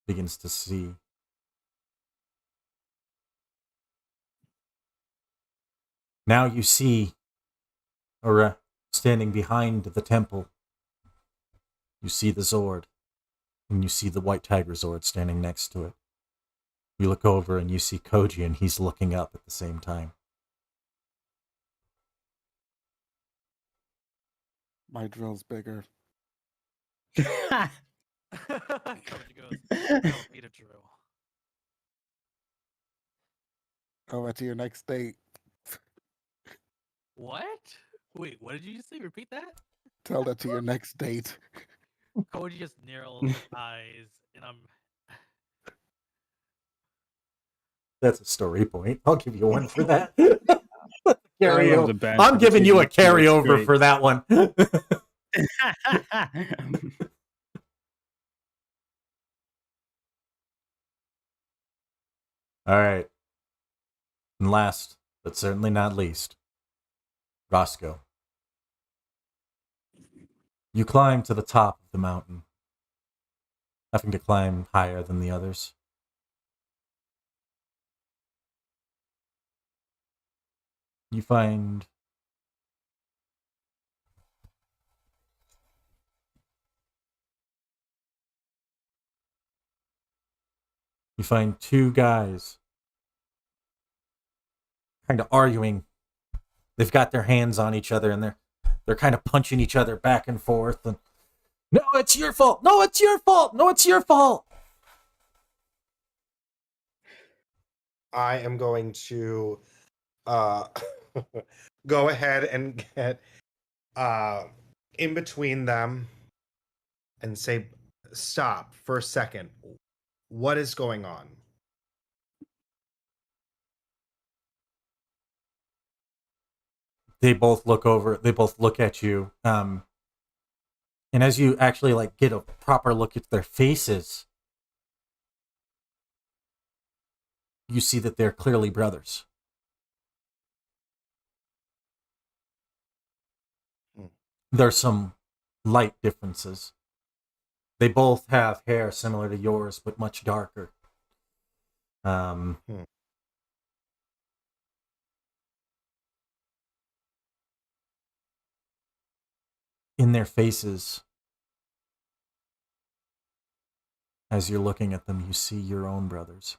begins to see. Now you see, standing behind the temple, you see the Zord. and you see the White Tiger Zord standing next to it. You look over and you see Koji, and he's looking up at the same time. My drill's bigger. Koji goes, "I don't need a drill." Over to your next date. What? Wait, what did you just say? Repeat that? Tell that to your next date. Koji just narrows his eyes, and I'm. That's a story point. I'll give you one for that. Everyone's a Carryover. band I'm for giving you a taking it carryover straight. for that one. All right. And last, but certainly not least, Roscoe. You climb to the top of the mountain, having to climb higher than the others. You find two guys kind of arguing. They've got their hands on each other and they're kind of punching each other back and forth, and no, it's your fault. No, it's your fault. No, it's your fault. I am going to go ahead and get in between them and say, stop for a second. What is going on? They both look over. They both look at you. And as you actually like get a proper look at their faces, you see that they're clearly brothers. There's some light differences. They both have hair similar to yours, but much darker. In their faces, as you're looking at them, you see your own brothers.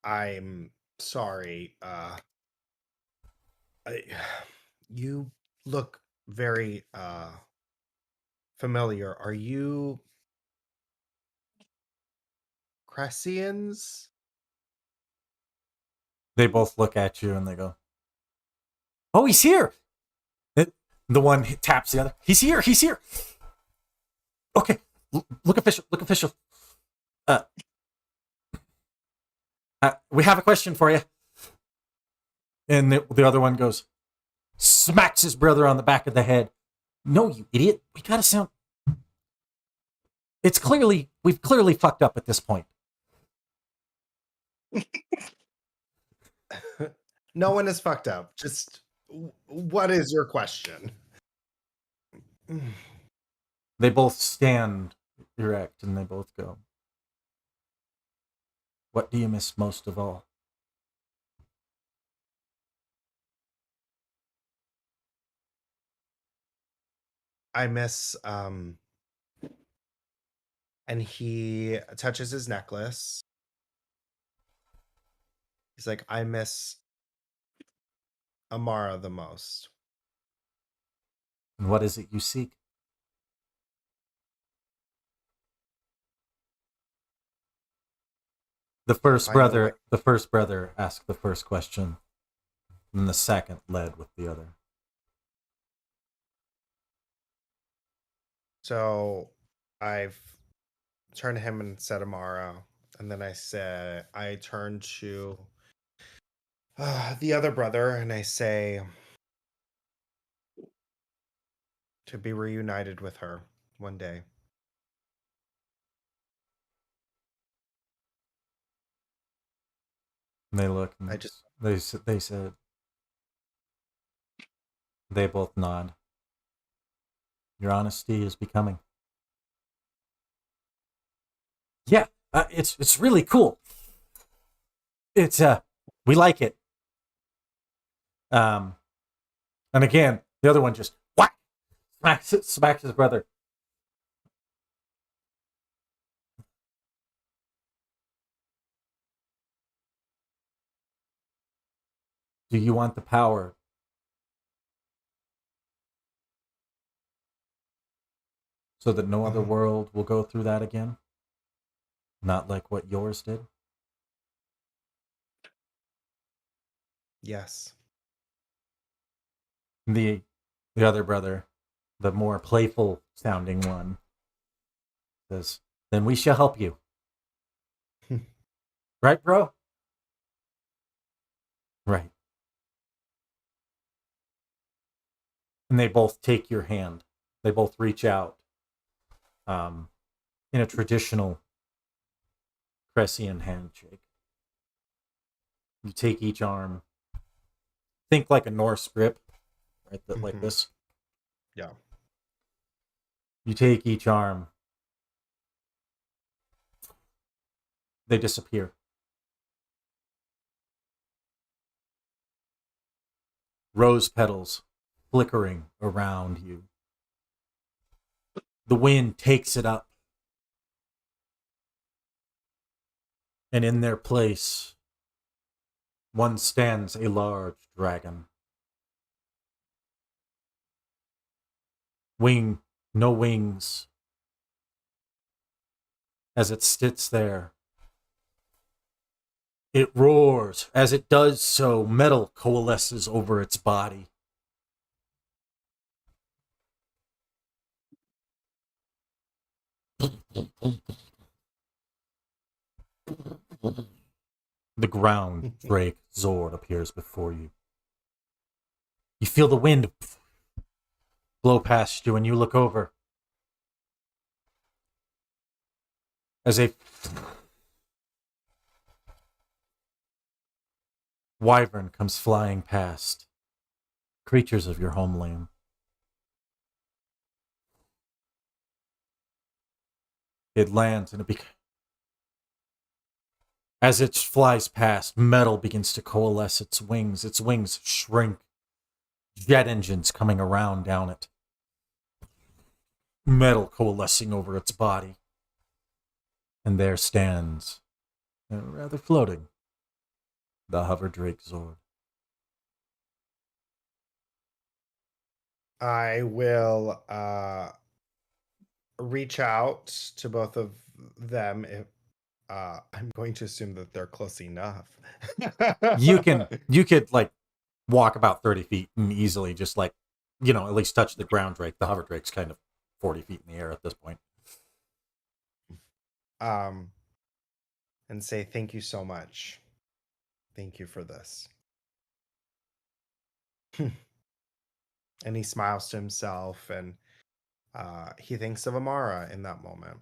I'm sorry. You look very familiar. Are you Cressians? They both look at you and they go, "Oh, he's here!" The one taps the other. He's here. He's here. Okay, look official. Look official. We have a question for you. And the other one goes, smacks his brother on the back of the head. No, you idiot. We gotta sound. We've clearly fucked up at this point. No one is fucked up. Just what is your question? They both stand erect and they both go, "What do you miss most of all?" I miss and he touches his necklace. He's like, I miss Amara the most. And what is it you seek? The first brother asked the first question, and the second led with the other. So I've turned to him and said Amara, and then I turn to the other brother and I say to be reunited with her one day. And they look. And they said. They both nod. Your honesty is becoming. Yeah, it's really cool. It's we like it. And again, The other one just whack, smacks his brother. Do you want the power so that no other world will go through that again? Not like what yours did? Yes. The other brother, the more playful sounding one, says, then we shall help you. Right, bro? Right. And they both take your hand. They both reach out in a traditional Cressian handshake. You take each arm. Think like a Norse grip, right? Like this. Yeah. You take each arm. They disappear. Rose petals flickering around you. The wind takes it up. And in their place, one stands a large dragon. No wings. As it sits there, it roars. As it does so, metal coalesces over its body. The ground drake Zord appears before you. You feel the wind blow past you, and you look over. As a wyvern comes flying past. Creatures of your homeland. It lands and as it flies past, metal begins to coalesce its wings. Its wings shrink. Jet engines coming around down it. Metal coalescing over its body. And there stands, rather floating, the hover drake Zord. I will reach out to both of them. If I'm going to assume that they're close enough. You could like walk about 30 feet and easily just like, at least touch the ground drake. The hover drake's kind of 40 feet in the air at this point. And say thank you so much. Thank you for this. And he smiles to himself, and he thinks of Amara in that moment.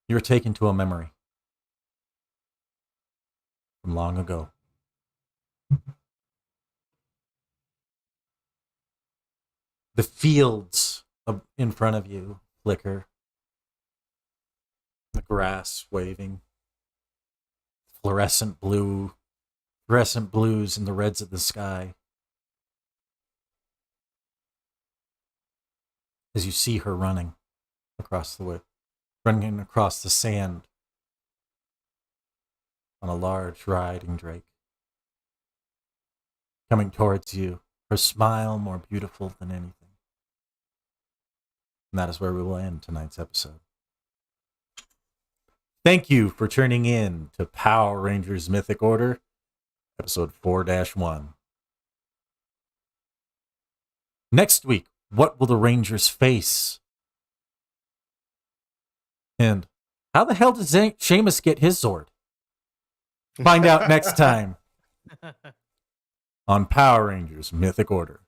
You're taken to a memory from long ago. The fields in front of you flicker. The grass waving. Fluorescent blues and the reds of the sky. As you see her running across the sand on a large riding drake. Coming towards you, her smile more beautiful than anything. And that is where we will end tonight's episode. Thank you for tuning in to Power Rangers Mythic Order, episode 4-1. Next week, what will the Rangers face? And how the hell does Seamus get his Zord? Find out next time on Power Rangers Mythic Order.